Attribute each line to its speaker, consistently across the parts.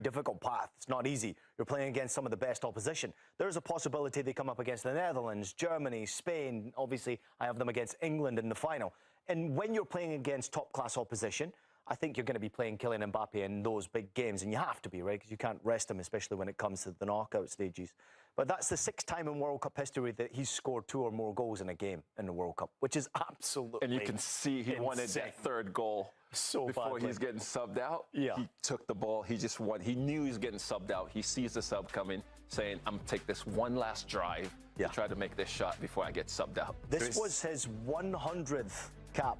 Speaker 1: difficult path. It's not easy. You're playing against some of the best opposition. There's a possibility they come up against the Netherlands, Germany, Spain. Obviously, I have them against England in the final. And when you're playing against top-class opposition, I think you're going to be playing Kylian Mbappe in those big games, and you have to be, right? Because you can't rest him, especially when it comes to the knockout stages. But that's the 6th time in World Cup history that he's scored 2 or more goals in a game in the World Cup, which is absolutely
Speaker 2: And you can see he wanted that 3rd goal before he's getting subbed out.
Speaker 1: Yeah.
Speaker 2: He took the ball. He just won. He knew he was getting subbed out. He sees the sub coming, saying, I'm going to take this one last drive to try to make this shot before I get subbed out.
Speaker 1: This was his 100th cap.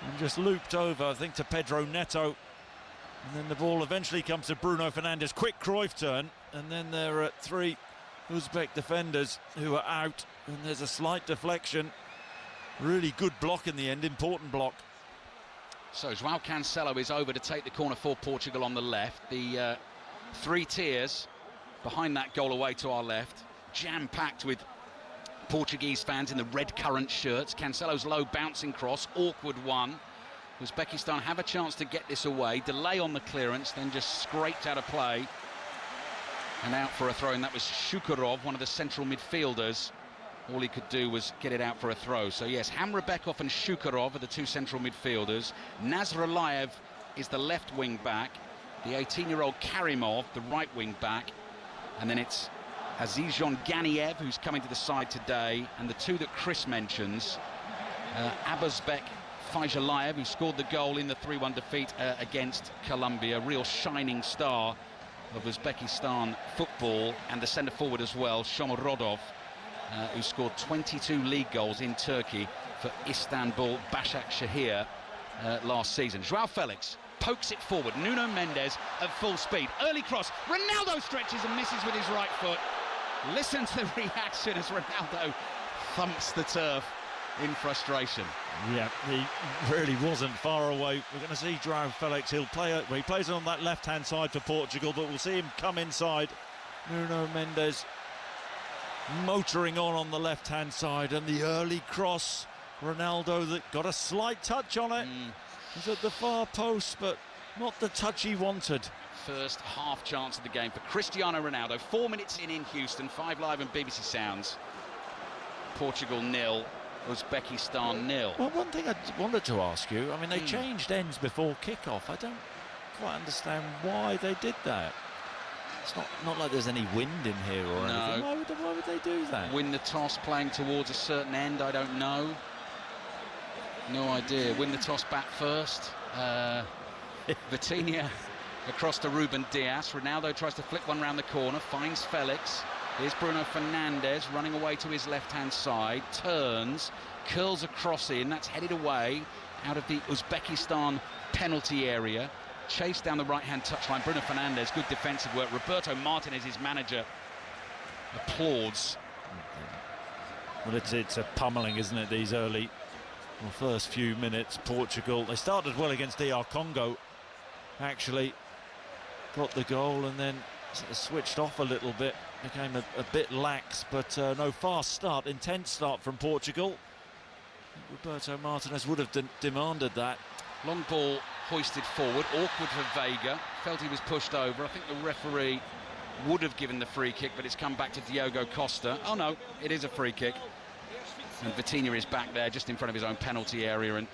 Speaker 3: And just looped over, I think, to Pedro Neto. And then the ball eventually comes to Bruno Fernandes. Quick Cruyff turn. And then there are 3 Uzbek defenders who are out. And there's a slight deflection. Really good block in the end, important block.
Speaker 4: So João Cancelo is over to take the corner for Portugal on the left. The 3 tiers behind that goal away to our left, jam-packed with Portuguese fans in the red currant shirts. Cancelo's low bouncing cross, awkward one. Uzbekistan have a chance to get this away, delay on the clearance, then just scraped out of play and out for a throw, and that was Shukurov, one of the central midfielders. All he could do was get it out for a throw. So yes, Hamrabekov and Shukurov are the 2 central midfielders. Nazralayev is the left wing back, the 18-year-old Karimov, the right wing back, and then it's Azizjon Ganiev, who's coming to the side today, and the 2 that Chris mentions, Abazbek Fajalayev, who scored the goal in the 3-1 defeat against Colombia, real shining star of Uzbekistan football, and the centre-forward as well, Shomurodov, who scored 22 league goals in Turkey for Istanbul Başakşehir last season. João Felix pokes it forward, Nuno Mendes at full speed, early cross, Ronaldo stretches and misses with his right foot. Listen to the reaction as Ronaldo thumps the turf in frustration.
Speaker 3: Yeah, he really wasn't far away. We're going to see João Felix. He plays on that left-hand side for Portugal, but we'll see him come inside. Nuno Mendes motoring on the left-hand side, and the early cross, Ronaldo, that got a slight touch on it. He's at the far post, but not the touch he wanted.
Speaker 4: First half chance of the game for Cristiano Ronaldo. 4 minutes in Houston, 5 Live and BBC Sounds. Portugal 0, Uzbekistan 0.
Speaker 3: Well, one thing I wanted to ask you, I mean, they changed ends before kick-off. I don't quite understand why they did that. It's not like there's any wind in here or anything. Why would they do that?
Speaker 4: Win the toss playing towards a certain end, I don't know. No idea. Win the toss back first. Vitinha across to Ruben Dias. Ronaldo tries to flick one round the corner, finds Felix. Here's Bruno Fernandes running away to his left-hand side, turns, curls a cross in, that's headed away, out of the Uzbekistan penalty area. Chased down the right-hand touchline. Bruno Fernandes, good defensive work. Roberto Martinez, his manager, applauds.
Speaker 3: Well, it's a pummeling, isn't it, these early, well, first few minutes. Portugal, they started well against DR Congo, actually. Got the goal and then sort of switched off a little bit, became a bit lax, but no, fast start, intense start from Portugal. Roberto Martinez would have demanded that.
Speaker 4: Long ball hoisted forward, awkward for Vega, felt he was pushed over. I think the referee would have given the free kick, but it's come back to Diogo Costa. Oh no, it is a free kick. And Vitinha is back there just in front of his own penalty area and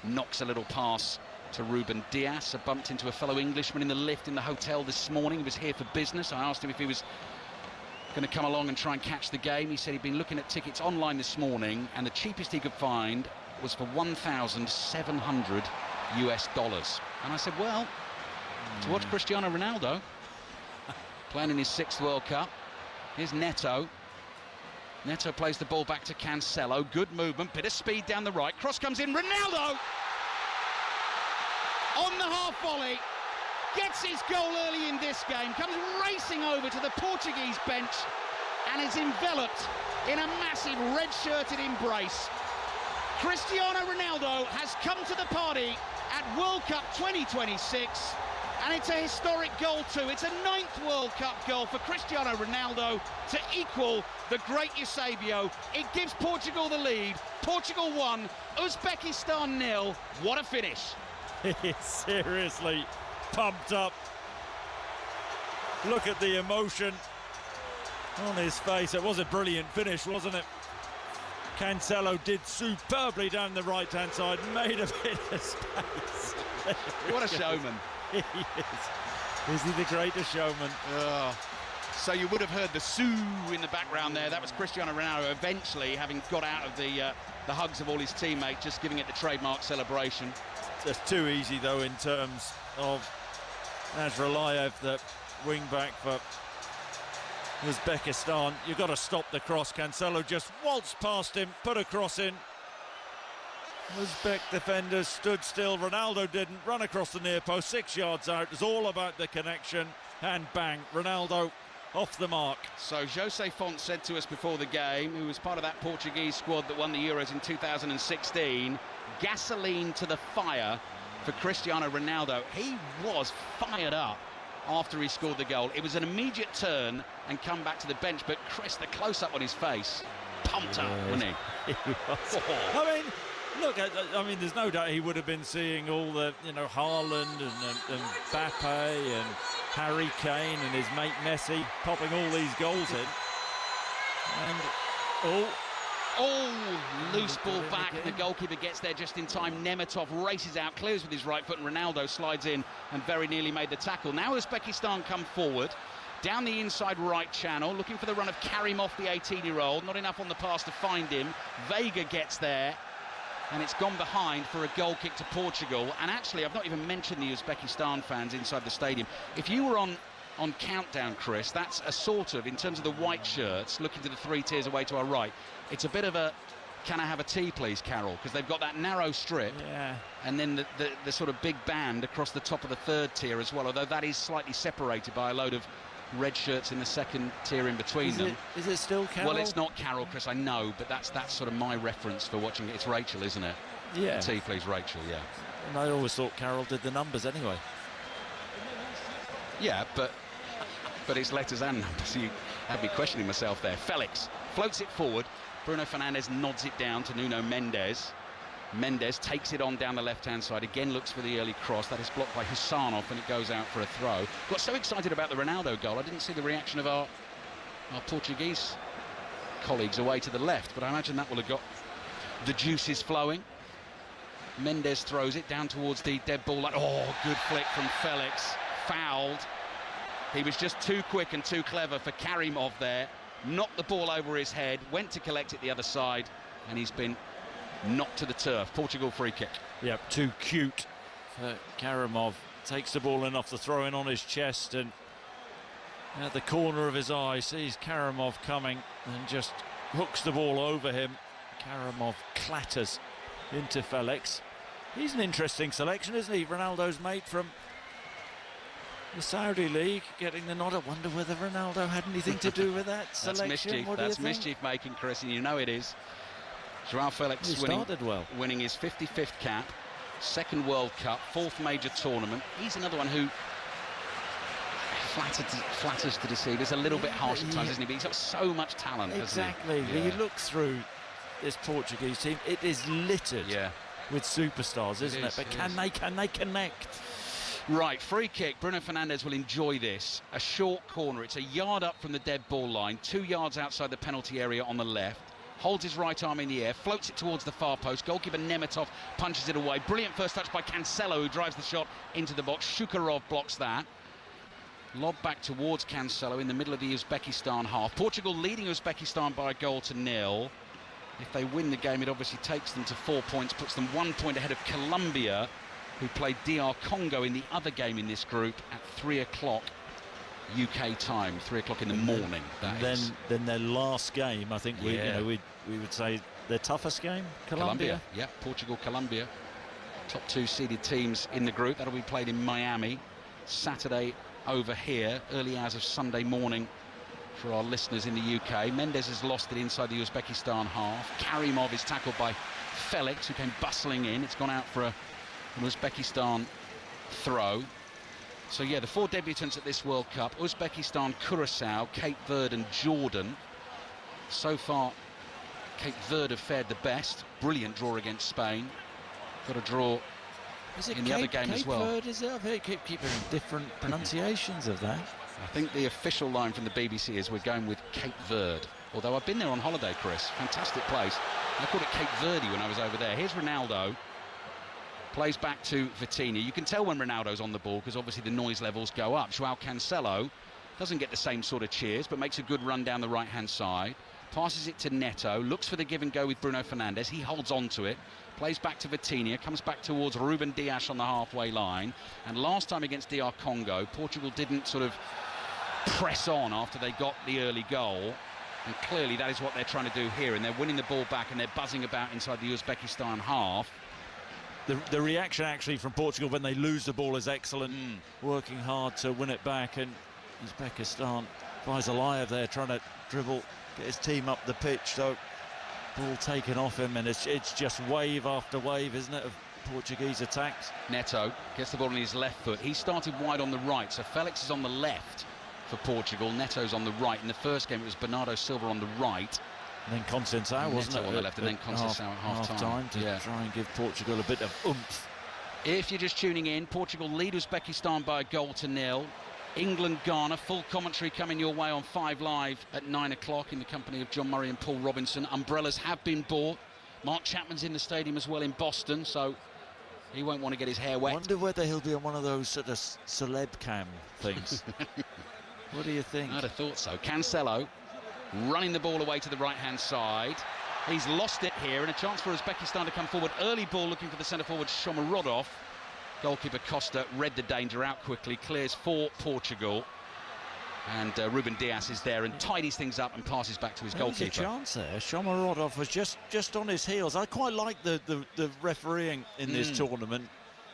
Speaker 4: knocks a little pass to Ruben Dias. I bumped into a fellow Englishman in the lift in the hotel this morning. He was here for business. I asked him if he was going to come along and try and catch the game. He said he'd been looking at tickets online this morning and the cheapest he could find was for $1,700 US. And I said, well, to watch Cristiano Ronaldo playing in his 6th World Cup. Here's Neto. Neto plays the ball back to Cancelo. Good movement, bit of speed down the right. Cross comes in, Ronaldo! On the half volley, gets his goal early in this game, comes racing over to the Portuguese bench and is enveloped in a massive red-shirted embrace. Cristiano Ronaldo has come to the party at World Cup 2026, and it's a historic goal too. It's a 9th World Cup goal for Cristiano Ronaldo to equal the great Eusebio. It gives Portugal the lead. Portugal 1, Uzbekistan 0. What a finish.
Speaker 3: He's seriously pumped up. Look at the emotion on his face. It was a brilliant finish, wasn't it? Cancelo did superbly down the right-hand side, made a bit of space.
Speaker 4: What a showman.
Speaker 3: He is. Is he the greatest showman?
Speaker 4: So you would have heard the Sue in the background there. That was Cristiano Ronaldo eventually having got out of the hugs of all his teammates, just giving it the trademark celebration.
Speaker 3: Just too easy, though, in terms of Nazralayev, the wing-back for Uzbekistan. You've got to stop the cross. Cancelo just waltzed past him, put a cross in. Uzbek defenders stood still. Ronaldo didn't. Run across the near post, 6 yards out. It was all about the connection, and bang, Ronaldo off the mark.
Speaker 4: So Jose Fonte said to us before the game, who was part of that Portuguese squad that won the Euros in 2016, gasoline to the fire for Cristiano Ronaldo. He was fired up after he scored the goal. It was an immediate turn and come back to the bench, but Chris, the close-up on his face, pumped up, wasn't he?
Speaker 3: He was. I mean, look, I mean, there's no doubt he would have been seeing all the, you know, Haaland and Mbappe and Harry Kane and his mate Messi popping all these goals in. And,
Speaker 4: loose ball back. The goalkeeper gets there just in time. Nemetov races out, clears with his right foot, and Ronaldo slides in and very nearly made the tackle. Now Uzbekistan come forward, down the inside right channel, looking for the run of Karimov, the 18-year-old. Not enough on the pass to find him. Vega gets there, and it's gone behind for a goal kick to Portugal. And actually, I've not even mentioned the Uzbekistan fans inside the stadium. If you were on Countdown, Chris, that's a sort of, in terms of the white shirts, looking to the 3 tiers away to our right, it's a bit of a, can I have a tea please, Carol? Because they've got that narrow strip, and then the sort of big band across the top of the 3rd tier as well, although that is slightly separated by a load of red shirts in the 2nd tier in between them.
Speaker 3: Is it still Carol?
Speaker 4: Well, it's not Carol, Chris, I know, but that's sort of my reference for watching it. It's Rachel, isn't it?
Speaker 3: Yeah.
Speaker 4: Tea please, Rachel, yeah.
Speaker 3: And I always thought Carol did the numbers anyway.
Speaker 4: Yeah, but it's letters and numbers. You had me questioning myself there. Felix floats it forward. Bruno Fernandes nods it down to Nuno Mendes. Mendes takes it on down the left-hand side. Again looks for the early cross. That is blocked by Husanov, and it goes out for a throw. Got so excited about the Ronaldo goal, I didn't see the reaction of our Portuguese colleagues away to the left, but I imagine that will have got the juices flowing. Mendes throws it down towards the dead ball. Oh, good flick from Felix. Fouled. He was just too quick and too clever for Karimov there. Knocked the ball over his head, went to collect it the other side, and he's been knocked to the turf. Portugal free kick.
Speaker 3: Yep, too cute for Karimov. Takes the ball in off the throw-in on his chest, and at the corner of his eye sees Karimov coming and just hooks the ball over him. Karimov clatters into Felix. He's an interesting selection, isn't he? Ronaldo's mate from the Saudi League getting the nod. I wonder whether Ronaldo had anything to do with that selection.
Speaker 4: That's mischief. That's mischief making, Chris, and you know it is. Joao Felix winning his 55th cap, second World Cup, 4th major tournament. He's another one who flatters to deceive. He's a little bit harsh at times, isn't he? But he's got so much talent,
Speaker 3: exactly.
Speaker 4: hasn't he?
Speaker 3: You look through this Portuguese team, it is littered with superstars, isn't it? But can they connect?
Speaker 4: Right, free kick. Bruno Fernandes will enjoy this. A short corner. It's a yard up from the dead ball line, 2 yards outside the penalty area on the left. Holds his right arm in the air, floats it towards the far post. Goalkeeper Nemetov punches it away. Brilliant first touch by Cancelo, who drives the shot into the box. Shukurov blocks that. Lob back towards Cancelo in the middle of the Uzbekistan half. Portugal leading Uzbekistan by a goal to 0. If they win the game, it obviously takes them to 4 points, puts them 1 point ahead of Colombia, who played DR Congo in the other game in this group at 3 o'clock UK time, 3 o'clock in the morning.
Speaker 3: Then their last game, I think we would say their toughest game, Colombia.
Speaker 4: Yeah, Portugal, Colombia, top 2 seeded teams in the group. That'll be played in Miami Saturday over here, early hours of Sunday morning for our listeners in the UK. Mendes has lost it inside the Uzbekistan half. Karimov is tackled by Felix, who came bustling in. It's gone out for an Uzbekistan throw. So yeah, the 4 debutants at this World Cup: Uzbekistan, Curacao, Cape Verde and Jordan. So far, Cape Verde have fared the best. Brilliant draw against Spain. Got a draw in the other game as well.
Speaker 3: Cape Verde, is it? I've heard keep hearing different pronunciations of that.
Speaker 4: I think the official line from the BBC is we're going with Cape Verde. Although I've been there on holiday, Chris. Fantastic place. I called it Cape Verde when I was over there. Here's Ronaldo. Plays back to Vitinha. You can tell when Ronaldo's on the ball because obviously the noise levels go up. Joao Cancelo doesn't get the same sort of cheers, but makes a good run down the right-hand side. Passes it to Neto. Looks for the give and go with Bruno Fernandes. He holds on to it. Plays back to Vitinha. Comes back towards Ruben Dias on the halfway line. And last time against DR Congo, Portugal didn't sort of press on after they got the early goal. And clearly that is what they're trying to do here. And they're winning the ball back and they're buzzing about inside the Uzbekistan half.
Speaker 3: The reaction actually from Portugal when they lose the ball is excellent, working hard to win it back, and Uzbekistan buys Aliyev there trying to dribble, get his team up the pitch, so ball taken off him, and it's just wave after wave, isn't it, of Portuguese attacks. Neto
Speaker 4: gets the ball on his left foot. He started wide on the right, so Felix is on the left for Portugal, Neto's on the right. In the first game it was Bernardo Silva on the right.
Speaker 3: And then Conceição, wasn't it,
Speaker 4: on the left, and then Conceição at half-time
Speaker 3: to try and give Portugal a bit of oomph.
Speaker 4: If you're just tuning in, Portugal lead Uzbekistan by a goal to 0. England, Ghana, full commentary coming your way on 5 Live at 9 o'clock in the company of John Murray and Paul Robinson. Umbrellas have been bought. Mark Chapman's in the stadium as well in Boston, so he won't want to get his hair wet.
Speaker 3: I wonder whether he'll be on one of those sort of celeb cam things. What do you think?
Speaker 4: I'd have thought so. Cancelo running the ball away to the right-hand side. He's lost it here, and a chance for Uzbekistan to come forward. Early ball looking for the centre-forward, Shomurodov. Goalkeeper Costa read the danger out quickly, clears for Portugal. And Ruben Dias is there and tidies things up and passes back to his goalkeeper.
Speaker 3: There's a chance there. Shomurodov was just on his heels. I quite like the refereeing in this tournament,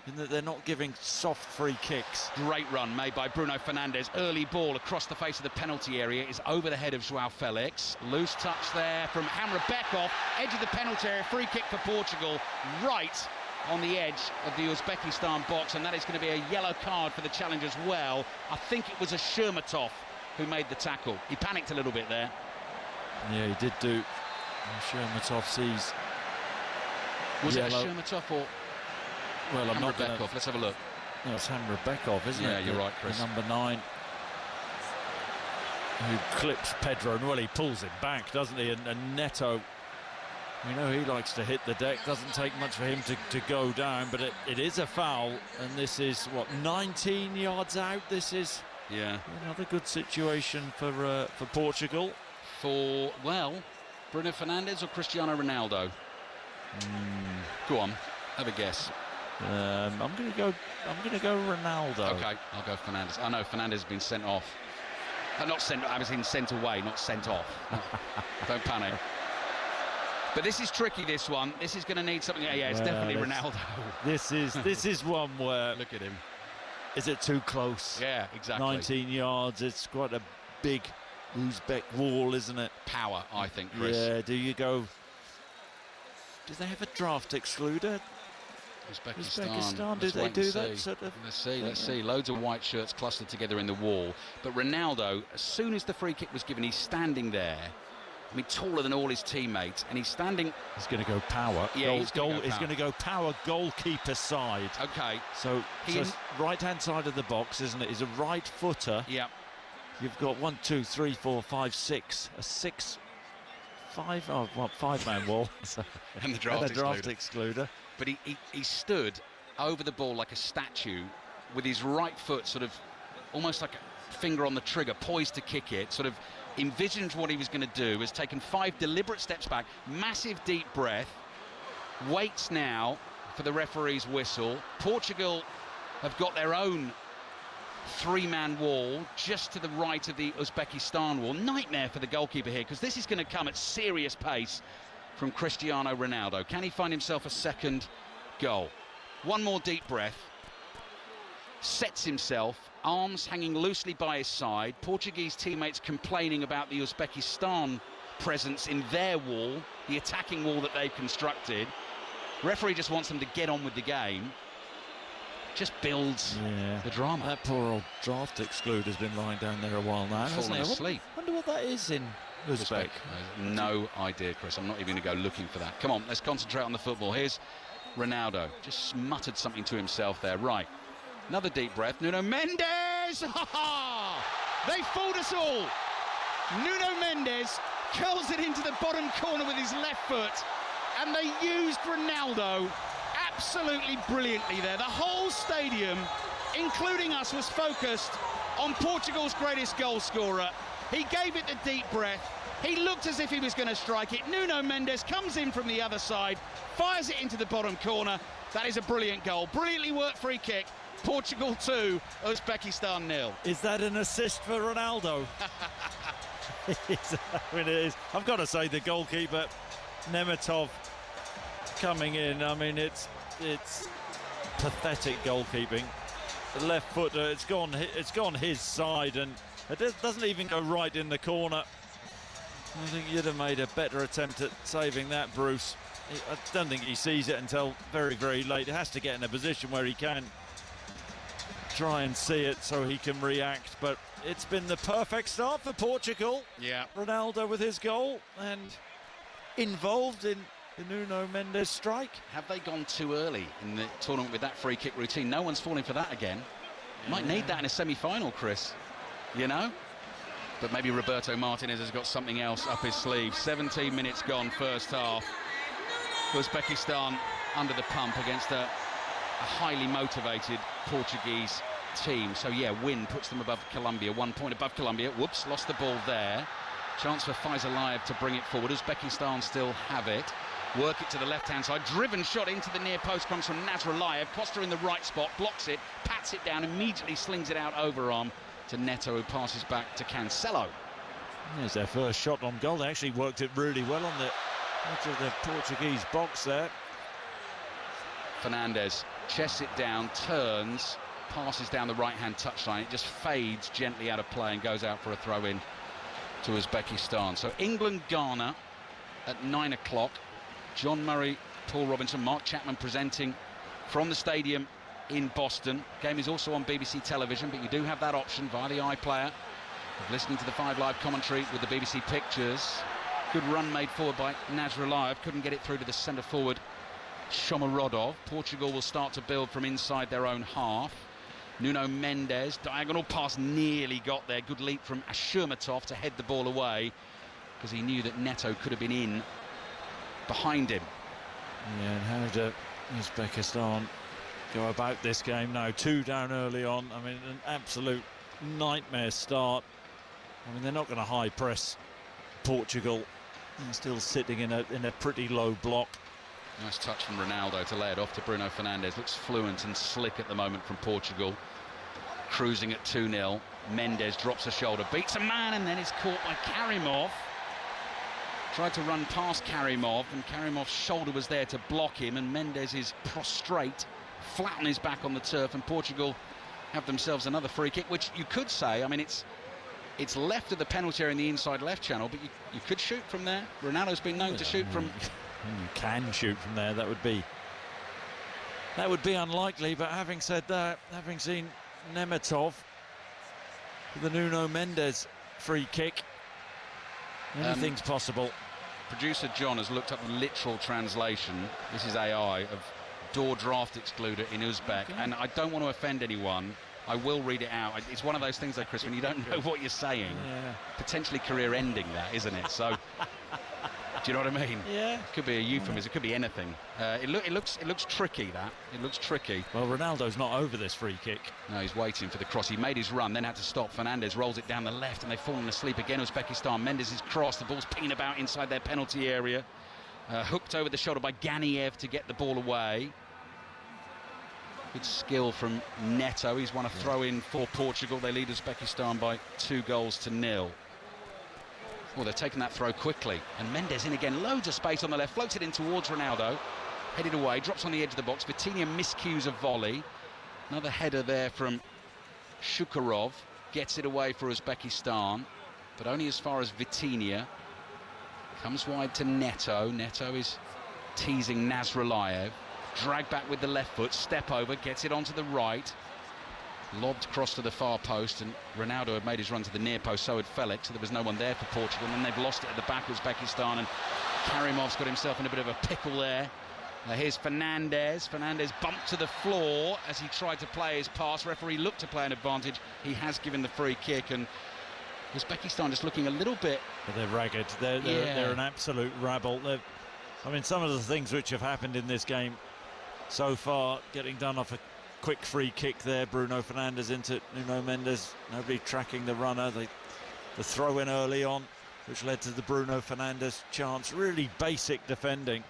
Speaker 3: in that they're not giving soft free kicks.
Speaker 4: Great run made by Bruno Fernandes. Early ball across the face of the penalty area is over the head of Joao Felix. Loose touch there from Hamrabekov. Edge of the penalty area. Free kick for Portugal. Right on the edge of the Uzbekistan box. And that is going to be a yellow card for the challenge as well. I think it was a Shermatov who made the tackle. He panicked a little bit there.
Speaker 3: Yeah, he did do. Shermatov sees.
Speaker 4: Was it a Shermatov or...
Speaker 3: Well, I'm not
Speaker 4: gonna... Let's have a look.
Speaker 3: No, it's Hamrabekov, isn't it?
Speaker 4: Yeah, you're right, Chris.
Speaker 3: The number 9, who clips Pedro, and well, he pulls him back, doesn't he? And Neto, we know he likes to hit the deck. Doesn't take much for him to go down, but it is a foul, and this is what, 19 yards out. This is another good situation for Portugal.
Speaker 4: For Bruno Fernandes or Cristiano Ronaldo? Go on, have a guess.
Speaker 3: I'm going to go Ronaldo.
Speaker 4: Okay, I'll go Fernandes. I know Fernandes has been sent off. Not sent. I was sent away, not sent off. Don't panic. But this is tricky, this one. This is going to need something. Yeah, it's definitely Ronaldo.
Speaker 3: This is one where...
Speaker 4: Look at him.
Speaker 3: Is it too close?
Speaker 4: Yeah, exactly.
Speaker 3: 19 yards. It's quite a big Uzbek wall, isn't it?
Speaker 4: Power, I think, Chris.
Speaker 3: Yeah, do you go... Do they have a draft excluder?
Speaker 4: Uzbekistan.
Speaker 3: Do they do that sort of?
Speaker 4: Let's see. Loads of white shirts clustered together in the wall. But Ronaldo, as soon as the free kick was given, he's standing there. I mean, taller than all his teammates, and he's standing.
Speaker 3: He's going to go power.
Speaker 4: Yeah,
Speaker 3: he's going to go power goalkeeper side.
Speaker 4: Okay.
Speaker 3: So right-hand side of the box, isn't it? He's a right footer.
Speaker 4: Yeah.
Speaker 3: You've got 1, 2, 3, 4, 5, 6. A 6, 5. Oh, what? 5-man wall.
Speaker 4: And the draft
Speaker 3: excluder.
Speaker 4: But he stood over the ball like a statue, with his right foot sort of almost like a finger on the trigger, poised to kick it. Sort of envisioned what he was going to do, has taken 5 deliberate steps back, massive deep breath, waits now for the referee's whistle. Portugal have got their own 3-man wall just to the right of the Uzbekistan wall. Nightmare for the goalkeeper here, because this is going to come at serious pace from Cristiano Ronaldo. Can he find himself a second goal? One more deep breath. Sets himself, arms hanging loosely by his side. Portuguese teammates complaining about the Uzbekistan presence in their wall, the attacking wall that they've constructed. Referee just wants them to get on with the game. Just builds the drama.
Speaker 3: That poor old draft excluder's been lying down there a while now, hasn't he?
Speaker 4: Asleep.
Speaker 3: I wonder what that is in Uzbek.
Speaker 4: No idea, Chris. I'm not even going to go looking for that. Come on, let's concentrate on the football. Here's Ronaldo. Just muttered something to himself there. Right. Another deep breath. Nuno Mendes! They fooled us all. Nuno Mendes curls it into the bottom corner with his left foot, and they used Ronaldo absolutely brilliantly there. The whole stadium, including us, was focused on Portugal's greatest goal scorer. He gave it the deep breath. He looked as if he was going to strike it. Nuno Mendes comes in from the other side, fires it into the bottom corner. That is a brilliant goal. Brilliantly worked free kick. Portugal 2, Uzbekistan 0.
Speaker 3: Is that an assist for Ronaldo? I mean, it is. I've got to say, the goalkeeper, Nemetov, coming in. I mean, it's pathetic goalkeeping. The left footer, it's gone his side, and it doesn't even go right in the corner. I think you'd have made a better attempt at saving that, Bruce. I don't think he sees it until very, very late. He has to get in a position where he can try and see it so he can react, but it's been the perfect start for Portugal.
Speaker 4: Yeah.
Speaker 3: Ronaldo with his goal and involved in the Nuno Mendes strike.
Speaker 4: Have they gone too early in the tournament with that free kick routine? No one's falling for that again. Might need that in a semi-final, Chris, you know? But maybe Roberto Martinez has got something else up his sleeve. 17 minutes gone, first half. Uzbekistan under the pump against a highly motivated Portuguese team. So yeah, win puts them above Colombia, 1 point above Colombia. Whoops, lost the ball there. Chance for Faizalayev to bring it forward. Uzbekistan still have it. Work it to the left-hand side. Driven shot into the near post comes from Nasrallah. Costa in the right spot, blocks it, pats it down, immediately slings it out overarm to Neto, who passes back to Cancelo.
Speaker 3: There's their first shot on goal. They actually worked it really well on the edge of the Portuguese box there.
Speaker 4: Fernandes chests it down, turns, passes down the right-hand touchline. It just fades gently out of play and goes out for a throw-in to Uzbekistan. So England-Ghana at 9 o'clock. John Murray, Paul Robinson, Mark Chapman presenting from the stadium in Boston. Game is also on BBC television, but you do have that option via the iPlayer of listening to the 5 Live commentary with the BBC pictures. Good run made forward by Nasrallah. Couldn't get it through to the centre forward Shomorodov. Portugal will start to build from inside their own half. Nuno Mendes, diagonal pass, nearly got there. Good leap from Ashurmatov to head the ball away, because he knew that Neto could have been in behind him.
Speaker 3: Yeah, and how did Uzbekistan go about this game now? 2 down early on. I mean, an absolute nightmare start. I mean, they're not going to high press Portugal. They're still sitting in a pretty low block.
Speaker 4: Nice touch from Ronaldo to lay it off to Bruno Fernandes. Looks fluent and slick at the moment from Portugal. Cruising at 2-0. Mendes drops a shoulder, beats a man, and then is caught by Karimov. Tried to run past Karimov, and Karimov's shoulder was there to block him, and Mendes is prostrate, flat on his back on the turf, and Portugal have themselves another free kick, which you could say, I mean, it's left of the penalty area in the inside left channel, but you could shoot from there. Ronaldo's been known to shoot from...
Speaker 3: You can shoot from there. That would be unlikely, but having said that, having seen Nemetov with the Nuno Mendes free kick, anything's possible.
Speaker 4: Producer John has looked up the literal translation, this is AI, of door draft excluder in Uzbek, and I don't want to offend anyone. I will read it out. It's one of those things, though, Chris, when you don't know what you're saying, potentially career-ending, that, isn't it? So, do you know what I mean?
Speaker 3: Yeah.
Speaker 4: It could be a euphemism. It could be anything. It looks tricky. That it looks tricky.
Speaker 3: Well, Ronaldo's not over this free kick.
Speaker 4: No, he's waiting for the cross. He made his run, then had to stop. Fernandez rolls it down the left, and they've fallen asleep again. Uzbekistan. Mendes is crossed. The ball's pinging about inside their penalty area. Hooked over the shoulder by Ganiev to get the ball away. Good skill from Neto. He's won a throw-in for Portugal. They lead Uzbekistan by 2-0. Oh, they're taking that throw quickly. And Mendes in again. Loads of space on the left. Floats it in towards Ronaldo. Headed away. Drops on the edge of the box. Vitinha miscues a volley. Another header there from Shukurov. Gets it away for Uzbekistan, but only as far as Vitinha. Comes wide to Neto. Neto is teasing Nasralliyev. Drag back with the left foot, step over, gets it onto the right. Lobbed across to the far post, and Ronaldo had made his run to the near post, so had Felix, so there was no one there for Portugal. And then they've lost it at the back, Uzbekistan, and Karimov's got himself in a bit of a pickle there. Here's Fernandez. Fernandez bumped to the floor as he tried to play his pass. Referee looked to play an advantage. He has given the free kick, and Uzbekistan just looking a little bit...
Speaker 3: But they're ragged. They're an absolute rabble. I mean, some of the things which have happened in this game so far, getting done off a quick free kick there, Bruno Fernandes into Nuno Mendes, nobody tracking the runner, the throw in early on, which led to the Bruno Fernandes chance. Really basic defending.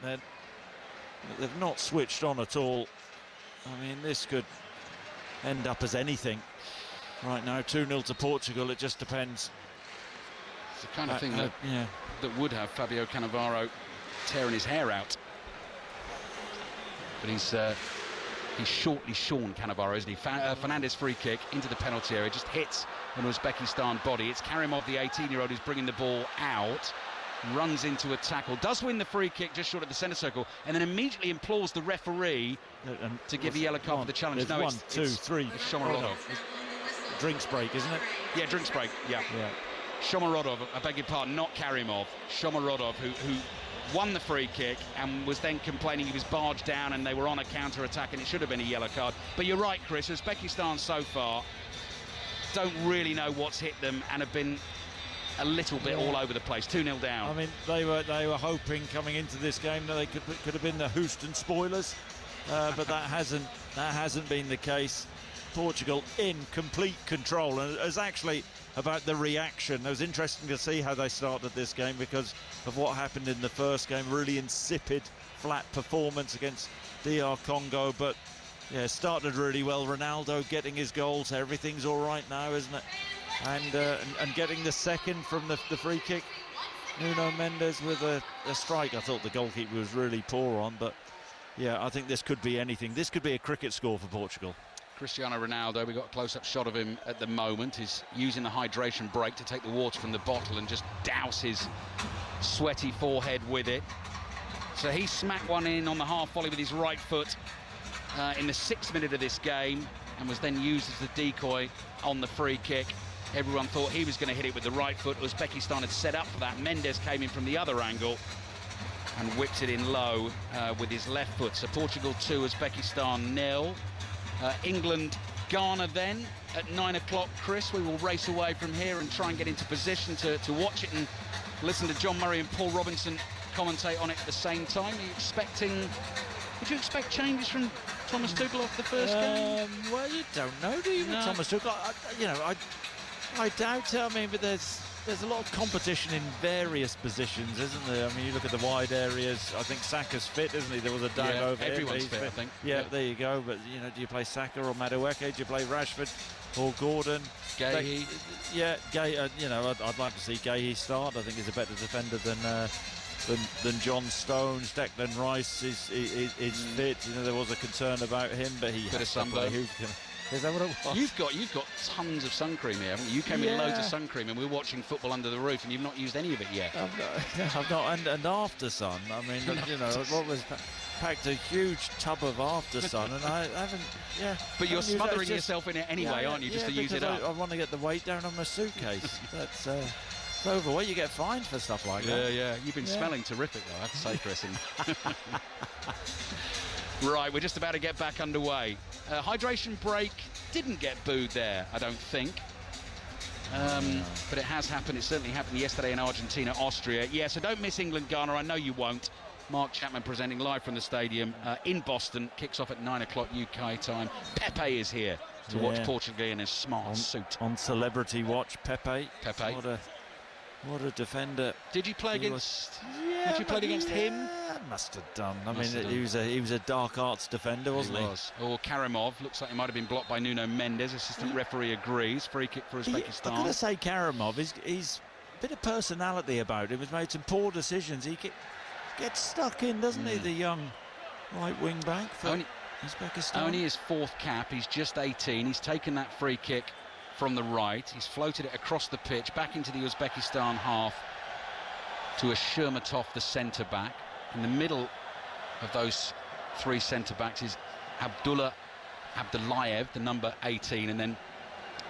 Speaker 3: They've not switched on at all. I mean, this could end up as anything right now. 2-0 to Portugal, it just depends.
Speaker 4: It's the kind of thing that would have Fabio Cannavaro tearing his hair out. But he's shortly shorn, Cannavaro, isn't he? Fernandez free kick into the penalty area, just hits an Uzbekistan body. It's Karimov, the 18-year-old, who's bringing the ball out, runs into a tackle, does win the free kick just short of the centre circle, and then immediately implores the referee to give a yellow card for the challenge. No,
Speaker 3: one, two, three.
Speaker 4: Shomorodov.
Speaker 3: Drinks break, isn't it?
Speaker 4: Yeah, drinks break, yeah. Shomorodov, I beg your pardon, not Karimov. Shomorodov, who won the free kick and was then complaining he was barged down and they were on a counter-attack and it should have been a yellow card. But you're right, Chris, Uzbekistan so far don't really know what's hit them and have been a little bit all over the place. 2-0 down.
Speaker 3: I mean, they were hoping coming into this game that they could have been the Houston spoilers, but that hasn't been the case. Portugal in complete control, and it was actually about the reaction. It was interesting to see how they started this game because of what happened in the first game. Really insipid, flat performance against DR Congo, but yeah, started really well. Ronaldo getting his goals, everything's all right now, isn't it? And getting the second from the free kick. Nuno Mendes with a strike. I thought the goalkeeper was really poor on, but yeah, I think this could be anything. This could be a cricket score for Portugal.
Speaker 4: Cristiano Ronaldo, we got a close-up shot of him at the moment. He's using the hydration break to take the water from the bottle and just douse his sweaty forehead with it. So he smacked one in on the half volley with his right foot in the 6th minute of this game and was then used as the decoy on the free kick. Everyone thought he was going to hit it with the right foot. Uzbekistan had set up for that. Mendes came in from the other angle and whipped it in low with his left foot. So Portugal 2, Uzbekistan 0. England, Ghana then at 9 o'clock. Chris, we will race away from here and try and get into position to watch it and listen to John Murray and Paul Robinson commentate on it at the same time. Are you expecting... Would you expect changes from Thomas Tuchel off the first game?
Speaker 3: Well, you don't know, do you, with Thomas Tuchel? I doubt it. I mean, but there's there's a lot of competition in various positions, isn't there? I mean, you look at the wide areas. I think Saka's fit, isn't he? There was a dive over him.
Speaker 4: Everyone's fit, I think.
Speaker 3: Yeah, there you go. But, you know, do you play Saka or Madueke? Do you play Rashford or Gordon?
Speaker 4: Gahey.
Speaker 3: Yeah, Gahey. You know, I'd like to see Gahey start. I think he's a better defender than John Stones. Declan Rice is fit. You know, there was a concern about him, but he has to play. Is that what it was?
Speaker 4: You've got tons of sun cream here, haven't you? You came in loads of sun cream, and we're watching football under the roof, and you've not used any of it yet.
Speaker 3: I've not, and after sun. I mean, you know, what was packed a huge tub of after sun, and I haven't. Yeah.
Speaker 4: But you're smothering yourself in it anyway, aren't you? Just to use it up.
Speaker 3: I want to get the weight down on my suitcase. That's. It's overweight, you get fined for stuff like that.
Speaker 4: Yeah. You've been smelling terrific, though, I have to say, Chris. Right, we're just about to get back underway. Hydration break didn't get booed there, I don't think. But it has happened. It certainly happened yesterday in Argentina, Austria. Yeah, so don't miss England, Ghana. I know you won't. Mark Chapman presenting live from the stadium in Boston. Kicks off at 9 o'clock UK time. Pepe is here to watch Portugal in his smart suit.
Speaker 3: On Celebrity Watch, Pepe. What a defender.
Speaker 4: Did you play against? Did you play against him?
Speaker 3: Must have done. I mean, he was a dark arts defender, wasn't he?
Speaker 4: Or Karimov. Looks like he might have been blocked by Nuno Mendes. Assistant referee agrees. Free kick for Uzbekistan.
Speaker 3: I've got to say, Karimov, he's a bit of personality about him. He's made some poor decisions. He gets stuck in, doesn't he? The young right wing back for Uzbekistan.
Speaker 4: Only his fourth cap. He's just 18. He's taken that free kick from the right. He's floated it across the pitch back into the Uzbekistan half to a Shermatov, the centre back. In the middle of those three centre backs is Abdullayev, the number 18, and then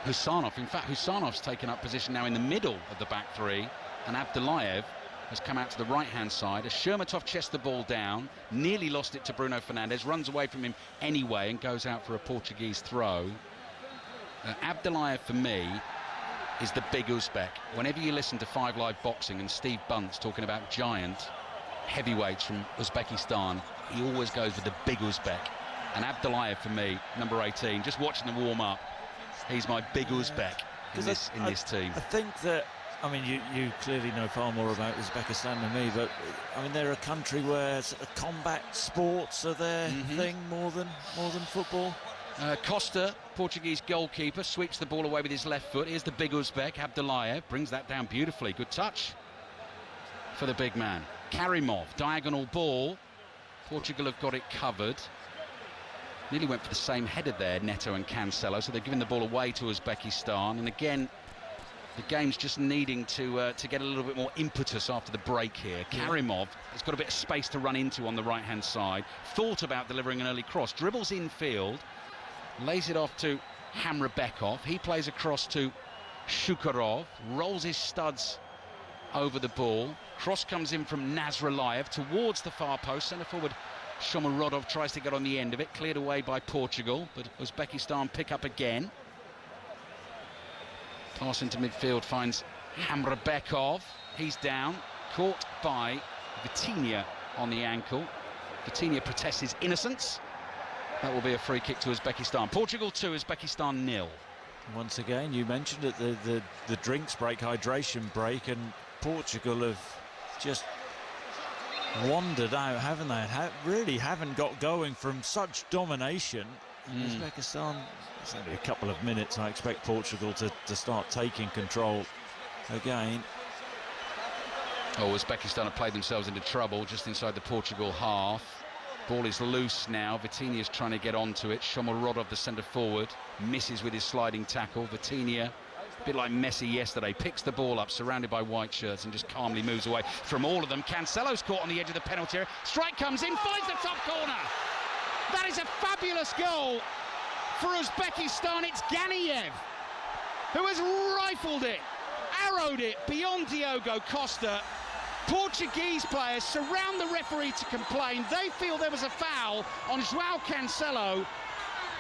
Speaker 4: Husanov. In fact, Husanov's taken up position now in the middle of the back three, and Abdullayev has come out to the right-hand side. As Shermatov chests the ball down, nearly lost it to Bruno Fernandes, runs away from him anyway and goes out for a Portuguese throw. Abdullayev, for me, is the big Uzbek. Whenever you listen to 5 Live Boxing and Steve Bunce talking about giant heavyweights from Uzbekistan, he always goes with the big Uzbek. And Abdullayev, for me, number 18, just watching the warm-up, he's my big Uzbek in this team.
Speaker 3: I think that, I mean, you clearly know far more about Uzbekistan than me, but I mean, they're a country where combat sports are their thing more than football.
Speaker 4: Costa, Portuguese goalkeeper, sweeps the ball away with his left foot. Here's the big Uzbek, Abdullayev, brings that down beautifully. Good touch for the big man. Karimov, diagonal ball. Portugal have got it covered. Nearly went for the same header there, Neto and Cancelo, so they're giving the ball away to Uzbekistan. And again, the game's just needing to get a little bit more impetus after the break here. Karimov has got a bit of space to run into on the right-hand side. Thought about delivering an early cross. Dribbles infield. Lays it off to Hamrabekov. He plays across to Shukarov. Rolls his studs over the ball. Cross comes in from Nasralliyev towards the far post. Centre forward Shomurodov tries to get on the end of it. Cleared away by Portugal, but Uzbekistan pick up again. Pass into midfield finds Hamrabekov. He's down. Caught by Vitinha on the ankle. Vitinha protests his innocence. That will be a free kick to Uzbekistan. Portugal 2, Uzbekistan 0.
Speaker 3: Once again, you mentioned it, the drinks break, hydration break, and Portugal have just wandered out, haven't they? Really haven't got going from such domination. Uzbekistan, it's only a couple of minutes. I expect Portugal to start taking control again.
Speaker 4: Uzbekistan have played themselves into trouble just inside the Portugal half. Ball is loose now. Vitinha is trying to get onto it. Shomurodov, the centre forward, misses with his sliding tackle. Vitinha, a bit like Messi yesterday, picks the ball up, surrounded by white shirts, and just calmly moves away from all of them. Cancelo's caught on the edge of the penalty area. Strike comes in, finds the top corner. That is a fabulous goal for Uzbekistan. It's Ganiev who has rifled it, arrowed it beyond Diogo Costa. Portuguese players surround the referee to complain. They feel there was a foul on João Cancelo,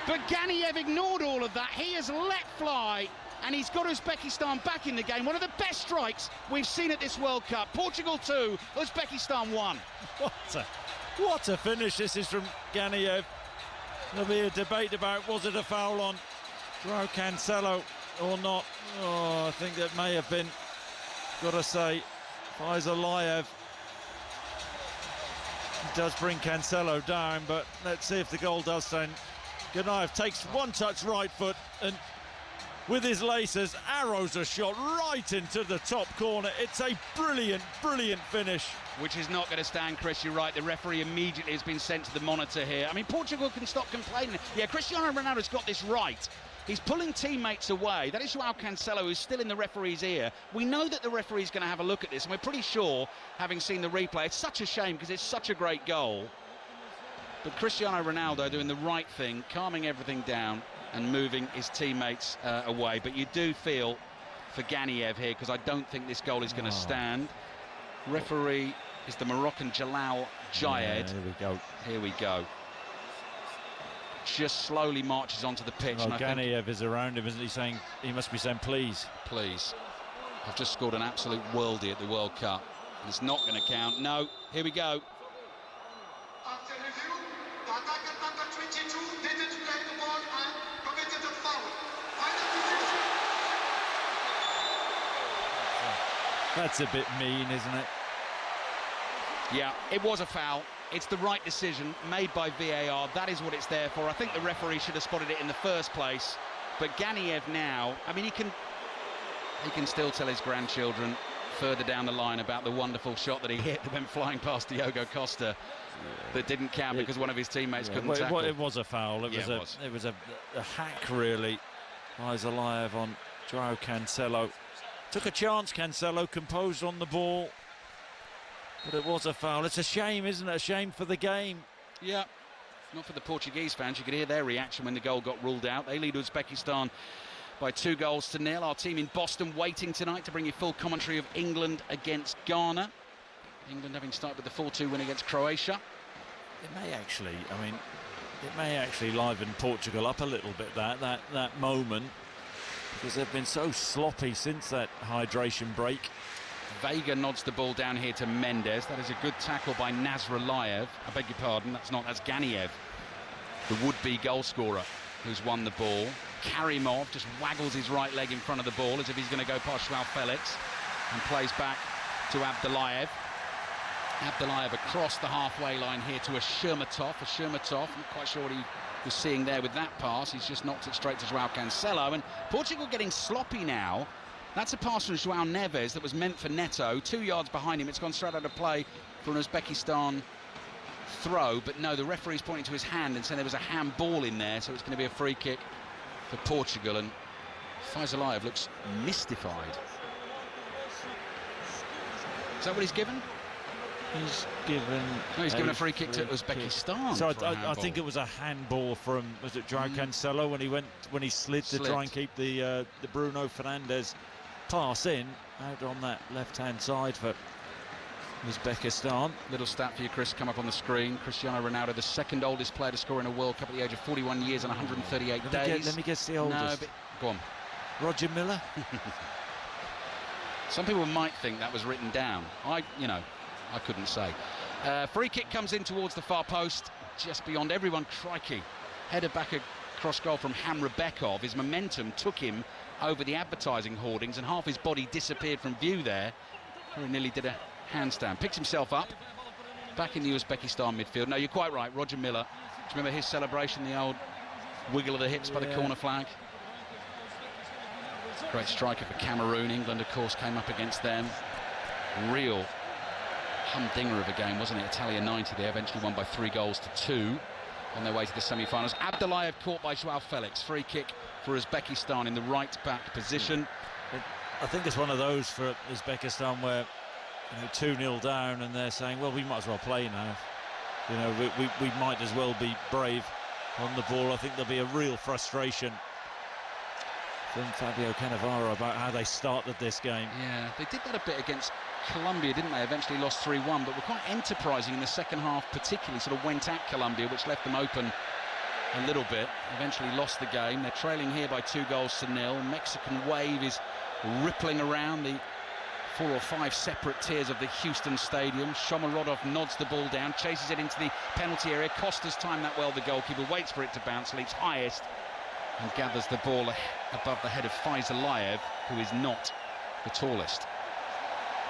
Speaker 4: but Ganiev ignored all of that. He has let fly, and he's got Uzbekistan back in the game. One of the best strikes we've seen at this World Cup. Portugal 2, Uzbekistan 1.
Speaker 3: What a finish this is from Ganiev. There'll be a debate about was it a foul on João Cancelo or not. I think that may have been Gotta say, Faizalayev does bring Cancelo down, but let's see if the goal does stand. Ganayev takes one touch right foot, and with his laces, arrows a shot right into the top corner. It's a brilliant, brilliant finish.
Speaker 4: Which is not going to stand, Chris, you're right. The referee immediately has been sent to the monitor here. I mean, Portugal can stop complaining. Yeah, Cristiano Ronaldo's got this right. He's pulling teammates away. That is Joao Cancelo, who's still in the referee's ear. We know that the referee's going to have a look at this, and we're pretty sure, having seen the replay, it's such a shame because it's such a great goal. But Cristiano Ronaldo doing the right thing, calming everything down and moving his teammates away. But you do feel for Ghaniev here, because I don't think this goal is going to stand. Referee is the Moroccan Jalal Jayed.
Speaker 3: Here we go.
Speaker 4: Here we go. Just slowly marches onto the pitch.
Speaker 3: Oh,
Speaker 4: and
Speaker 3: Ghaniev is around him, isn't he? Saying, he must be saying, please.
Speaker 4: Please. I've just scored an absolute worldie at the World Cup. And it's not going to count. No, here we go.
Speaker 5: After review, the attacker number 22 didn't play the ball and committed a foul. Final decision.
Speaker 3: That's a bit mean, isn't it?
Speaker 4: Yeah, it was a foul. It's the right decision made by VAR. That is what it's there for. I think the referee should have spotted it in the first place. But Ghaniev now, I mean, he can still tell his grandchildren further down the line about the wonderful shot that he hit that went flying past Diogo Costa that didn't count because one of his teammates couldn't tackle.
Speaker 3: It was a foul. It was a hack, really. Faizalayev on Joao Cancelo. Took a chance, Cancelo, composed on the ball. But it was a foul. It's a shame, isn't it? A shame for the game.
Speaker 4: Yeah, not for the Portuguese fans. You could hear their reaction when the goal got ruled out. They lead Uzbekistan by 2-0. Our team in Boston waiting tonight to bring you full commentary of England against Ghana. England having started with the 4-2 win against Croatia.
Speaker 3: It may actually, I mean, it may actually liven Portugal up a little bit, that moment, because they've been so sloppy since that hydration break.
Speaker 4: Vega nods the ball down here to Mendes. That is a good tackle by Nasralliyev. I beg your pardon, that's Ghaniev, the would-be goal scorer, who's won the ball. Karimov just waggles his right leg in front of the ball as if he's going to go past Joao Felix, and plays back to Abdullayev. Abdullayev across the halfway line here to Ashurmatov. Not quite sure what he was seeing there with that pass. He's just knocked it straight to Joao Cancelo. And Portugal getting sloppy now. That's a pass from Joao Neves that was meant for Neto. 2 yards behind him. It's gone straight out of play for an Uzbekistan throw. But no, the referee's pointing to his hand and saying there was a handball in there. So it's going to be a free kick for Portugal. And Faizalayev looks mystified. Is that what he's given?
Speaker 3: He's given...
Speaker 4: No, he's given a free kick to Uzbekistan.
Speaker 3: So I think it was a handball from, was it Joao Cancelo when he slid to try and keep the Bruno Fernandes pass in, out on that left-hand side for Uzbekistan.
Speaker 4: Little stat for you, Chris, come up on the screen. Cristiano Ronaldo, the second oldest player to score in a World Cup at the age of 41 years and 138 days.
Speaker 3: Let me guess the oldest.
Speaker 4: No, but go on.
Speaker 3: Roger Miller?
Speaker 4: Some people might think that was written down. I couldn't say. Free kick comes in towards the far post, just beyond everyone. Crikey. Header back across goal from Hamrabekov. His momentum took him over the advertising hoardings and half his body disappeared from view there. He nearly did a handstand. Picks himself up. Back in the Uzbekistan midfield. No, you're quite right. Roger Miller. Do you remember his celebration, the old wiggle of the hips by the corner flag? Great striker for Cameroon. England, of course, came up against them. Real humdinger of a game, wasn't it? Italia 90, they eventually won by 3-2 on their way to the semi-finals. Abdullayev caught by Joao Felix. Free kick for Uzbekistan in the right-back position.
Speaker 3: I think it's one of those for Uzbekistan where, 2-0 down and they're saying, well, we might as well play now. We might as well be brave on the ball. I think there'll be a real frustration from Fabio Cannavaro about how they started this game.
Speaker 4: Yeah, they did that a bit against Colombia, didn't they? Eventually lost 3-1, but were quite enterprising in the second half, particularly sort of went at Colombia, which left them open a little bit. Eventually lost the game. They're trailing here by 2-0. Mexican wave is rippling around the 4 or 5 separate tiers of the Houston Stadium. Shomurodov nods the ball down, chases it into the penalty area. Costa's timed that well, the goalkeeper, waits for it to bounce, leaps highest and gathers the ball above the head of Faizalayev, who is not the tallest.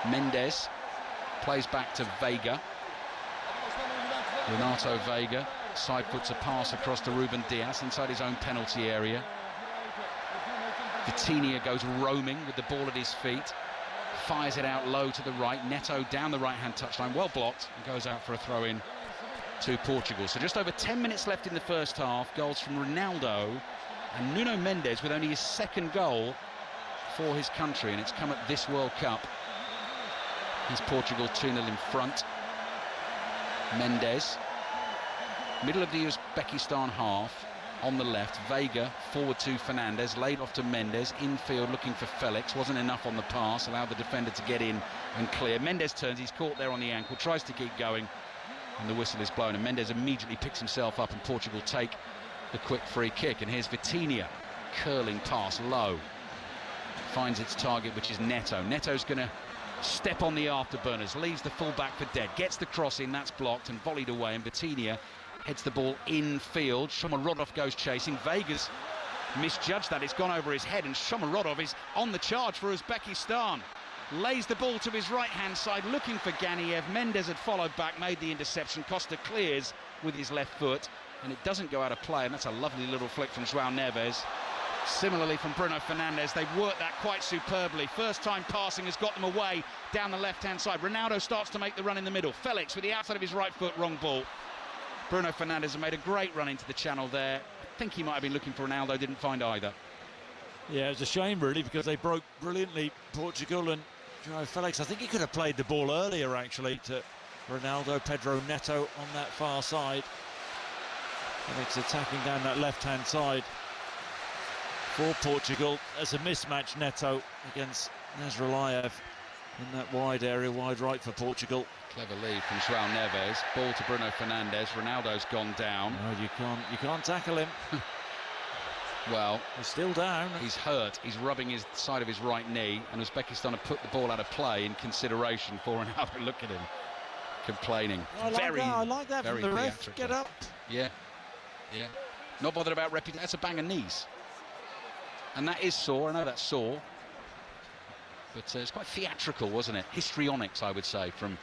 Speaker 4: Mendes plays back to Vega. Renato Vega side puts a pass across to Ruben Dias inside his own penalty area. Vitinha goes roaming with the ball at his feet, fires it out low to the right. Neto down the right-hand touchline, well blocked, and goes out for a throw-in to Portugal. So just over 10 minutes left in the first half. Goals from Ronaldo and Nuno Mendes with only his second goal for his country, and it's come at this World Cup. Here's Portugal 2-0 in front. Mendes, middle of the Uzbekistan half, on the left. Vega forward to Fernandez, laid off to Mendes, infield looking for Felix, wasn't enough on the pass, allowed the defender to get in and clear. Mendes turns, he's caught there on the ankle, tries to keep going, and the whistle is blown, and Mendes immediately picks himself up, and Portugal take the quick free kick. And here's Vitinha, curling pass low, finds its target, which is Neto. Neto's going to step on the afterburners, leaves the full-back for dead, gets the cross in, that's blocked and volleyed away, and Vitinha heads the ball infield. Shomurodov goes chasing. Vega's misjudged that, it's gone over his head, and Shomurodov is on the charge for Uzbekistan. Lays the ball to his right-hand side, looking for Ganiev. Mendes had followed back, made the interception. Costa clears with his left foot, and it doesn't go out of play, and that's a lovely little flick from João Neves. Similarly from Bruno Fernandes, they've worked that quite superbly. First time passing has got them away down the left-hand side. Ronaldo starts to make the run in the middle. Felix with the outside of his right foot, wrong ball. Bruno Fernandes has made a great run into the channel there. I think he might have been looking for Ronaldo, didn't find either.
Speaker 3: Yeah, it was a shame really, because they broke brilliantly, Portugal, and João Felix, I think he could have played the ball earlier actually to Ronaldo. Pedro Neto on that far side. Felix attacking down that left-hand side for Portugal. As a mismatch, Neto against Nazralayev in that wide area, wide right for Portugal.
Speaker 4: Clever lead from João Neves. Ball to Bruno Fernandes. Ronaldo's gone down.
Speaker 3: No, you can't tackle him.
Speaker 4: Well,
Speaker 3: he's still down.
Speaker 4: He's hurt. He's rubbing his side of his right knee, and Uzbekistan have put the ball out of play in consideration for Ronaldo. Look at him complaining.
Speaker 3: I like that from the ref. Get up.
Speaker 4: Yeah. Not bothered about reputation. That's a bang of knees. And that is sore. I know that's sore. But it's quite theatrical, wasn't it? Histrionics, I would say, from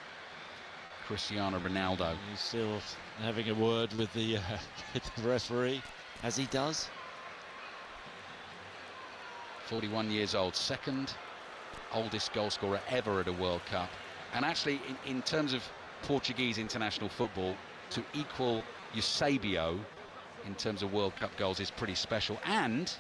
Speaker 4: Cristiano Ronaldo.
Speaker 3: He's still having a word with the referee, as he does.
Speaker 4: 41 years old, second oldest goal scorer ever at a World Cup. And actually, in terms of Portuguese international football, to equal Eusebio in terms of World Cup goals is pretty special. And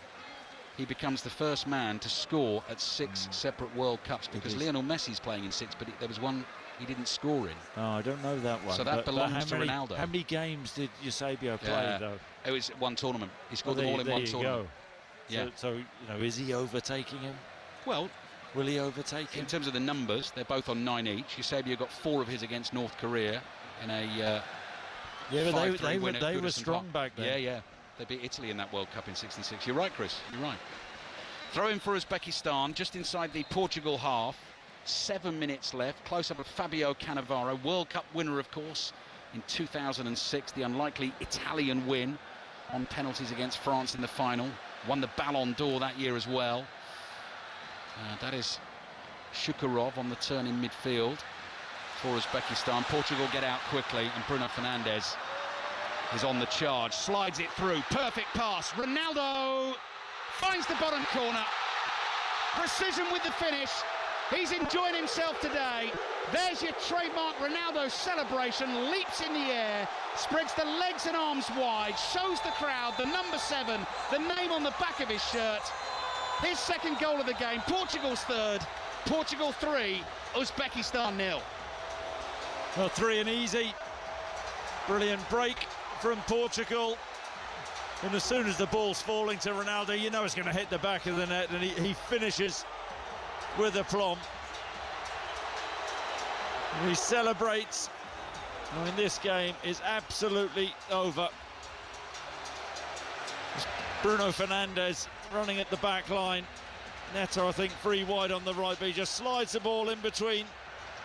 Speaker 4: he becomes the first man to score at 6 separate World Cups, because Lionel Messi's playing in 6, but there was one he didn't score in.
Speaker 3: Oh, I don't know that one.
Speaker 4: So that belongs to Ronaldo.
Speaker 3: How many games did Eusebio play, though?
Speaker 4: It was one tournament. He scored them all in one tournament.
Speaker 3: Yeah. So, you know, is he overtaking him?
Speaker 4: Well,
Speaker 3: will he overtake him?
Speaker 4: In terms of the numbers, they're both on 9 each. Eusebio got 4 of his against North Korea in a
Speaker 3: but they were strong back then.
Speaker 4: Yeah. They beat Italy in that World Cup in '66. You're right, Chris. You're right. Throw in for Uzbekistan, just inside the Portugal half. 7 minutes left. Close up of Fabio Cannavaro, World Cup winner, of course, in 2006. The unlikely Italian win on penalties against France in the final. Won the Ballon d'Or that year as well. That is Shukurov on the turn in midfield for Uzbekistan. Portugal get out quickly, and Bruno Fernandes is on the charge, slides it through, perfect pass. Ronaldo finds the bottom corner. Precision with the finish. He's enjoying himself today. There's your trademark Ronaldo celebration. Leaps in the air, spreads the legs and arms wide, shows the crowd the number 7, the name on the back of his shirt. His second goal of the game. Portugal's third. Portugal 3, Uzbekistan 0.
Speaker 3: Well, 3 and easy. Brilliant break from Portugal. And as soon as the ball's falling to Ronaldo, you know it's going to hit the back of the net, and he finishes with aplomb. And he celebrates. I mean, this game is absolutely over. It's Bruno Fernandes running at the back line. Neto, I think, free wide on the right, but he just slides the ball in between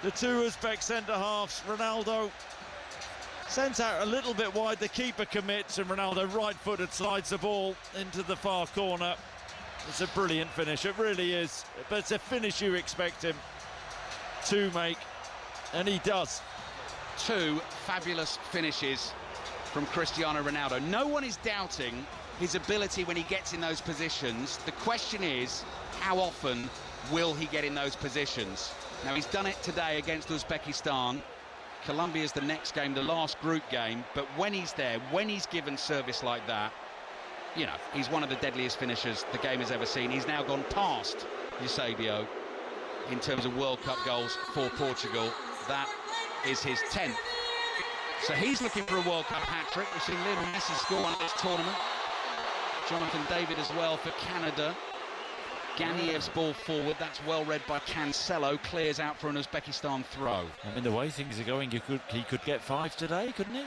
Speaker 3: the two Uzbek centre-halves. Ronaldo sent out a little bit wide, the keeper commits, and Ronaldo right-footed slides the ball into the far corner. It's a brilliant finish, it really is, but it's a finish you expect him two make, and he does.
Speaker 4: Two fabulous finishes from Cristiano Ronaldo. No one is doubting his ability when he gets in those positions. The question is, how often will he get in those positions? Now, he's done it today against Uzbekistan. Colombia's the next game, the last group game, but when he's there, when he's given service like that, you know, he's one of the deadliest finishers the game has ever seen. He's now gone past Eusebio in terms of World Cup goals for Portugal. That is his 10th. So he's looking for a World Cup hat-trick. We've seen Lionel Messi score one this tournament. Jonathan David as well for Canada. Ganiev's ball forward, that's well read by Cancelo, clears out for an Uzbekistan throw.
Speaker 3: I mean, the way things are going, he could get 5 today, couldn't he?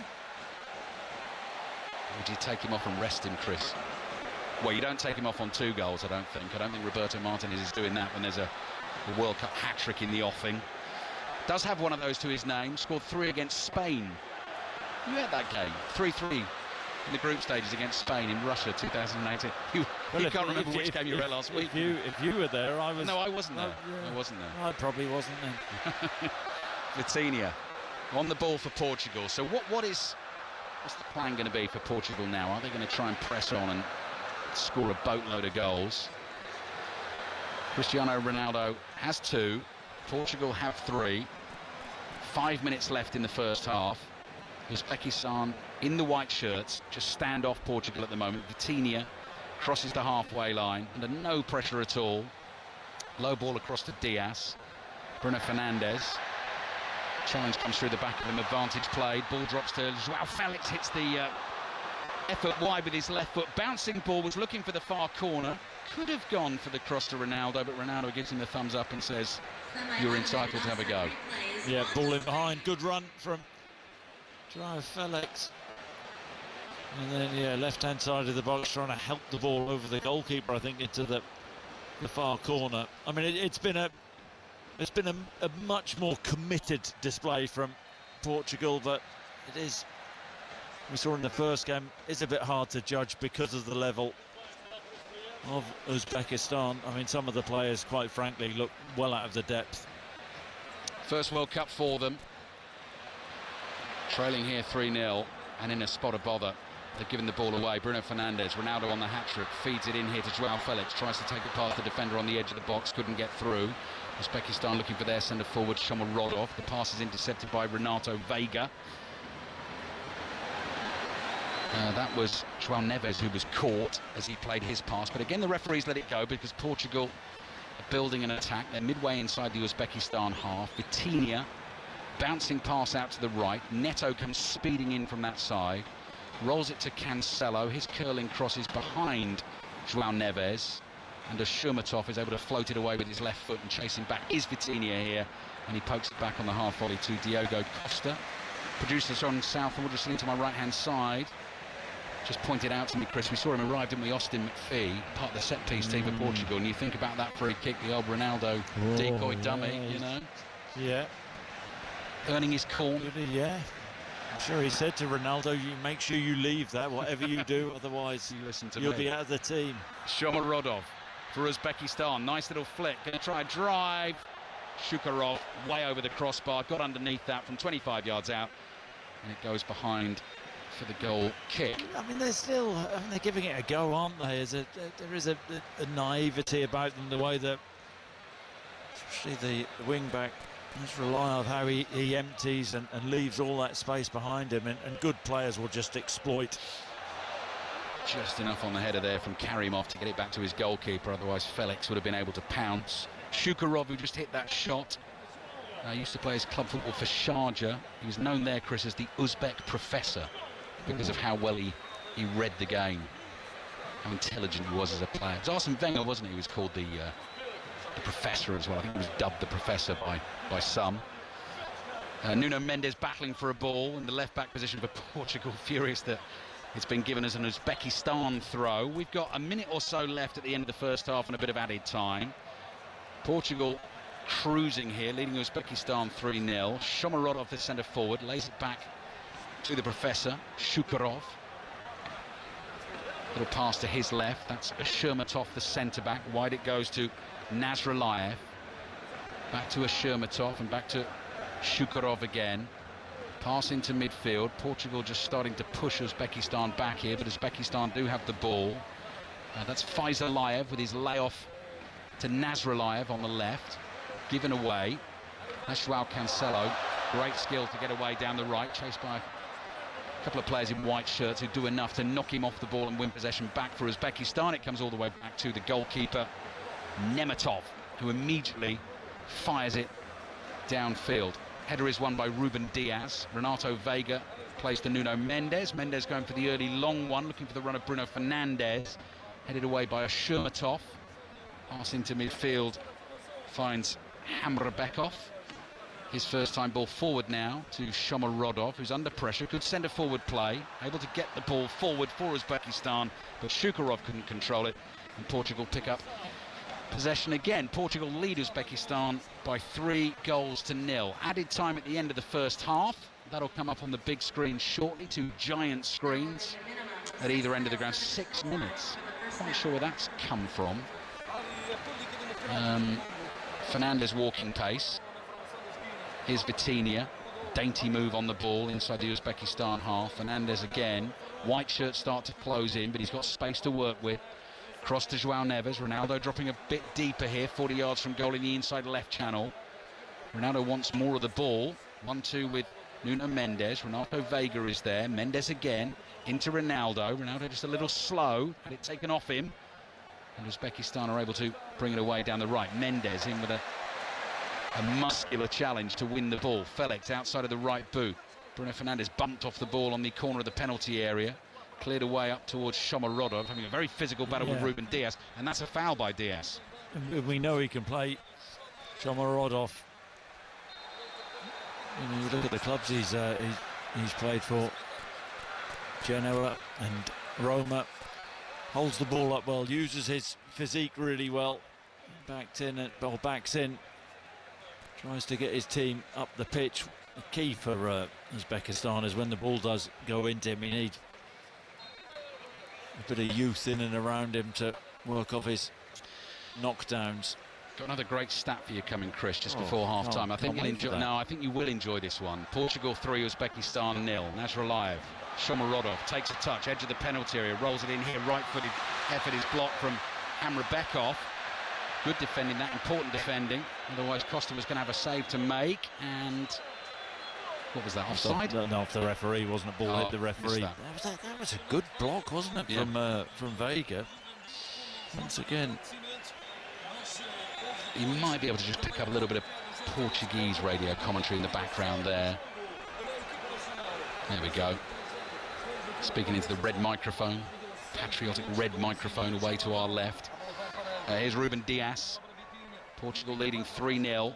Speaker 4: Would you take him off and rest him, Chris? Well, you don't take him off on 2 goals, I don't think. I don't think Roberto Martinez is doing that when there's a World Cup hat-trick in the offing. Does have one of those to his name, scored 3 against Spain. You had that game, 3-3 in the group stages against Spain in Russia 2018. You can't remember which game you were at last week.
Speaker 3: If you were there, I was...
Speaker 4: No, I wasn't there.
Speaker 3: Yeah.
Speaker 4: I wasn't there.
Speaker 3: I probably wasn't then.
Speaker 4: Vitinha on the ball for Portugal. So what's the plan going to be for Portugal now? Are they going to try and press on and score a boatload of goals? Cristiano Ronaldo has 2. Portugal have 3. 5 minutes left in the first half. Uzbekistan in the white shirts just stand off Portugal at the moment. Vitinha crosses the halfway line under no pressure at all. Low ball across to Diaz. Bruno Fernandes. Challenge comes through the back of him. Advantage played. Ball drops to João Felix. Hits the effort wide with his left foot. Bouncing ball, was looking for the far corner. Could have gone for the cross to Ronaldo, but Ronaldo gives him the thumbs up and says, you're entitled to have a go.
Speaker 3: Yeah, ball in behind. Good run from João Felix. And then, yeah, left-hand side of the box, trying to help the ball over the goalkeeper, I think, into the far corner. I mean, it's been a much more committed display from Portugal, but it is, we saw in the first game, it's a bit hard to judge because of the level of Uzbekistan. I mean, some of the players, quite frankly, look well out of the depth.
Speaker 4: First World Cup for them. Trailing here 3-0 and in a spot of bother. They've given the ball away. Bruno Fernandes, Ronaldo on the hat-trick, feeds it in here to João Felix, tries to take it past the defender on the edge of the box, couldn't get through. Uzbekistan looking for their centre-forward, Shomurodov. The pass is intercepted by Renato Vega. That was João Neves who was caught as he played his pass, but again the referees let it go because Portugal are building an attack. They're midway inside the Uzbekistan half. Vitinha, bouncing pass out to the right. Neto comes speeding in from that side, rolls it to Cancelo. His curling cross is behind João Neves, and Shomurodov is able to float it away with his left foot, and chasing back is Vitinha here, and he pokes it back on the half volley to Diogo Costa. Producers on South, and we'll just lean to my right-hand side. Just pointed out to me, Chris, we saw him arrive, didn't we? Austin McPhee, part of the set-piece team for Portugal, and you think about that free kick, the old Ronaldo decoy dummy, you know?
Speaker 3: Yeah.
Speaker 4: Earning his corner.
Speaker 3: Yeah. I'm sure he said to Ronaldo, you make sure you leave that, whatever you do, otherwise you'll be out of the team.
Speaker 4: Shomurodov for Uzbekistan. Nice little flick. Going to try a drive. Shukarov way over the crossbar. Got underneath that from 25 yards out. And it goes behind for the goal kick.
Speaker 3: I mean, they're giving it a go, aren't they? There is a naivety about them, the way that, especially the wing-back, just rely on how he empties and leaves all that space behind him, and good players will just exploit.
Speaker 4: Just enough on the header there from Karimov to get it back to his goalkeeper, otherwise Felix would have been able to pounce. Shukarov, who just hit that shot, used to play his club football for Sharjah. He was known there, Chris, as the Uzbek Professor because of how well he read the game, how intelligent he was as a player. It was Arsene Wenger, wasn't he, who was called the Professor as well. I think he was dubbed the Professor by some. Nuno Mendes battling for a ball in the left-back position for Portugal, furious that it's been given as an Uzbekistan throw. We've got a minute or so left at the end of the first half and a bit of added time. Portugal cruising here, leading Uzbekistan 3-0. Shomurodov, the centre-forward, lays it back to the Professor, Shukarov. Little pass to his left, that's Shomurodov, the centre-back. Wide it goes to Nasrallah. Back to Ashurmatov and back to Shukurov again. Pass into midfield. Portugal just starting to push Uzbekistan back here, but Uzbekistan do have the ball. That's Faizalayev with his layoff to Nasralayev on the left. Given away. That's Joao Cancelo. Great skill to get away down the right. Chased by a couple of players in white shirts who do enough to knock him off the ball and win possession back for Uzbekistan. It comes all the way back to the goalkeeper, Nemetov, who immediately fires it downfield. Header is won by Ruben Diaz. Renato Vega plays to Nuno Mendes. Mendes going for the early long one, looking for the run of Bruno Fernandes. Headed away by Ashurmatov. Pass into midfield finds Hamrabekov. His first time ball forward now to Shomorodov, who's under pressure. Good centre forward play, able to get the ball forward for Uzbekistan, but Shukurov couldn't control it, and Portugal pick up possession again. Portugal lead Uzbekistan by 3-0. Added time at the end of the first half. That'll come up on the big screen shortly. 2 giant screens at either end of the ground. 6 minutes. Quite sure where that's come from. Fernandes walking pace. Here's Vitinha. Dainty move on the ball inside the Uzbekistan half. Fernandes again. White shirts start to close in, but he's got space to work with. Cross to Joao Neves. Ronaldo dropping a bit deeper here, 40 yards from goal in the inside left channel. Ronaldo wants more of the ball. 1-2 with Nuno Mendes. Renato Vega is there. Mendes again into Ronaldo. Ronaldo just a little slow, had it taken off him. And Uzbekistan are able to bring it away down the right. Mendes in with a muscular challenge to win the ball. Felix outside of the right boot. Bruno Fernandes bumped off the ball on the corner of the penalty area. Cleared away up towards Shomorodov, having a very physical battle with Ruben Diaz, and that's a foul by Diaz.
Speaker 3: And we know he can play. Shomorodov. When you look at the clubs he's played for, Genoa and Roma, holds the ball up well, uses his physique really well, backs in, tries to get his team up the pitch. The key for Uzbekistan is when the ball does go into him, he needs a bit of youth in and around him to work off his knockdowns.
Speaker 4: Got another great stat for you coming, Chris, just before half-time. I think you'll enjoy. No, I think you will enjoy this one. Portugal 3, Uzbekistan 0. Nasralayev, Shomorodov takes a touch, edge of the penalty area, rolls it in here, right-footed effort is blocked from Hamrabekov. Good defending, that important defending. Otherwise, Costa was going to have a save to make, and what was that, offside?
Speaker 3: No, if the referee wasn't a ball hit the referee. That was a good block, wasn't it, from Vega? Once again.
Speaker 4: You might be able to just pick up a little bit of Portuguese radio commentary in the background there. There we go. Speaking into the red microphone. Patriotic red microphone away to our left. Here's Ruben Diaz. Portugal leading 3-0.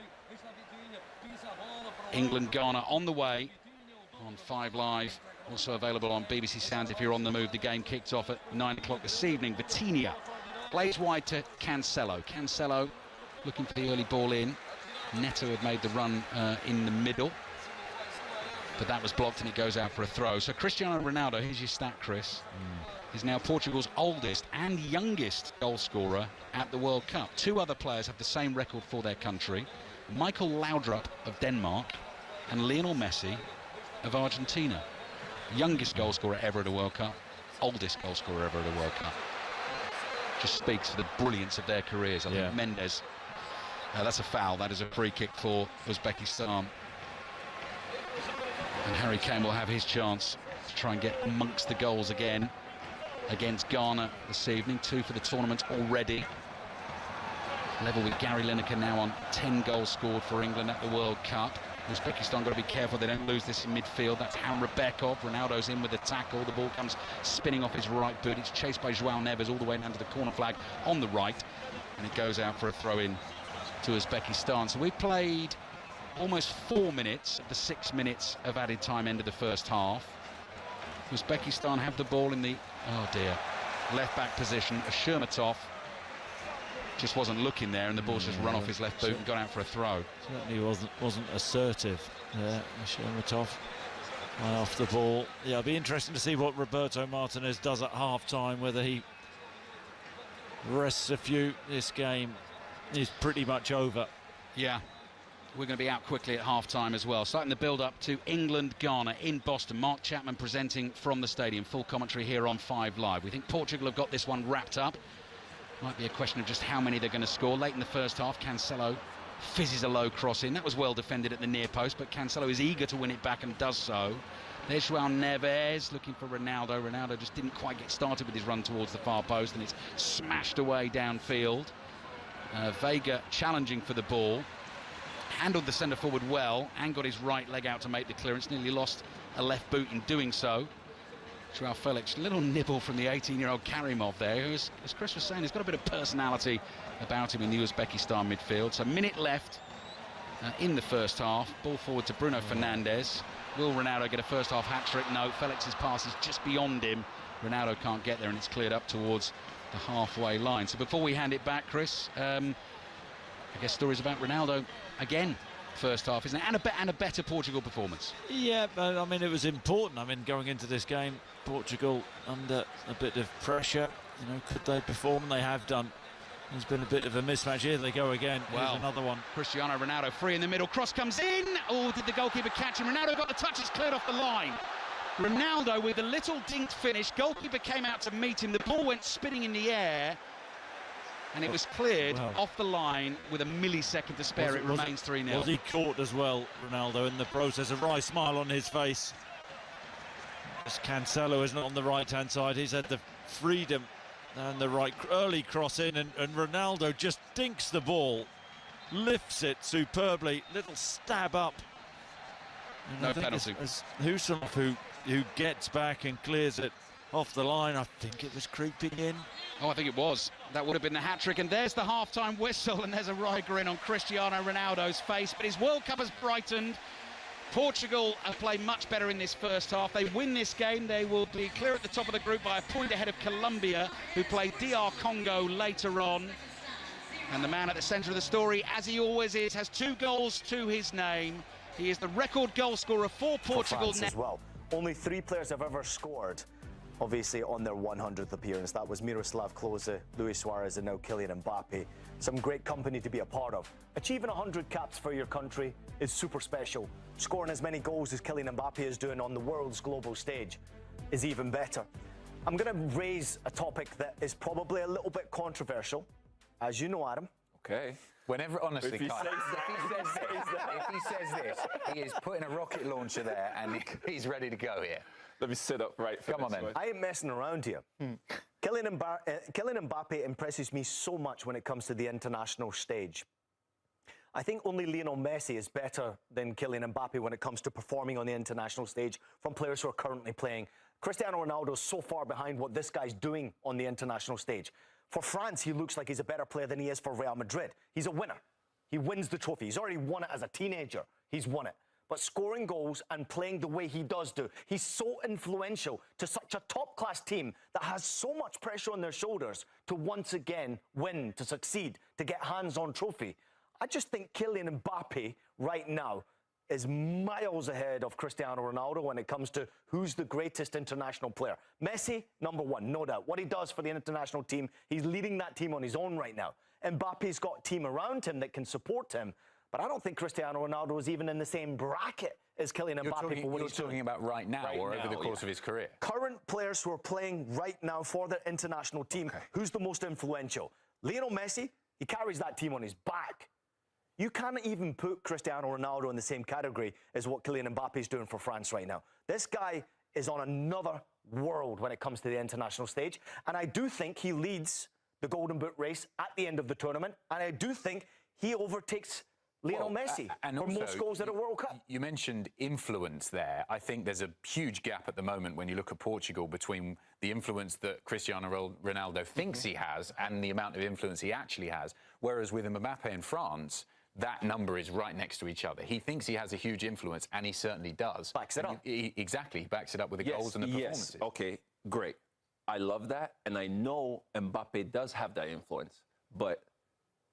Speaker 4: England-Ghana on the way on 5 Live. Also available on BBC Sounds if you're on the move. The game kicked off at 9 o'clock this evening. Vitinha plays wide to Cancelo. Cancelo looking for the early ball in. Neto had made the run in the middle, but that was blocked and it goes out for a throw. So Cristiano Ronaldo, here's your stat, Chris, is now Portugal's oldest and youngest goal scorer at the World Cup. 2 other players have the same record for their country. Michael Laudrup of Denmark and Lionel Messi of Argentina. Youngest goal scorer ever at a World Cup, oldest goal scorer ever at a World Cup. Just speaks for the brilliance of their careers. I think Mendes, that's a foul. That is a free kick for Uzbekistan. And Harry Kane will have his chance to try and get amongst the goals again against Ghana this evening. 2 for the tournament already. Level with Gary Lineker now on 10 goals scored for England at the World Cup. Uzbekistan got to be careful they don't lose this in midfield. That's Hamrabekov. Ronaldo's in with the tackle. The ball comes spinning off his right boot. It's chased by Joao Neves all the way down to the corner flag on the right. And it goes out for a throw-in to Uzbekistan. So we played almost 4 minutes of the 6 minutes of added time end of the first half. Uzbekistan have the ball in the, left-back position. Ashurmatov just wasn't looking there, and the ball's just run off his left boot and gone out for a throw.
Speaker 3: Certainly wasn't assertive there. Ashurmatov went off the ball. Yeah, it'll be interesting to see what Roberto Martinez does at half-time, whether he rests a few. This game is pretty much over.
Speaker 4: Yeah, we're going to be out quickly at half-time as well. Starting the build-up to England-Ghana in Boston. Mark Chapman presenting from the stadium. Full commentary here on 5 Live. We think Portugal have got this one wrapped up. Might be a question of just how many they're going to score. Late in the first half, Cancelo fizzes a low cross in. That was well defended at the near post, but Cancelo is eager to win it back and does so. There's João Neves looking for Ronaldo. Ronaldo just didn't quite get started with his run towards the far post, and it's smashed away downfield. Vega challenging for the ball. Handled the centre forward well and got his right leg out to make the clearance. Nearly lost a left boot in doing so. João Felix, little nibble from the 18-year-old Karimov there, who, as Chris was saying, has got a bit of personality about him in the Uzbekistan midfield. So a minute left in the first half. Ball forward to Bruno Fernandes. Will Ronaldo get a first half hat-trick? No, Felix's pass is just beyond him. Ronaldo can't get there, and it's cleared up towards the halfway line. So before we hand it back, Chris, I guess stories about Ronaldo again. First half, isn't it? And a better Portugal performance.
Speaker 3: Yeah, but I mean, it was important. I mean, going into this game, Portugal under a bit of pressure. You know, could they perform? They have done. There's been a bit of a mismatch. Here they go again. Here's another one.
Speaker 4: Cristiano Ronaldo free in the middle. Cross comes in. Oh, did the goalkeeper catch him? Ronaldo got the touch. It's cleared off the line. Ronaldo with a little dinked finish. Goalkeeper came out to meet him. The ball went spinning in the air. And it was cleared off the line with a millisecond to spare. It remains 3-0.
Speaker 3: Was he caught as well, Ronaldo, in the process? A wry smile on his face. As Cancelo isn't on the right-hand side. He's had the freedom and the right early cross in, and Ronaldo just dinks the ball, lifts it superbly, little stab up. And
Speaker 4: no penalty.
Speaker 3: As Husamov, who gets back and clears it off the line, I think it was creeping in.
Speaker 4: Oh, I think it was. That would have been the hat-trick, and there's the half-time whistle, and there's a wry grin on Cristiano Ronaldo's face, but his World Cup has brightened. Portugal have played much better in this first half. They win this game, they will be clear at the top of the group by a point ahead of Colombia, who play DR Congo later on. And the man at the centre of the story, as he always is, has 2 goals to his name. He is the record goal scorer for Portugal
Speaker 1: now. As well. Only 3 players have ever scored, obviously, on their 100th appearance. That was Miroslav Klose, Luis Suarez, and now Kylian Mbappe. Some great company to be a part of. Achieving 100 caps for your country is super special. Scoring as many goals as Kylian Mbappe is doing on the world's global stage is even better. I'm going to raise a topic that is probably a little bit controversial, as you know, Adam.
Speaker 2: Okay.
Speaker 6: Whenever, honestly,
Speaker 2: if he
Speaker 6: says this, he is putting a rocket launcher there and he's ready to go here.
Speaker 2: Let me sit up right for
Speaker 6: Come on
Speaker 2: this
Speaker 6: then.
Speaker 2: one.
Speaker 1: I ain't messing around here. Kylian Mbappe impresses me so much when it comes to the international stage. I think only Lionel Messi is better than Kylian Mbappe when it comes to performing on the international stage from players who are currently playing. Cristiano Ronaldo is so far behind what this guy's doing on the international stage. For France, he looks like he's a better player than he is for Real Madrid. He's a winner. He wins the trophy. He's already won it as a teenager. He's won it. But scoring goals and playing the way he does do, he's so influential to such a top-class team that has so much pressure on their shoulders to once again win, to succeed, to get hands-on trophy. I just think Kylian Mbappe right now is miles ahead of Cristiano Ronaldo when it comes to who's the greatest international player. Messi, number 1, no doubt. What he does for the international team, he's leading that team on his own right now. Mbappe's got a team around him that can support him, but I don't think Cristiano Ronaldo is even in the same bracket as Kylian Mbappe.
Speaker 6: You're talking about right now or over the course of his career?
Speaker 1: Current players who are playing right now for their international team, who's the most influential? Lionel Messi, he carries that team on his back. You can't even put Cristiano Ronaldo in the same category as what Kylian Mbappe is doing for France right now. This guy is on another world when it comes to the international stage, and I do think he leads the Golden Boot race at the end of the tournament, and I do think he overtakes Lionel Messi for most goals at a World Cup.
Speaker 6: You mentioned influence there. I think there's a huge gap at the moment when you look at Portugal between the influence that Cristiano Ronaldo thinks he has and the amount of influence he actually has, whereas with Mbappe in France, that number is right next to each other. He thinks he has a huge influence, and he certainly does.
Speaker 1: Backs it up.
Speaker 6: Exactly, he backs it up with the goals and the performances.
Speaker 2: Yes, okay, great. I love that, and I know Mbappe does have that influence, but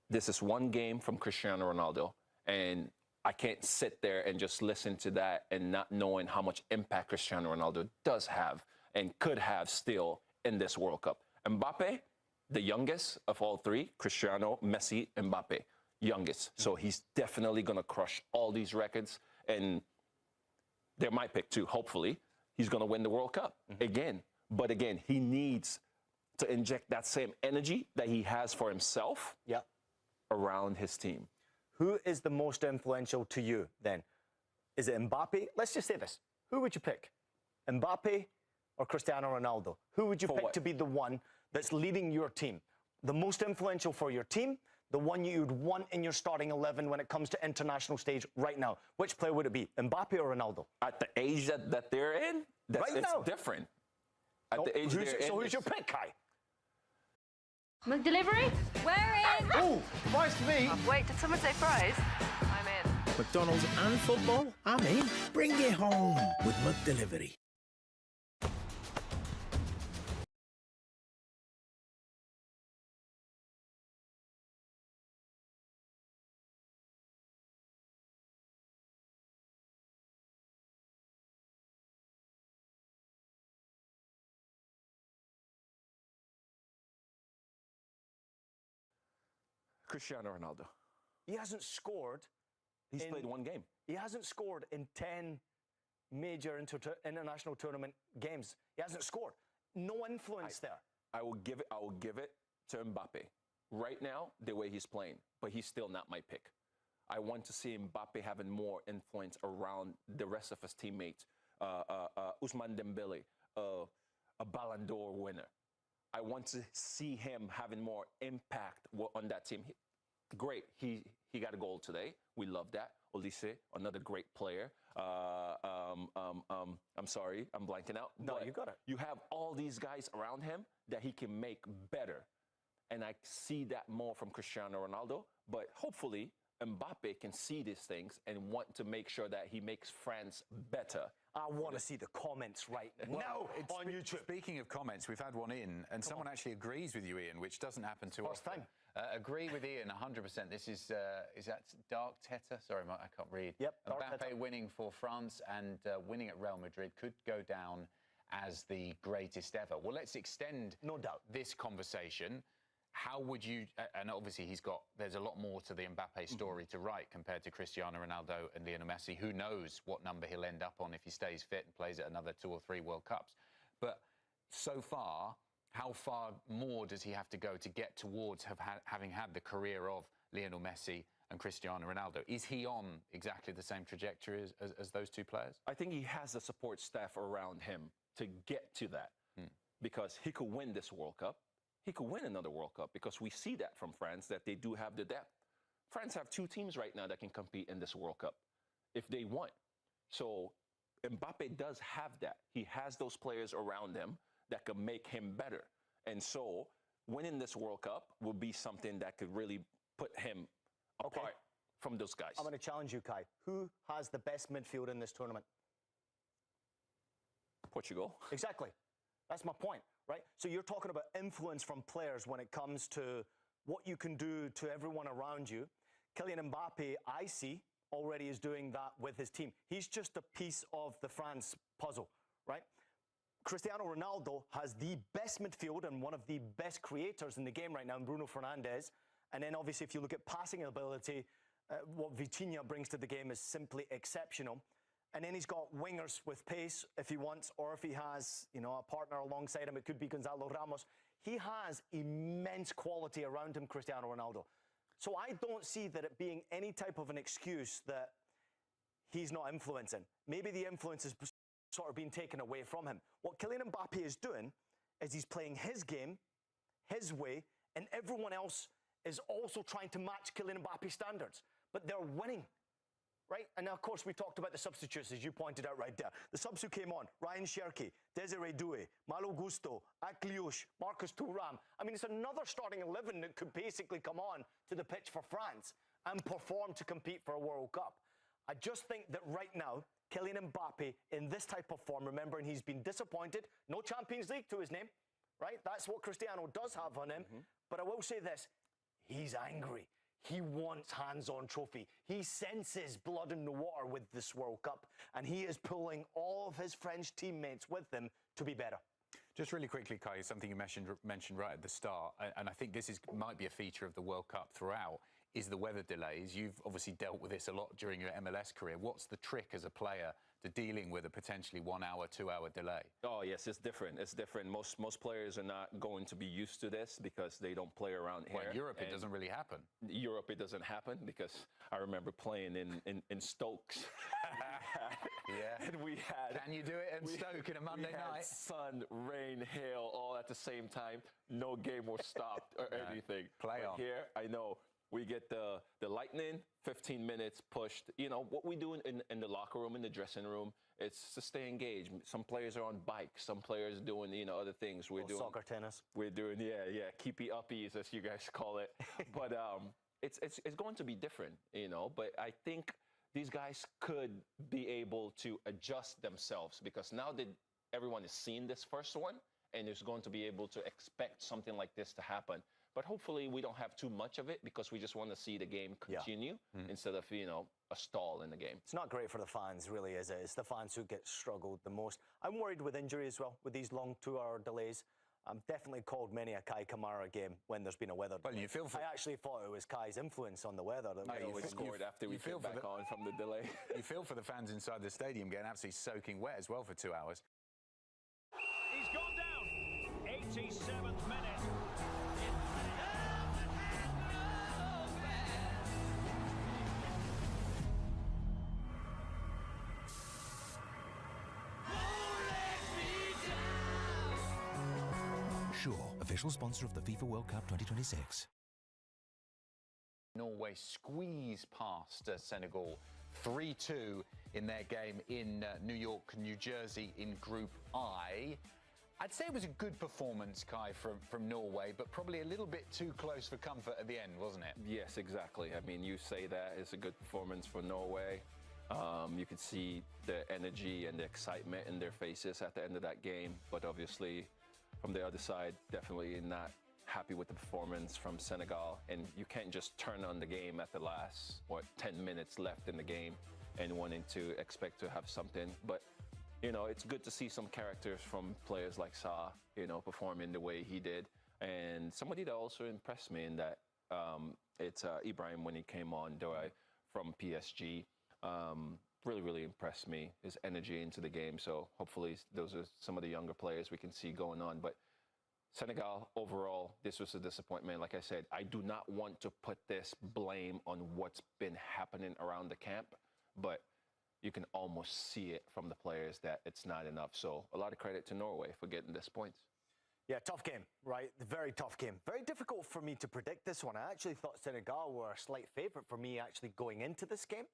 Speaker 2: this is one game from Cristiano Ronaldo, and I can't sit there and just listen to that and not knowing how much impact Cristiano Ronaldo does have and could have still in this World Cup. Mbappe, the youngest of all 3, Cristiano, Messi, Mbappe. youngest. So he's definitely going to crush all these records. And they're my pick too, hopefully. He's going to win the World Cup again. But again, he needs to inject that same energy that he has for himself around his team.
Speaker 1: Who is the most influential to you then? Is it Mbappe? Let's just say this. Who would you pick? Mbappe or Cristiano Ronaldo? Who would you pick to be the one that's leading your team? The most influential for your team, the one you would want in your starting 11 when it comes to international stage right now. Which player would it be, Mbappe or Ronaldo?
Speaker 2: At the age that they're in, it's different. At the age they're in.
Speaker 1: So who's your pick, Kai?
Speaker 7: McDelivery? We're in!
Speaker 1: Oh, fries to me.
Speaker 7: Wait, did someone say fries? I'm in.
Speaker 8: McDonald's and football? I'm in. Bring it home with McDelivery.
Speaker 2: Cristiano Ronaldo.
Speaker 1: He hasn't scored.
Speaker 2: He's played one game.
Speaker 1: He hasn't scored in 10 major international tournament games. He hasn't scored. No influence there.
Speaker 2: I will give it to Mbappe. Right now, the way he's playing, but he's still not my pick. I want to see Mbappe having more influence around the rest of his teammates. Ousmane Dembele, a Ballon d'Or winner. I want to see him having more impact on that team. Great, he got a goal today. We love that. Olise, another great player. I'm sorry, I'm blanking out.
Speaker 1: No, you got it.
Speaker 2: You have all these guys around him that he can make better. And I see that more from Cristiano Ronaldo. But hopefully, Mbappe can see these things and want to make sure that he makes France better.
Speaker 1: I want to see the comments right now on YouTube.
Speaker 6: Speaking of comments, we've had one in, and someone actually agrees with you, Ian, which doesn't happen too
Speaker 1: First
Speaker 6: often.
Speaker 1: time.
Speaker 6: Agree with Ian 100%. This is that Dark Teta? Sorry, I can't read.
Speaker 1: Yep,
Speaker 6: Mbappe winning for France and winning at Real Madrid could go down as the greatest ever. Well, let's extend this conversation. How would you, and obviously there's a lot more to the Mbappe story to write compared to Cristiano Ronaldo and Lionel Messi. Who knows what number he'll end up on if he stays fit and plays at another 2 or 3 World Cups. But so far, how far more does he have to go to get towards having had the career of Lionel Messi and Cristiano Ronaldo? Is he on exactly the same trajectory as those two players?
Speaker 2: I think he has the support staff around him to get to that because he could win this World Cup. He could win another World Cup because we see that from France, that they do have the depth. France have 2 teams right now that can compete in this World Cup if they want. So Mbappe does have that. He has those players around him that could make him better. And so winning this World Cup will be something that could really put him apart from those guys.
Speaker 1: I'm going to challenge you, Kai. Who has the best midfield in this tournament?
Speaker 2: Portugal.
Speaker 1: Exactly. That's my point, right? So you're talking about influence from players when it comes to what you can do to everyone around you. Kylian Mbappe, I see, already is doing that with his team. He's just a piece of the France puzzle, right? Cristiano Ronaldo has the best midfield and one of the best creators in the game right now, Bruno Fernandes. And then obviously if you look at passing ability, what Vitinha brings to the game is simply exceptional. And then he's got wingers with pace if he wants, or if he has, a partner alongside him, it could be Gonzalo Ramos. He has immense quality around him, Cristiano Ronaldo. So I don't see that it being any type of an excuse that he's not influencing. Maybe the influence is sort of being taken away from him. What Kylian Mbappe is doing is he's playing his game, his way, and everyone else is also trying to match Kylian Mbappe's standards. But they're winning. Right? And now, of course, we talked about the substitutes, as you pointed out right there. The subs who came on, Ryan Cherki, Desiree Doué, Malo Gusto, Akliouche, Marcus Thuram. I mean, it's another starting 11 that could basically come on to the pitch for France and perform to compete for a World Cup. I just think that right now, Kylian Mbappe, in this type of form, remembering he's been disappointed, no Champions League to his name, right? That's what Cristiano does have on him. But I will say this, he's angry. He wants hands-on trophy. He senses blood in the water with this World Cup, and he is pulling all of his French teammates with him to be better.
Speaker 6: Just really quickly, Kai, something you mentioned right at the start, and I think this might be a feature of the World Cup throughout, is the weather delays. You've obviously dealt with this a lot during your MLS career. What's the trick as a player to dealing with a potentially 1 hour, 2 hour delay?
Speaker 2: Oh, yes, it's different. It's different. Most players are not going to be used to this because they don't play around here.
Speaker 6: Well, in Europe, it doesn't really happen.
Speaker 2: Europe, it doesn't happen because I remember playing in Stokes.
Speaker 6: Yeah.
Speaker 2: And we had...
Speaker 6: Can you do it in Stoke in a Monday night?
Speaker 2: Sun, rain, hail, all at the same time. No game was stopped or anything.
Speaker 6: Play
Speaker 2: but
Speaker 6: on.
Speaker 2: Here, I know. We get the lightning, 15 minutes pushed. You know, what we do in the locker room, in the dressing room, it's to stay engaged. Some players are on bikes. Some players doing, you know, other things. We're doing
Speaker 1: soccer, tennis.
Speaker 2: We're doing, yeah, keepy uppies, as you guys call it. But it's going to be different, you know. But I think these guys could be able to adjust themselves because now that everyone has seen this first one and is going to be able to expect something like this to happen. But hopefully we don't have too much of it because we just want to see the game continue instead of, you know, a stall in the game.
Speaker 1: It's not great for the fans, really, is it? It's the fans who get struggled the most. I'm worried with injury as well, with these long 2-hour delays. I've definitely called many a Kai Kamara game when there's been a weather delay.
Speaker 6: Well, you feel for...
Speaker 1: I actually thought it was Kai's influence on the weather. That
Speaker 2: We scored after we came back on from the delay.
Speaker 6: You feel for the fans inside the stadium getting absolutely soaking wet as well for 2 hours.
Speaker 3: He's gone down. 87th minute.
Speaker 9: Sure, official sponsor of the FIFA World Cup 2026.
Speaker 6: Norway squeeze past Senegal 3-2 in their game in New York, New Jersey in Group I. I'd say it was a good performance, Kai, from Norway, but probably a little bit too close for comfort at the end, wasn't it?
Speaker 2: Yes, exactly. I mean, you say that it's a good performance for Norway. You could see the energy and the excitement in their faces at the end of that game, but obviously from the other side, definitely not happy with the performance from Senegal. And you can't just turn on the game at the last, 10 minutes left in the game and wanting to expect to have something. But, you know, it's good to see some characters from players like Sa, you know, performing the way he did. And somebody that also impressed me in that, it's Ibrahim when he came on from PSG. Really, really impressed me, his energy into the game. So hopefully those are some of the younger players we can see going on. But Senegal, overall, this was a disappointment. Like I said, I do not want to put this blame on what's been happening around the camp, but you can almost see it from the players that it's not enough. So a lot of credit to Norway for getting this points.
Speaker 1: Yeah, tough game, right? Very tough game. Very difficult for me to predict this one. I actually thought Senegal were a slight favourite for me actually going into this game.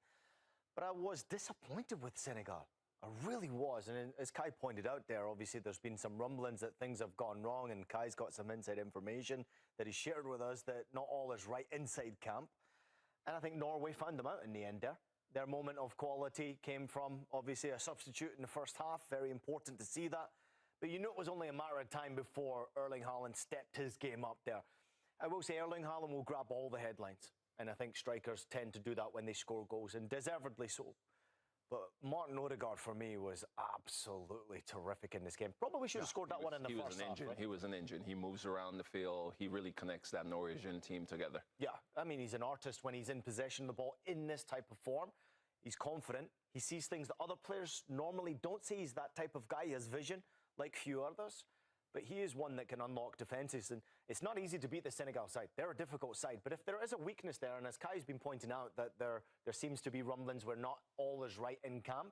Speaker 1: But I was disappointed with Senegal. I really was. And as Kai pointed out there, obviously there's been some rumblings that things have gone wrong, and Kai's got some inside information that he shared with us that not all is right inside camp. And I think Norway found them out in the end there. Their moment of quality came from, obviously, a substitute in the first half. Very important to see that. But you knew it was only a matter of time before Erling Haaland stepped his game up there. I will say Erling Haaland will grab all the headlines. And I think strikers tend to do that when they score goals, and deservedly so. But Martin Odegaard, for me, was absolutely terrific in this game. Probably should have scored that one in the first half. Right?
Speaker 2: He was an engine. He moves around the field. He really connects that Norwegian team together.
Speaker 1: Yeah, I mean, he's an artist when he's in possession of the ball in this type of form. He's confident. He sees things that other players normally don't see. He's that type of guy. He has vision, like few others. But he is one that can unlock defences, and it's not easy to beat the Senegal side. They're a difficult side. But if there is a weakness there, and as Kai's been pointing out, that there seems to be rumblings where not all is right in camp,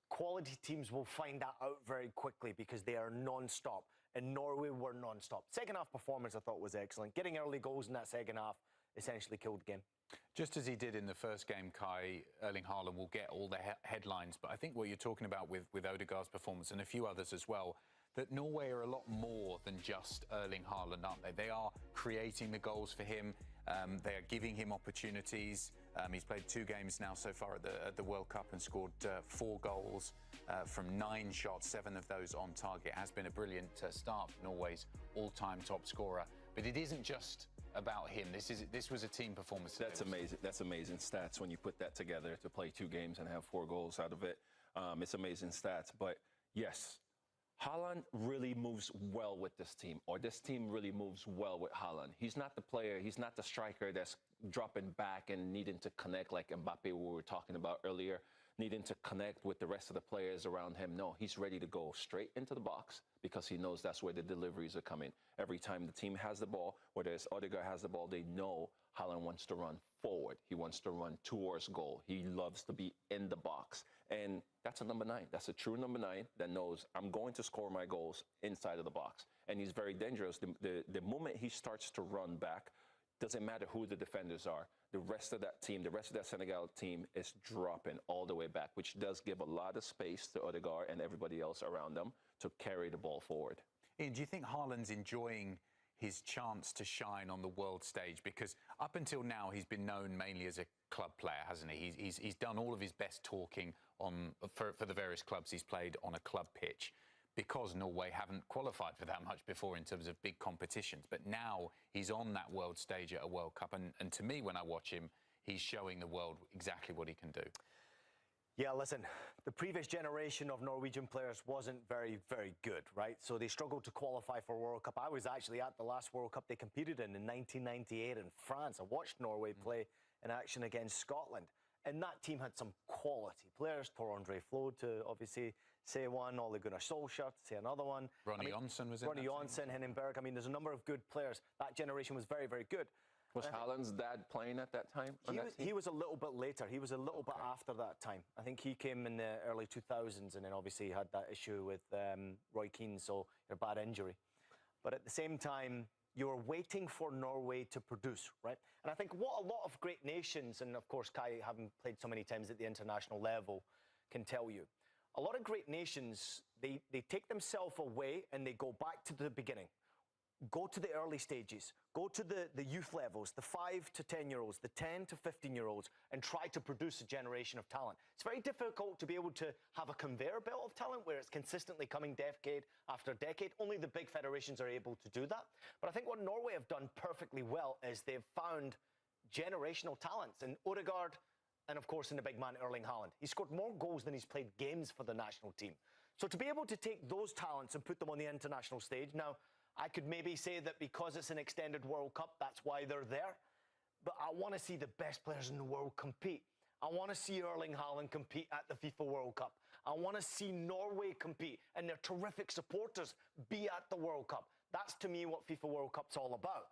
Speaker 1: quality teams will find that out very quickly because they are non-stop, and Norway were non-stop. Second half performance, I thought, was excellent. Getting early goals in that second half essentially killed the game.
Speaker 6: Just as he did in the first game, Kai, Erling Haaland will get all the headlines. But I think what you're talking about with Odegaard's performance and a few others as well, that Norway are a lot more than just Erling Haaland, aren't they? They are creating the goals for him. They are giving him opportunities. He's played 2 games now so far at the World Cup and scored 4 goals from 9 shots, 7 of those on target. It has been a brilliant start for Norway's all-time top scorer. But it isn't just about him. This was a team performance.
Speaker 2: That's amazing. That's amazing stats when you put that together to play 2 games and have 4 goals out of it. It's amazing stats. But yes, Haaland really moves well with this team, or this team really moves well with Haaland. He's not the player, he's not the striker that's dropping back and needing to connect like Mbappe, we were talking about earlier, needing to connect with the rest of the players around him. No, he's ready to go straight into the box because he knows that's where the deliveries are coming. Every time the team has the ball, whether it's Odegaard has the ball, they know Haaland wants to run forward. He wants to run towards goal. He loves to be in the box. And that's a number 9. That's a true number 9 that knows I'm going to score my goals inside of the box. And he's very dangerous. The moment he starts to run back, doesn't matter who the defenders are. The rest of that team, the rest of that Senegal team is dropping all the way back, which does give a lot of space to Odegaard and everybody else around them to carry the ball forward.
Speaker 6: Ian, do you think Haaland's enjoying his chance to shine on the world stage? Because up until now, he's been known mainly as a club player, hasn't he? He's done all of his best talking for the various clubs he's played on a club pitch, because Norway haven't qualified for that much before in terms of big competitions. But now he's on that world stage at a World Cup. And to me, when I watch him, he's showing the world exactly what he can do.
Speaker 1: Yeah, listen, the previous generation of Norwegian players wasn't very, very good, right? So they struggled to qualify for a World Cup. I was actually at the last World Cup they competed in 1998 in France. I watched Norway play in action against Scotland. And that team had some quality players. Tor André Flo, to obviously say one, Ole Gunnar Solskjaer to say another one.
Speaker 6: Ronny Johnsen was in
Speaker 1: Ronny Johnsen, Henningberg. I mean, there's a number of good players. That generation was very, very good.
Speaker 2: Was Haaland's dad playing at that time?
Speaker 1: He was a little bit later. He was a little bit after that time. I think he came in the early 2000s, and then obviously he had that issue with Roy Keane, so a bad injury. But at the same time, you were waiting for Norway to produce, right? And I think what a lot of great nations, and of course Kai, having played so many times at the international level, can tell you, a lot of great nations, they take themselves away and they go back to the beginning. Go to the early stages, go to the youth levels, the 5 to 10-year-olds, the 10 to 15-year-olds, and try to produce a generation of talent. It's very difficult to be able to have a conveyor belt of talent where it's consistently coming decade after decade. Only the big federations are able to do that. But I think what Norway have done perfectly well is they've found generational talents in Odegaard and, of course, in the big man Erling Haaland. He scored more goals than he's played games for the national team. So to be able to take those talents and put them on the international stage, now, I could maybe say that because it's an extended World Cup, that's why they're there. But I want to see the best players in the world compete. I want to see Erling Haaland compete at the FIFA World Cup. I want to see Norway compete and their terrific supporters be at the World Cup. That's, to me, what FIFA World Cup's all about.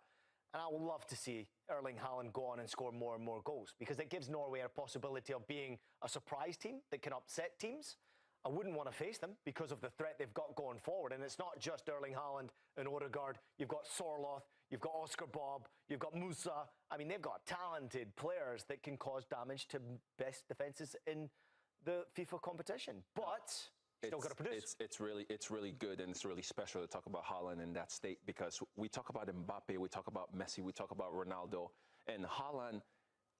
Speaker 1: And I would love to see Erling Haaland go on and score more and more goals, because it gives Norway a possibility of being a surprise team that can upset teams. I wouldn't want to face them because of the threat they've got going forward. And it's not just Erling Haaland and Odegaard. You've got Sorloth, you've got Oscar Bob, you've got Musa. I mean, they've got talented players that can cause damage to best defences in the FIFA competition. But still got to produce.
Speaker 2: It's really good, and it's really special to talk about Haaland in that state, because we talk about Mbappe, we talk about Messi, we talk about Ronaldo, and Haaland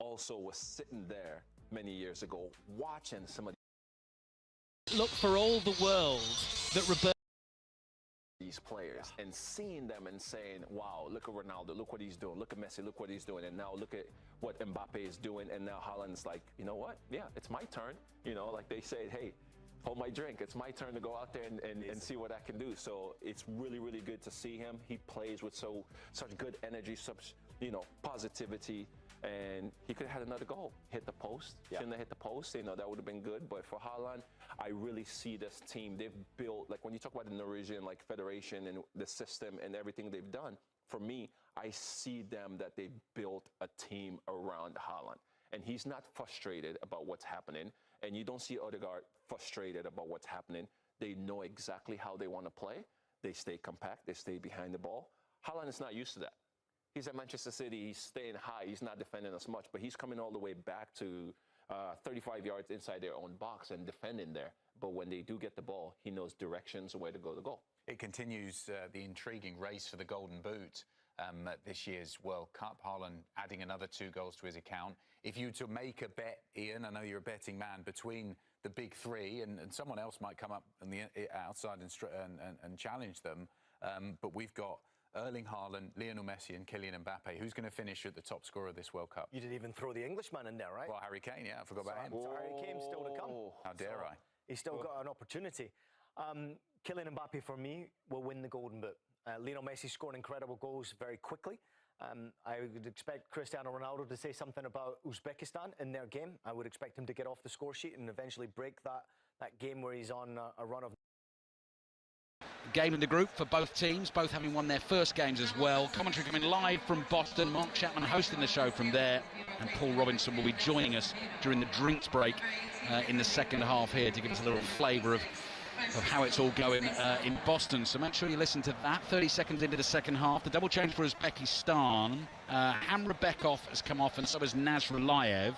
Speaker 2: also was sitting there many years ago watching some of
Speaker 10: look for all the world that Roberto
Speaker 2: these players and seeing them and saying, wow, look at Ronaldo, look what he's doing, look at Messi, look what he's doing, and now look at what Mbappe is doing, and now Haaland's like, you know what, yeah, it's my turn, you know, like they said, hey, hold my drink, it's my turn to go out there and see what I can do. So it's really, really good to see him. He plays with such good energy, such, you know, positivity, and he could have had another goal. Hit the post. Shouldn't have hit the post. You know, that would have been good. But for Haaland, I really see this team. They've built, like when you talk about the Norwegian like federation and the system and everything they've done, for me, I see them that they've built a team around Haaland. And he's not frustrated about what's happening. And you don't see Odegaard frustrated about what's happening. They know exactly how they want to play. They stay compact. They stay behind the ball. Haaland is not used to that. He's at Manchester City, he's staying high, he's not defending as much, but he's coming all the way back to 35 yards inside their own box and defending there. But when they do get the ball, he knows directions, where to go to goal.
Speaker 6: It continues the intriguing race for the Golden Boot at this year's World Cup. Haaland adding another 2 goals to his account. If you were to make a bet, Ian, I know you're a betting man, between the big three, and someone else might come up on the outside and challenge them, but we've got Erling Haaland, Lionel Messi and Kylian Mbappe. Who's going to finish at the top scorer of this World Cup?
Speaker 1: You didn't even throw the Englishman in there, right?
Speaker 6: Well, Harry Kane, yeah, I forgot about him.
Speaker 1: So Harry Kane's still to come.
Speaker 6: How dare I?
Speaker 1: He's still got an opportunity. Kylian Mbappe, for me, will win the Golden Boot. Lionel Messi scoring incredible goals very quickly. I would expect Cristiano Ronaldo to say something about Uzbekistan in their game. I would expect him to get off the score sheet and eventually break that game where he's on a run of...
Speaker 4: Game in the group for both teams, both having won their first games as well. Commentary coming live from Boston. Mark Chapman hosting the show from there, and Paul Robinson will be joining us during the drinks break in the second half here to give us a little flavour of how it's all going in Boston. So make sure you listen to that. 30 seconds into the second half, the double change for Uzbekistan. Hamrabekov has come off, and so has Nasrulayev.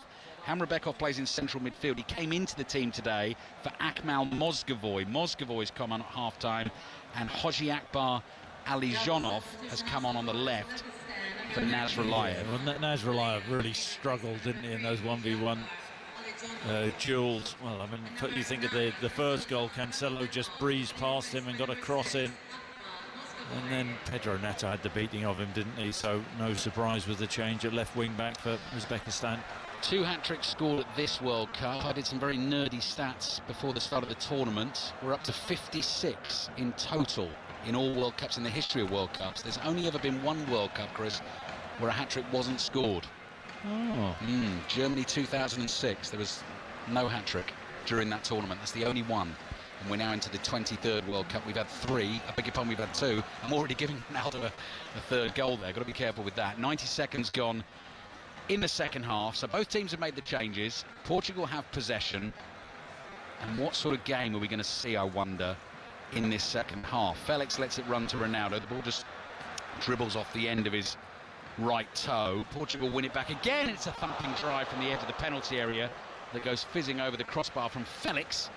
Speaker 4: Hamrabekov plays in central midfield. He came into the team today for Akmal Mozgovoy. Mozgovoy's come on at half-time, and Hoji Akbar Alijonov has come on the left for Nasrulayev.
Speaker 3: Yeah, well, Nasrulayev really struggled, didn't he, in those 1v1 duels. Well, I mean, you think of the first goal, Cancelo just breezed past him and got a cross in. And then Pedro Neto had the beating of him, didn't he? So no surprise with the change at left wing back for Uzbekistan.
Speaker 4: 2 hat-tricks scored at this World Cup. I did some very nerdy stats before the start of the tournament. We're up to 56 in total in all World Cups in the history of World Cups. There's only ever been one World Cup, Chris, where a hat-trick wasn't scored.
Speaker 3: Oh.
Speaker 4: Germany 2006, there was no hat-trick during that tournament. That's the only one. And we're now into the 23rd World Cup. We've had 3. I beg your pardon, we've had 2. I'm already giving Ronaldo a third goal there. Got to be careful with that. 90 seconds gone in the second half. So both teams have made the changes. Portugal have possession. And what sort of game are we going to see, I wonder, in this second half? Felix lets it run to Ronaldo. The ball just dribbles off the end of his right toe. Portugal win it back again. It's a thumping drive from the edge of the penalty area that goes fizzing over the crossbar from Felix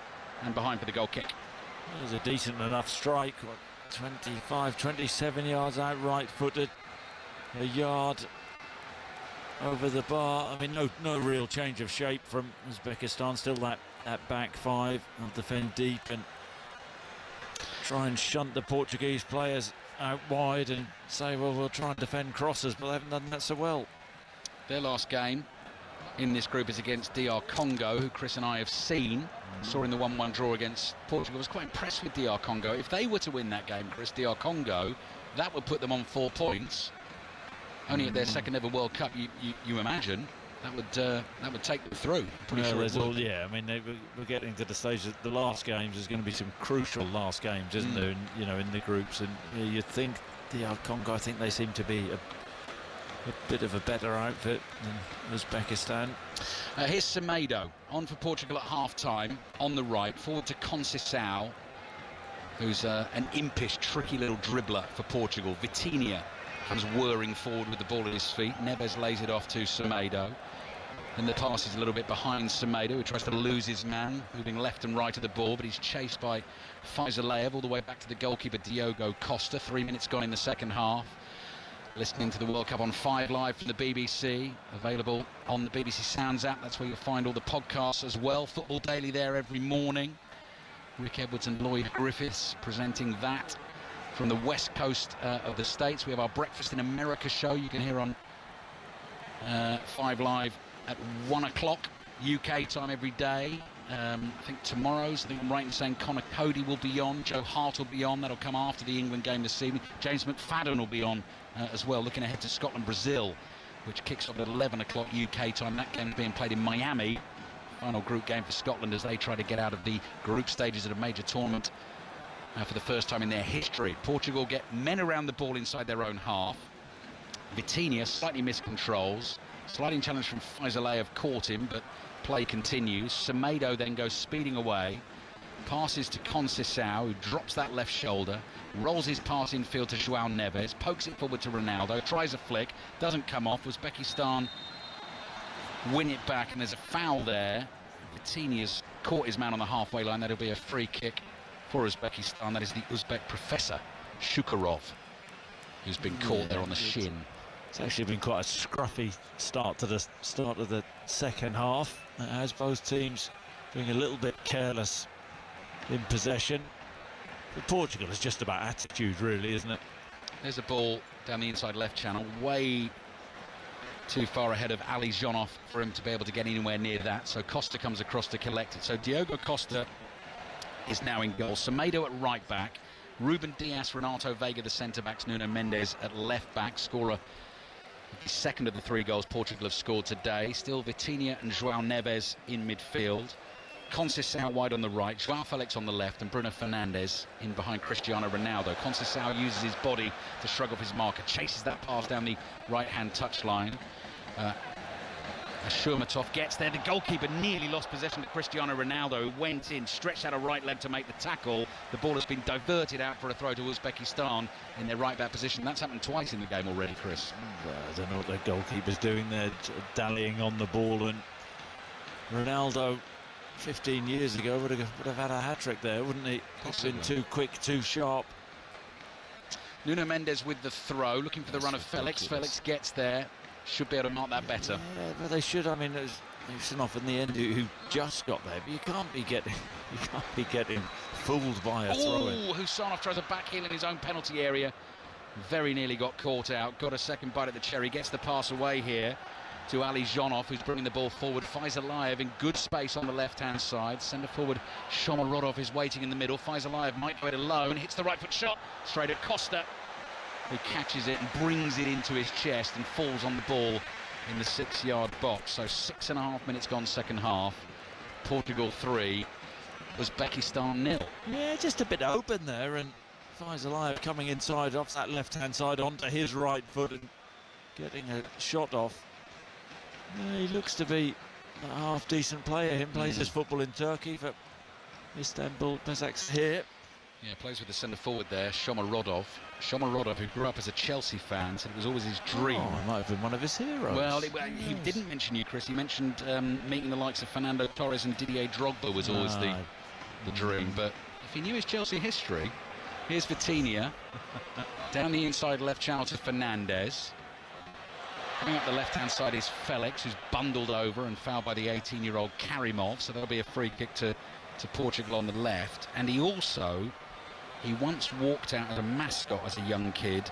Speaker 4: and behind for the goal kick.
Speaker 3: It was a decent enough strike. 25, 27 yards out, right-footed. A yard over the bar. I mean, no real change of shape from Uzbekistan. Still that back five. Will defend deep and try and shunt the Portuguese players out wide and say, well, we'll try and defend crosses, but they haven't done that so well.
Speaker 4: Their last game in this group is against DR Congo, who Chris and I have seen. Saw in the 1-1 draw against Portugal. I was quite impressed with DR Congo. If they were to win that game, Chris, DR Congo, that would put them on 4 points. Only at their second ever World Cup, you imagine. That would take them through. Pretty sure it would.
Speaker 3: Yeah, I mean, we're getting to the stage that the last games is going to be some crucial last games, isn't there? In the groups, and you'd think DR Congo, I think they seem to be a bit of a better outfit than Uzbekistan.
Speaker 4: Here's Semedo on for Portugal at half-time on the right, forward to Conceição, who's an impish, tricky little dribbler for Portugal. Vitinha comes whirring forward with the ball at his feet. Neves lays it off to Semedo. And the pass is a little bit behind Semedo, who tries to lose his man, moving left and right of the ball, but he's chased by Faizalev all the way back to the goalkeeper Diogo Costa. 3 minutes gone in the second half. Listening to the World Cup on 5 Live from the BBC, available on the BBC Sounds app. That's where you'll find all the podcasts as well. Football Daily there every morning. Rick Edwards and Lloyd Griffiths presenting that from the west coast of the States. We have our Breakfast in America show you can hear on 5 Live at 1 o'clock UK time every day. I think tomorrow's, I think I'm right in saying Connor Cody will be on, Joe Hart will be on, that'll come after the England game this evening. James McFadden will be on as well, looking ahead to Scotland-Brazil, which kicks off at 11 o'clock UK time. That game is being played in Miami. Final group game for Scotland as they try to get out of the group stages at a major tournament for the first time in their history. Portugal get men around the ball inside their own half. Vitinha slightly miscontrols. Sliding challenge from Faizalev caught him, but play continues. Semedo then goes speeding away, passes to Conceição, who drops that left shoulder, rolls his pass infield to João Neves, pokes it forward to Ronaldo, tries a flick, doesn't come off. Uzbekistan win it back, and there's a foul there. Vitinha's caught his man on the halfway line. That'll be a free kick for Uzbekistan. That is the Uzbek professor, Shukurov, who's been caught there on the shin.
Speaker 3: It's actually been quite a scruffy start to the second half, as both teams being a little bit careless in possession. But Portugal is just about attitude, really, isn't it?
Speaker 4: There's a ball down the inside left channel, way too far ahead of Alijonov for him to be able to get anywhere near that. So Costa comes across to collect it. So Diogo Costa is now in goal. Semedo at right back, Ruben Dias, Renato Vega the centre-backs, Nuno Mendes at left back, scorer the second of the 3 goals Portugal have scored today. Still Vitinha and João Neves in midfield. Conceição wide on the right, João Felix on the left, and Bruno Fernandes in behind Cristiano Ronaldo. Conceição uses his body to shrug off his marker, chases that pass down the right-hand touchline. Shurmatov gets there. The goalkeeper nearly lost possession to Cristiano Ronaldo, who went in, stretched out a right leg to make the tackle. The ball has been diverted out for a throw to Uzbekistan in their right back position. That's happened twice in the game already, Chris.
Speaker 3: I don't know what their goalkeeper's doing there, dallying on the ball, and Ronaldo 15 years ago would have had a hat-trick there, wouldn't he? It's been too quick, too sharp.
Speaker 4: Nuno Mendes with the throw, looking for the run of Felix. Felix gets there. Should be able to mark that better.
Speaker 3: Yeah, but they should. I mean, there's Husanov in the end who just got there, but you can't be getting fooled by a throw-in.
Speaker 4: Oh, Husanov tries a back heel in his own penalty area. Very nearly got caught out. Got a second bite at the cherry. Gets the pass away here to Ali Zhonov, who's bringing the ball forward. Faizalayev in good space on the left-hand side. Centre forward Shomorodov is waiting in the middle. Faizalayev might go it alone. Hits the right foot shot straight at Costa, who catches it and brings it into his chest and falls on the ball in the 6-yard box. So 6.5 minutes gone second half. Portugal 3, Uzbekistan 0.
Speaker 3: Yeah, just a bit open there, and Faizalayev coming inside off that left-hand side onto his right foot and getting a shot off. Yeah, he looks to be a half-decent player. He plays his football in Turkey for Istanbul Besiktas here.
Speaker 4: Yeah, plays with the centre forward there, Shomorodov. Shomorodov, who grew up as a Chelsea fan, said it was always his dream.
Speaker 3: Oh, it might have been one of his heroes.
Speaker 4: Well, he didn't mention you, Chris. He mentioned meeting the likes of Fernando Torres and Didier Drogba was always the dream. But if he knew his Chelsea history, here's Vitinha. Down the inside left channel to Fernandes. Coming up the left-hand side is Felix, who's bundled over and fouled by the 18-year-old Karimov. So there'll be a free kick to Portugal on the left. And he once walked out as a mascot as a young kid,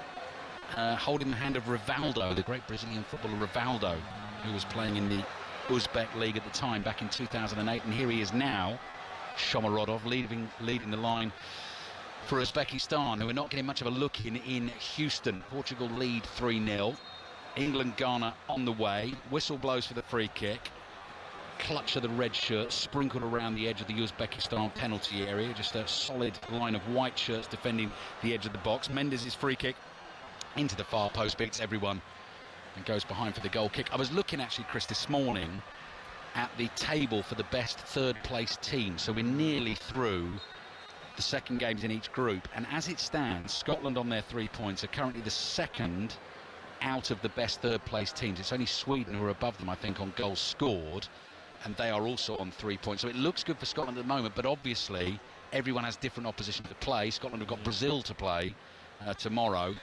Speaker 4: holding the hand of Rivaldo, the great Brazilian footballer Rivaldo, who was playing in the Uzbek League at the time back in 2008. And here he is now, Shomorodov, leading the line for Uzbekistan, who are not getting much of a look in Houston. Portugal lead 3-0. England, Ghana on the way. Whistle blows for the free kick. Clutch of the red shirt sprinkled around the edge of the Uzbekistan penalty area. Just a solid line of white shirts defending the edge of the box. Mendes' free kick into the far post, beats everyone and goes behind for the goal kick. I was looking actually, Chris, this morning at the table for the best third-place team. So we're nearly through the second games in each group. And as it stands, Scotland on their 3 points are currently the second out of the best third-place teams. It's only Sweden who are above them, I think, on goals scored, and they are also on 3 points. So it looks good for Scotland at the moment, but obviously everyone has different opposition to play. Scotland have got Brazil to play tomorrow,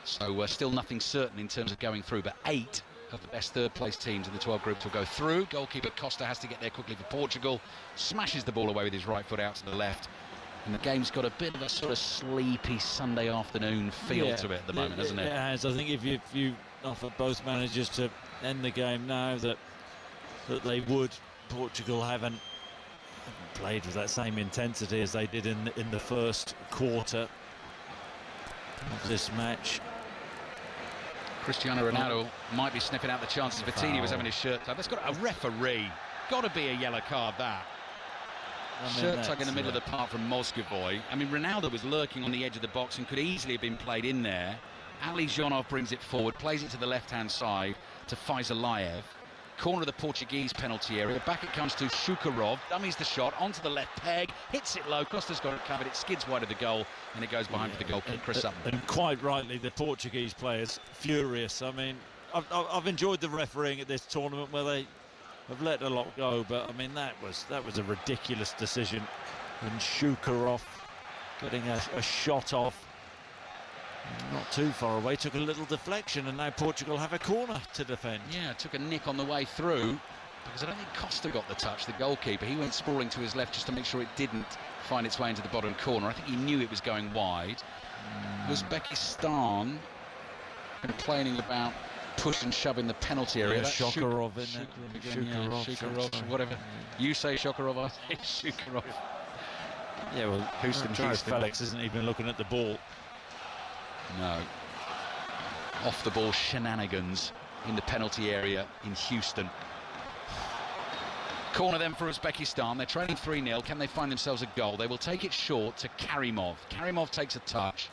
Speaker 4: so still nothing certain in terms of going through, but 8 of the best third-place teams in the 12 groups will go through. Goalkeeper Costa has to get there quickly for Portugal, smashes the ball away with his right foot out to the left, and the game's got a bit of a sort of sleepy Sunday afternoon feel to it at the moment, hasn't it?
Speaker 3: It has. I think if you offer both managers to end the game now, that they would. Portugal haven't played with that same intensity as they did in the first quarter of this match.
Speaker 4: Cristiano Ronaldo might be sniffing out the chances. Vitinha was having his shirt tugged. That's got a referee. Got to be a yellow card, that. Shirt tug in the middle of the park from Moscovoy. I mean, Ronaldo was lurking on the edge of the box and could easily have been played in there. Ali Zhonov brings it forward, plays it to the left-hand side to Faizalayev. Corner of the Portuguese penalty area. Back it comes to Shukarov. Dummies the shot onto the left peg. Hits it low. Costa's got it covered. It skids wide of the goal and it goes behind for the goal kick. Chris Sutton.
Speaker 3: And quite rightly, the Portuguese players furious. I mean, I've enjoyed the refereeing at this tournament where they have let a lot go, but I mean that was a ridiculous decision. And Shukarov getting a shot off not too far away, took a little deflection, and now Portugal have a corner to defend.
Speaker 4: Yeah, took a nick on the way through, because I don't think Costa got the touch, the goalkeeper. He went sprawling to his left just to make sure it didn't find its way into the bottom corner. I think he knew it was going wide. Uzbekistan complaining about push and shove in the penalty area.
Speaker 3: Yeah, Shukarov in there.
Speaker 4: Shukarov, whatever. You say Shukarov, I say Shukarov.
Speaker 3: Yeah, well,
Speaker 4: Houston.
Speaker 3: Felix isn't even looking at the ball.
Speaker 4: No. Off the ball shenanigans in the penalty area in Houston. Corner then for Uzbekistan. They're trailing 3-0. Can they find themselves a goal? They will take it short to Karimov. Karimov takes a touch.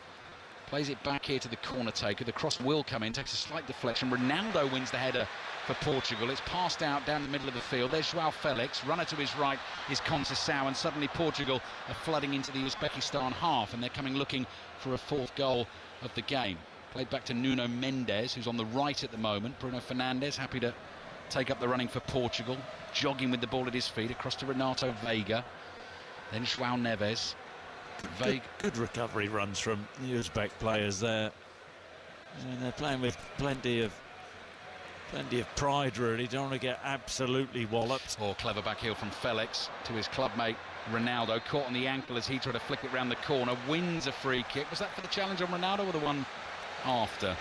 Speaker 4: Plays it back here to the corner taker. The cross will come in, takes a slight deflection. Ronaldo wins the header for Portugal. It's passed out down the middle of the field. There's João Felix. Runner to his right is Conceição, and suddenly Portugal are flooding into the Uzbekistan half, and they're coming looking for a fourth goal of the game. Played back to Nuno Mendes, who's on the right at the moment. Bruno Fernandes happy to take up the running for Portugal. Jogging with the ball at his feet across to Renato Veiga. Then João Neves.
Speaker 3: Good recovery runs from the Uzbek players there. And they're playing with plenty of pride, really. Don't want to get absolutely walloped.
Speaker 4: Oh, clever back heel from Felix to his clubmate Ronaldo. Caught on the ankle as he tried to flick it round the corner. Wins a free kick. Was that for the challenge on Ronaldo or the one after?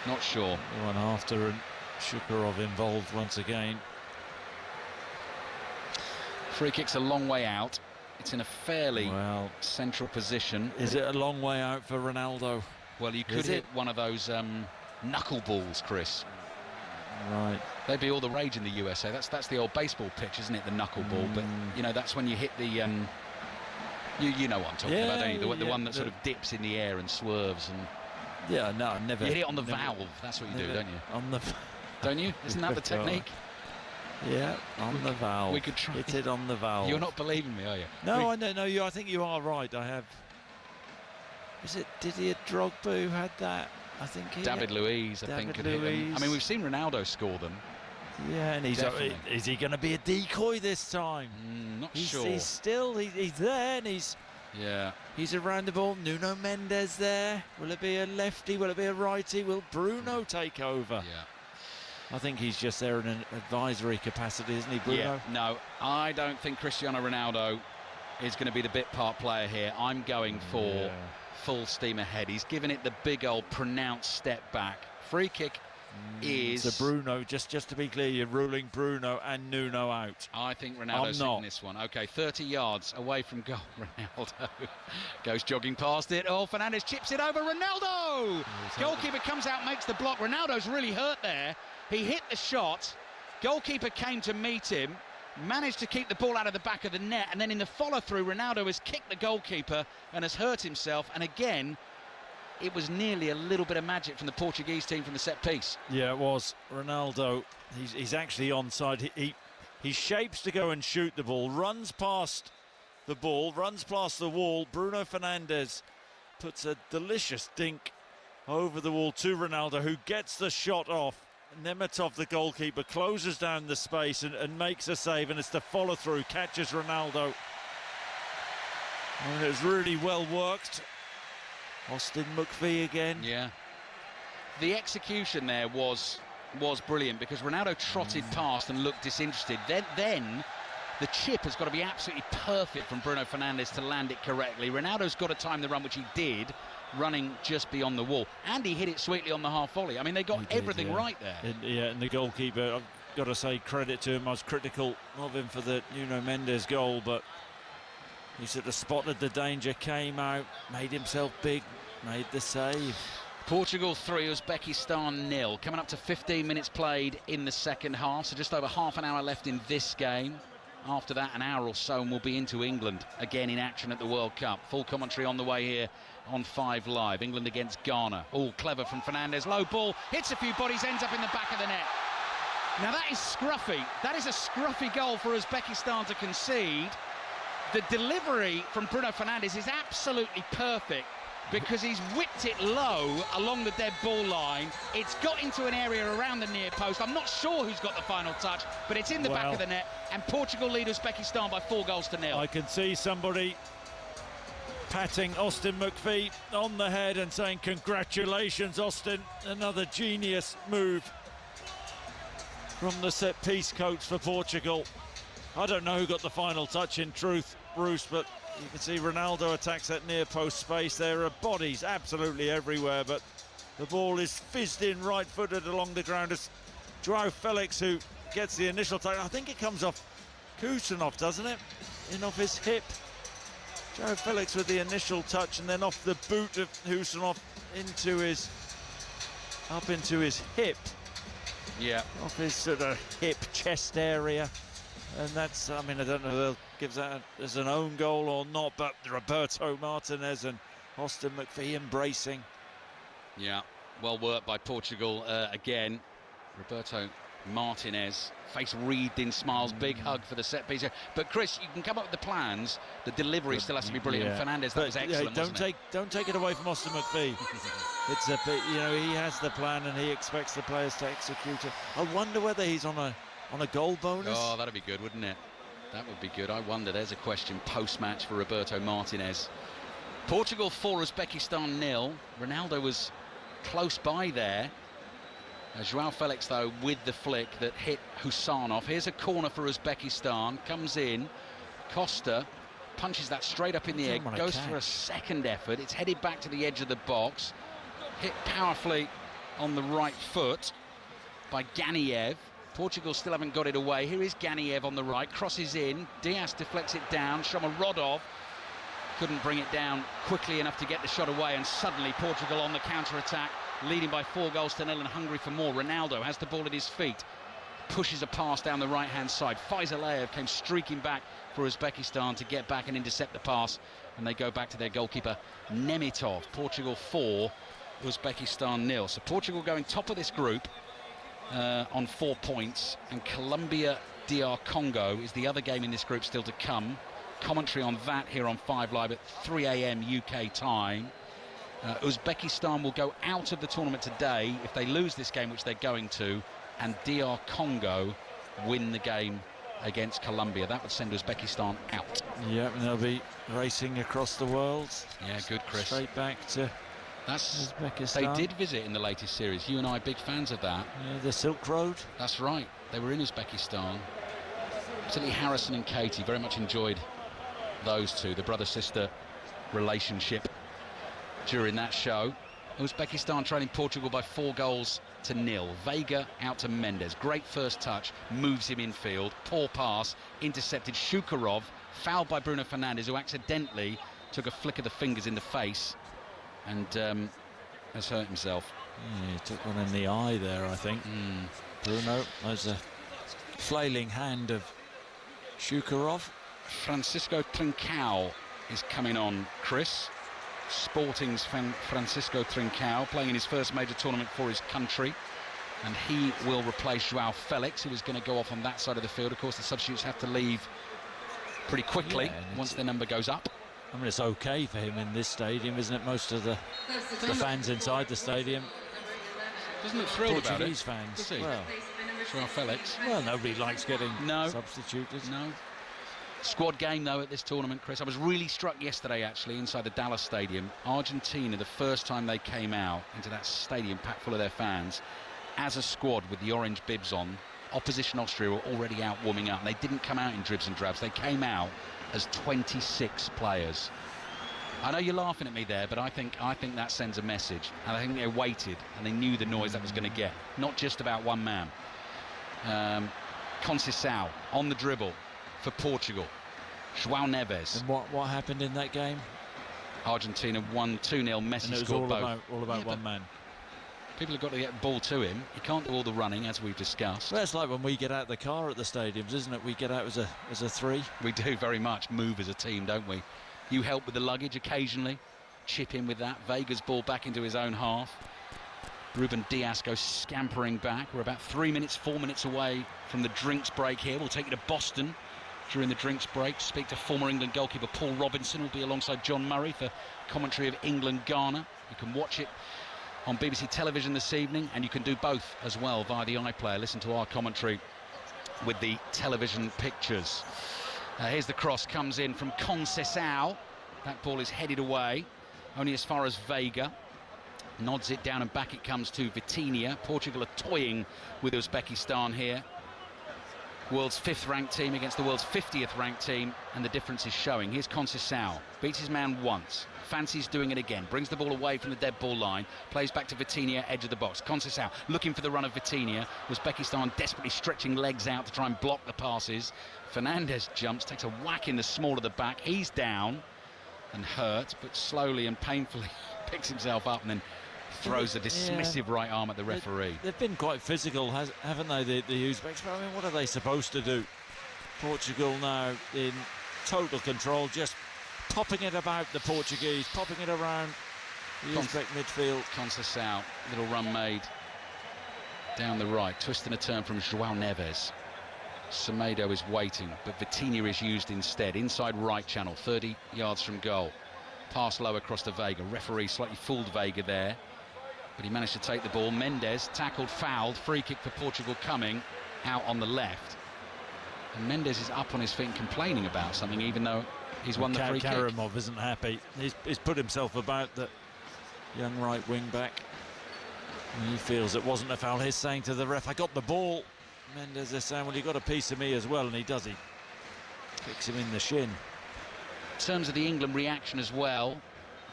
Speaker 4: Not sure.
Speaker 3: The one after, and Shukurov involved once again.
Speaker 4: Free kick's a long way out. It's in a fairly central position.
Speaker 3: Is it a long way out for Ronaldo?
Speaker 4: Well, you could hit one of those knuckleballs, Chris.
Speaker 3: Right.
Speaker 4: They'd be all the rage in the USA. That's the old baseball pitch, isn't it? The knuckleball. But you know, that's when you hit the. You know what I'm talking about, don't you? The one that sort of dips in the air and swerves and.
Speaker 3: Yeah, no, never.
Speaker 4: You hit it on the valve. That's what you do, don't you?
Speaker 3: On the.
Speaker 4: Don't you? Isn't that the technique?
Speaker 3: Yeah, on the valve.
Speaker 4: We could try.
Speaker 3: Hit it on the valve.
Speaker 4: You're not believing me, are you?
Speaker 3: No, I don't know you. I think you are right. I have. Is it Didier Drogba who had that? I think
Speaker 4: David Luiz, I think, could hit them. I mean, we've seen Ronaldo score them.
Speaker 3: Yeah, and is he going to be a decoy this time?
Speaker 4: Not sure.
Speaker 3: He's still he's there, and he's around the ball. Nuno Mendes there. Will it be a lefty? Will it be a righty? Will Bruno take over?
Speaker 4: Yeah.
Speaker 3: I think he's just there in an advisory capacity, isn't he, Bruno?
Speaker 4: Yeah, no, I don't think Cristiano Ronaldo is going to be the bit part player here. I'm going for full steam ahead. He's given it the big old pronounced step back. Free kick is...
Speaker 3: So Bruno, just to be clear, you're ruling Bruno and Nuno out.
Speaker 4: I think Ronaldo's hitting this one. OK, 30 yards away from goal. Ronaldo goes jogging past it. Oh, Fernandes chips it over. Ronaldo! Goalkeeper comes out, makes the block. Ronaldo's really hurt there. He hit the shot, goalkeeper came to meet him, managed to keep the ball out of the back of the net, and then in the follow-through, Ronaldo has kicked the goalkeeper and has hurt himself, and again, it was nearly a little bit of magic from the Portuguese team from the set piece.
Speaker 3: Yeah, it was. Ronaldo, he's actually onside. He shapes to go and shoot the ball, runs past the ball, runs past the wall. Bruno Fernandes puts a delicious dink over the wall to Ronaldo, who gets the shot off. Nemetov, the goalkeeper, closes down the space and makes a save, and it's the follow-through, catches Ronaldo. And it was really well worked. Austin McPhee again.
Speaker 4: Yeah. The execution there was brilliant because Ronaldo trotted past and looked disinterested. Then the chip has got to be absolutely perfect from Bruno Fernandes to land it correctly. Ronaldo's got to time the run, which he did, running just beyond the wall, and he hit it sweetly on the half volley. I mean, they got everything right there.
Speaker 3: And the goalkeeper, I've got to say credit to him. I was critical of him for the Nuno Mendes goal, but he sort of spotted the danger, came out, made himself big, made the save.
Speaker 4: Portugal 3, Uzbekistan 0. Coming up to 15 minutes played in the second half, so just over half an hour left in this game. After that, an hour or so, and we'll be into England again in action at the World Cup. Full commentary on the way here on 5 Live. England against Ghana. Oh, clever from Fernandes. Low ball, hits a few bodies, ends up in the back of the net. Now that is scruffy. That is a scruffy goal for Uzbekistan to concede. The delivery from Bruno Fernandes is absolutely perfect because he's whipped it low along the dead ball line. It's got into an area around the near post. I'm not sure who's got the final touch, but it's in the back of the net, and Portugal lead Uzbekistan by 4-0.
Speaker 3: I can see somebody patting Austin McPhee on the head and saying, congratulations, Austin. Another genius move from the set-piece coach for Portugal. I don't know who got the final touch in truth, Bruce, but you can see Ronaldo attacks that near post space. There are bodies absolutely everywhere, but the ball is fizzed in right-footed along the ground. It's João Felix who gets the initial touch. I think it comes off Kusanov, doesn't it? In off his hip. Joe Felix with the initial touch, and then off the boot of Husanov up into his hip.
Speaker 4: Yeah.
Speaker 3: Off his sort of hip chest area. And that's, I mean, I don't know if they'll give that as an own goal or not, but Roberto Martinez and Austin McPhee embracing.
Speaker 4: Yeah, well worked by Portugal again. Roberto Martinez, face wreathed in smiles, big hug for the set piece. But Chris, you can come up with the plans. The delivery still has to be brilliant.
Speaker 3: Yeah.
Speaker 4: Fernandez, that was excellent.
Speaker 3: Don't take it away from Austin McPhee. It's a bit, you know, he has the plan and he expects the players to execute it. I wonder whether he's on a goal bonus.
Speaker 4: Oh, that'd be good, wouldn't it? That would be good. I wonder. There's a question post-match for Roberto Martinez. Portugal 4, Uzbekistan 0. Ronaldo was close by there. Joao Felix, though, with the flick that hit Husanov. Here's a corner for Uzbekistan. Comes in. Costa punches that straight up in the air. Goes for a second effort. It's headed back to the edge of the box. Hit powerfully on the right foot by Ganiev. Portugal still haven't got it away. Here is Ganiev on the right. Crosses in. Diaz deflects it down. Shomorodov couldn't bring it down quickly enough to get the shot away, and suddenly Portugal on the counter-attack, leading by 4-0 and hungry for more. Ronaldo has the ball at his feet, pushes a pass down the right-hand side. Faizalev came streaking back for Uzbekistan to get back and intercept the pass, and they go back to their goalkeeper Nemitov. Portugal 4, Uzbekistan 0. So Portugal going top of this group on 4 points, and Colombia DR Congo is the other game in this group still to come. Commentary on that here on 5 Live at 3 a.m. UK time. Uzbekistan will go out of the tournament today if they lose this game, which they're going to, and DR Congo win the game against Colombia. That would send Uzbekistan out.
Speaker 3: Yeah, and they'll be racing across the world.
Speaker 4: Yeah, good, Chris.
Speaker 3: Straight back to Uzbekistan.
Speaker 4: They did visit in the latest series. You and I are big fans of that.
Speaker 3: Yeah, the Silk Road.
Speaker 4: That's right. They were in Uzbekistan. Particularly Harrison and Katie very much enjoyed those two, the brother-sister relationship during that show. Uzbekistan trailing Portugal by 4-0. Vega out to Mendes. Great first touch, moves him infield. Poor pass, intercepted. Shukarov, fouled by Bruno Fernandes, who accidentally took a flick of the fingers in the face and has hurt himself.
Speaker 3: Yeah, he took one in the eye there, I think. Bruno, there's a flailing hand of Shukarov.
Speaker 4: Francisco Trincao is coming on, Chris. Sporting's Francisco Trincao, playing in his first major tournament for his country, and he will replace Joao Felix, who is going to go off on that side of the field. Of course, the substitutes have to leave pretty quickly once their number goes up.
Speaker 3: I mean, it's okay for him in this stadium, isn't it? Most of the fans inside the stadium,
Speaker 4: doesn't look thrilled about it.
Speaker 3: Portuguese fans.
Speaker 4: Does he?
Speaker 3: Well,
Speaker 4: Joao Felix.
Speaker 3: Well, nobody likes getting substituted.
Speaker 4: No. Squad game, though, at this tournament, Chris. I was really struck yesterday, actually, inside the Dallas Stadium. Argentina, the first time they came out into that stadium packed full of their fans, as a squad with the orange bibs on, opposition Austria were already out warming up. They didn't come out in dribs and drabs. They came out as 26 players. I know you're laughing at me there, but I think that sends a message. And I think they waited, and they knew the noise that was going to get. Not just about one man. Conceição on the dribble for Portugal. João Neves.
Speaker 3: And what happened in that game?
Speaker 4: Argentina won 2-0. Messi
Speaker 3: and it was
Speaker 4: scored
Speaker 3: all
Speaker 4: both.
Speaker 3: about one man.
Speaker 4: People have got to get the ball to him. He can't do all the running, as we've discussed.
Speaker 3: Well, it's like when we get out of the car at the stadiums, isn't it? We get out as a three.
Speaker 4: We do very much move as a team, don't we? You help with the luggage occasionally, chip in with that. Vega's ball back into his own half. Ruben Diaz goes scampering back. We're about 4 minutes away from the drinks break here. We'll take you to Boston during the drinks break. Speak to former England goalkeeper Paul Robinson, who'll be alongside John Murray for commentary of England-Ghana. You can watch it on BBC television this evening, and you can do both as well via the iPlayer. Listen to our commentary with the television pictures. Here's the cross, comes in from Conceição. That ball is headed away, only as far as Vega. Nods it down and back it comes to Vitinha. Portugal are toying with Uzbekistan here. World's 5th ranked team against the world's 50th ranked team, and the difference is showing. Here's Conceição, beats his man once, fancies doing it again, brings the ball away from the dead ball line, plays back to Vitinha, edge of the box. Conceição looking for the run of Vitinha. Uzbekistan desperately stretching legs out to try and block the passes. Fernandes jumps, takes a whack in the small of the back. He's down. and hurt, but slowly and painfully picks himself up and then throws a dismissive right arm at the referee.
Speaker 3: They've been quite physical, haven't they, the Uzbeks? But I mean, what are they supposed to do? Portugal now in total control, just popping it about the Portuguese, popping it around the Uzbek midfield.
Speaker 4: Conceição, little run made down the right, twist and a turn from João Neves. Semedo is waiting, but Vitinha is used instead. Inside right channel, 30 yards from goal. Pass low across to Veiga. Referee slightly fooled Veiga there, but he managed to take the ball. Mendes tackled, fouled. Free kick for Portugal coming out on the left. And Mendes is up on his feet and complaining about something, even though he's won the free kick.
Speaker 3: Karimov isn't happy. He's put himself about the young right wing back. And he feels it wasn't a foul. He's saying to the ref, I got the ball. Mendes is saying, well, you got a piece of me as well, and he does. He kicks him in the shin.
Speaker 4: In terms of the England reaction as well,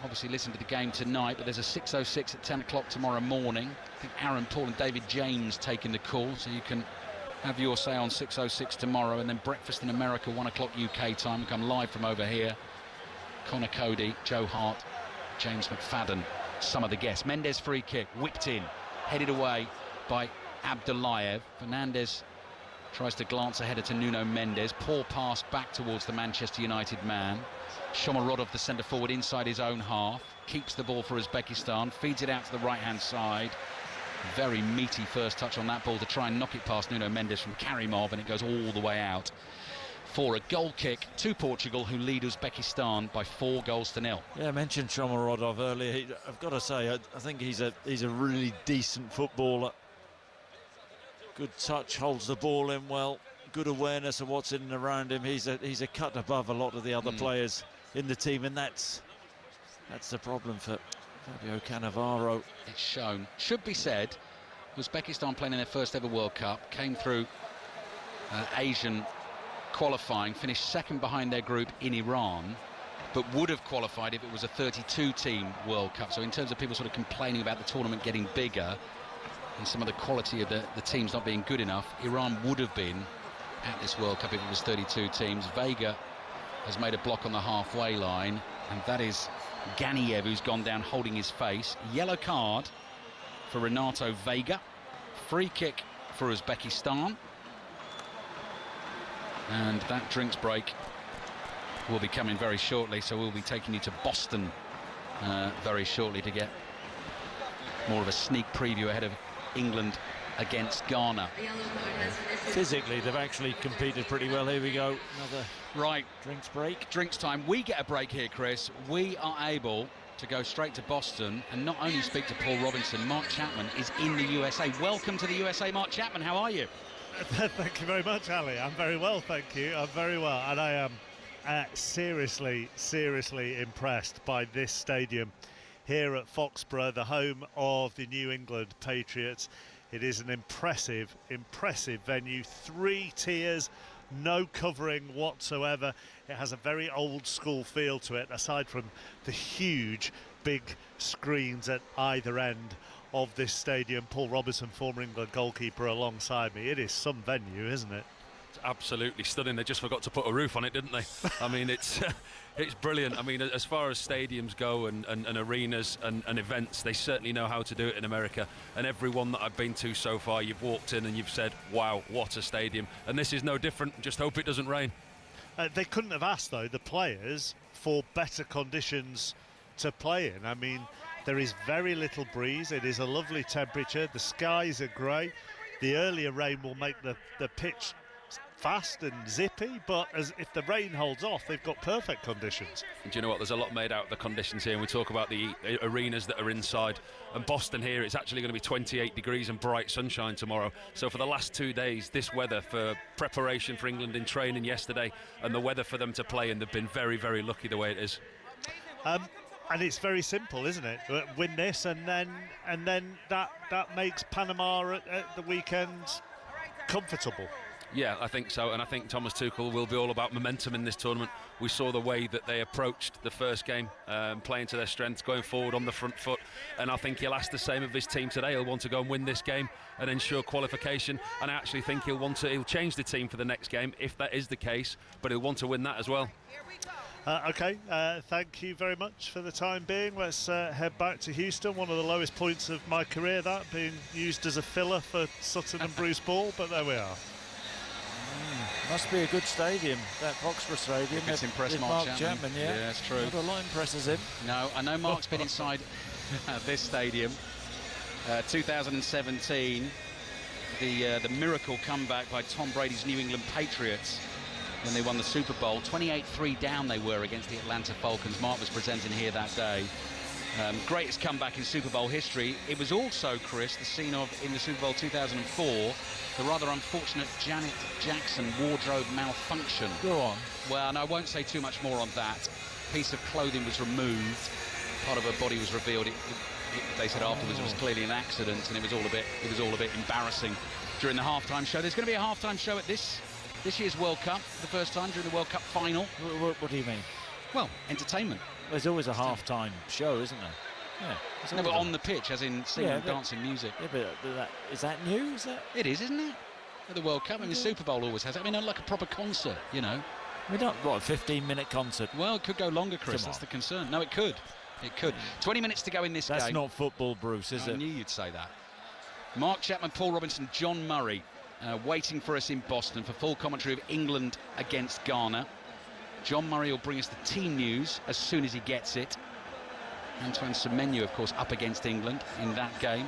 Speaker 4: obviously listen to the game tonight, but there's a 6:06 at 10 o'clock tomorrow morning. I think Aaron Paul and David James taking the call, so you can have your say on 6:06 tomorrow, and then breakfast in America, 1 o'clock UK time. We come live from over here. Connor Cody, Joe Hart, James McFadden, some of the guests. Mendes free kick, whipped in, headed away by Abdullayev. Fernandes tries to glance ahead to Nuno Mendes. Poor pass back towards the Manchester United man. Shomorodov, the centre forward, inside his own half. Keeps the ball for Uzbekistan. Feeds it out to the right-hand side. Very meaty first touch on that ball to try and knock it past Nuno Mendes from Karimov, and it goes all the way out for a goal kick to Portugal, who lead Uzbekistan by 4-0.
Speaker 3: Yeah, I mentioned Shomorodov earlier. I've got to say, I think he's a really decent footballer. Good touch, holds the ball in well. Good awareness of what's in and around him. He's a cut above a lot of the other players in the team, and that's the problem for Fabio Cannavaro.
Speaker 4: It's shown. Should be said, Uzbekistan playing in their first ever World Cup, came through Asian qualifying, finished second behind their group in Iran, but would have qualified if it was a 32-team World Cup. So in terms of people sort of complaining about the tournament getting bigger and some of the quality of the teams not being good enough, Iran would have been at this World Cup if it was 32 teams. Veiga has made a block on the halfway line, and that is Ganiev, who's gone down holding his face. Yellow card for Renato Veiga. Free kick for Uzbekistan. And that drinks break will be coming very shortly, so we'll be taking you to Boston very shortly to get more of a sneak preview ahead of England against Ghana.
Speaker 3: Physically, they've actually competed pretty well. Here we go, another drinks break.
Speaker 4: Drinks time. We get a break here, Chris. We are able to go straight to Boston and not only speak to Paul Robinson. Mark Chapman is in the USA. Welcome to the USA, Mark Chapman. How are you?
Speaker 11: Thank you very much, Ali. I'm very well, thank you. I'm very well, and I am seriously impressed by this stadium here at Foxborough, the home of the New England Patriots. It is an impressive venue. 3 tiers, no covering whatsoever. It has a very old school feel to it, aside from the huge big screens at either end of this stadium. Paul Robinson, former England goalkeeper, alongside me. It is some venue, isn't it?
Speaker 12: It's absolutely stunning. They just forgot to put a roof on it, didn't they? I mean, it's brilliant. I mean, as far as stadiums go and arenas and events, they certainly know how to do it in America. And every one that I've been to so far, you've walked in and you've said, wow, what a stadium. And this is no different. Just hope it doesn't rain.
Speaker 11: They couldn't have asked, though, the players for better conditions to play in. I mean, there is very little breeze. It is a lovely temperature. The skies are grey. The earlier rain will make the pitch fast and zippy, but if the rain holds off, they've got perfect conditions.
Speaker 12: And do you know what? There's a lot made out of the conditions here, and we talk about the arenas that are inside. And Boston here, it's actually going to be 28 degrees and bright sunshine tomorrow. So for the last 2 days, this weather for preparation for England in training yesterday, and the weather for them to play in, they've been very lucky the way it is.
Speaker 11: And it's very simple, isn't it? Win this, and then that makes Panama at the weekend comfortable.
Speaker 12: Yeah, I think so, and I think Thomas Tuchel will be all about momentum in this tournament. We saw the way that they approached the first game, playing to their strengths, going forward on the front foot, and I think he'll ask the same of his team today. He'll want to go and win this game and ensure qualification, and I actually think he'll change the team for the next game if that is the case, but he'll want to win that as well.
Speaker 11: Okay, thank you very much for the time being. Let's head back to Houston, one of the lowest points of my career, that being used as a filler for Sutton and Bruce Ball, but there we are.
Speaker 3: Must be a good stadium, that Foxborough Stadium.
Speaker 4: If it's impressed
Speaker 3: Mark
Speaker 4: Chapman.
Speaker 3: Chapman, yeah.
Speaker 4: Yeah, it's true.
Speaker 3: Not a lot impresses him.
Speaker 4: No, I know Mark's been inside this stadium. 2017, the miracle comeback by Tom Brady's New England Patriots when they won the Super Bowl. 28-3 down they were against the Atlanta Falcons. Mark was presenting here that day. Greatest comeback in Super Bowl history. It was also, Chris, the scene of, in the Super Bowl 2004, the rather unfortunate Janet Jackson wardrobe malfunction.
Speaker 3: Go on.
Speaker 4: Well, and I won't say too much more on that. A piece of clothing was removed. Part of her body was revealed. They said afterwards it was clearly an accident, and it was all a bit embarrassing during the halftime show. There's going to be a halftime show at this year's World Cup, the first time during the World Cup final.
Speaker 3: What do you mean?
Speaker 4: Well, entertainment.
Speaker 3: There's always a halftime show, isn't there? Yeah.
Speaker 4: No, but on the pitch, as in singing and dancing music.
Speaker 3: Yeah, but is that new? Is that?
Speaker 4: It is, isn't it? At the World Cup, I mean, the Super Bowl always has it. I mean, like a proper concert, you know.
Speaker 3: We don't, what, a 15-minute concert?
Speaker 4: Well, it could go longer, Chris. That's the concern. No, it could. It could. 20 minutes to go in this game.
Speaker 3: That's not football, Bruce, is it?
Speaker 4: I knew you'd say that. Mark Chapman, Paul Robinson, John Murray waiting for us in Boston for full commentary of England against Ghana. John Murray will bring us the team news as soon as he gets it. Antoine Semenyo, of course, up against England in that game.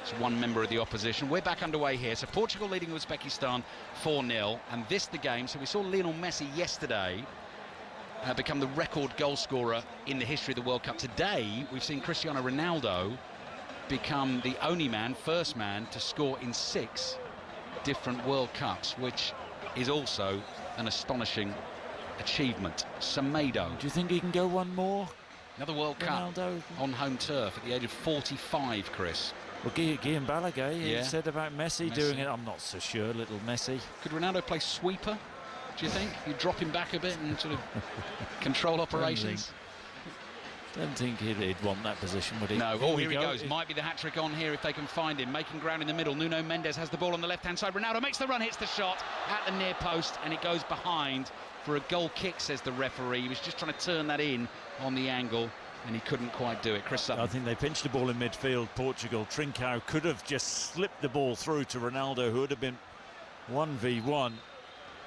Speaker 4: It's one member of the opposition. We're back underway here. So Portugal leading Uzbekistan 4-0. And this the game. So we saw Lionel Messi yesterday become the record goal scorer in the history of the World Cup. Today, we've seen Cristiano Ronaldo become the only man, first man, to score in 6 different World Cups, which is also an astonishing achievement. Semedo.
Speaker 3: Do you think he can go one more?
Speaker 4: Another World
Speaker 3: Ronaldo?
Speaker 4: Cup on home turf at the age of 45, Chris.
Speaker 3: Well, Guillaume Balaguer said about Messi doing it. I'm not so sure, little Messi.
Speaker 4: Could Ronaldo play sweeper, do you think? You drop him back a bit and sort of control operations?
Speaker 3: Don't think he'd want that position, would he?
Speaker 4: No. Here he goes. Might be the hat-trick on here if they can find him. Making ground in the middle. Nuno Mendes has the ball on the left-hand side. Ronaldo makes the run, hits the shot at the near post, and it goes behind for a goal kick, says the referee. He was just trying to turn that in on the angle, and he couldn't quite do it. Chris Sutton.
Speaker 3: I think they pinched the ball in midfield, Portugal. Trincao could have just slipped the ball through to Ronaldo, who would have been 1v1.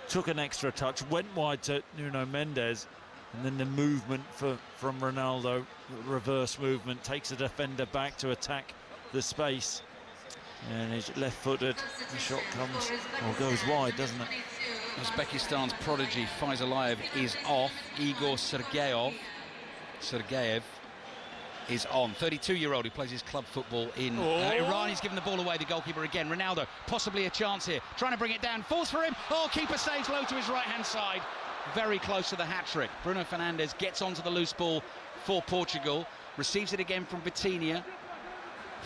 Speaker 3: Took an extra touch, went wide to Nuno Mendes, and then the movement from Ronaldo, reverse movement, takes a defender back to attack the space. And he's left-footed. The shot comes, or goes wide, doesn't it?
Speaker 4: Uzbekistan's prodigy Faizalayev is off. Igor Sergeyev is on. 32-year-old who plays his club football in Iran. He's given the ball away, the goalkeeper again. Ronaldo, possibly a chance here. Trying to bring it down. Falls for him. Oh, keeper saves low to his right-hand side. Very close to the hat-trick. Bruno Fernandes gets onto the loose ball for Portugal. Receives it again from Vitinha.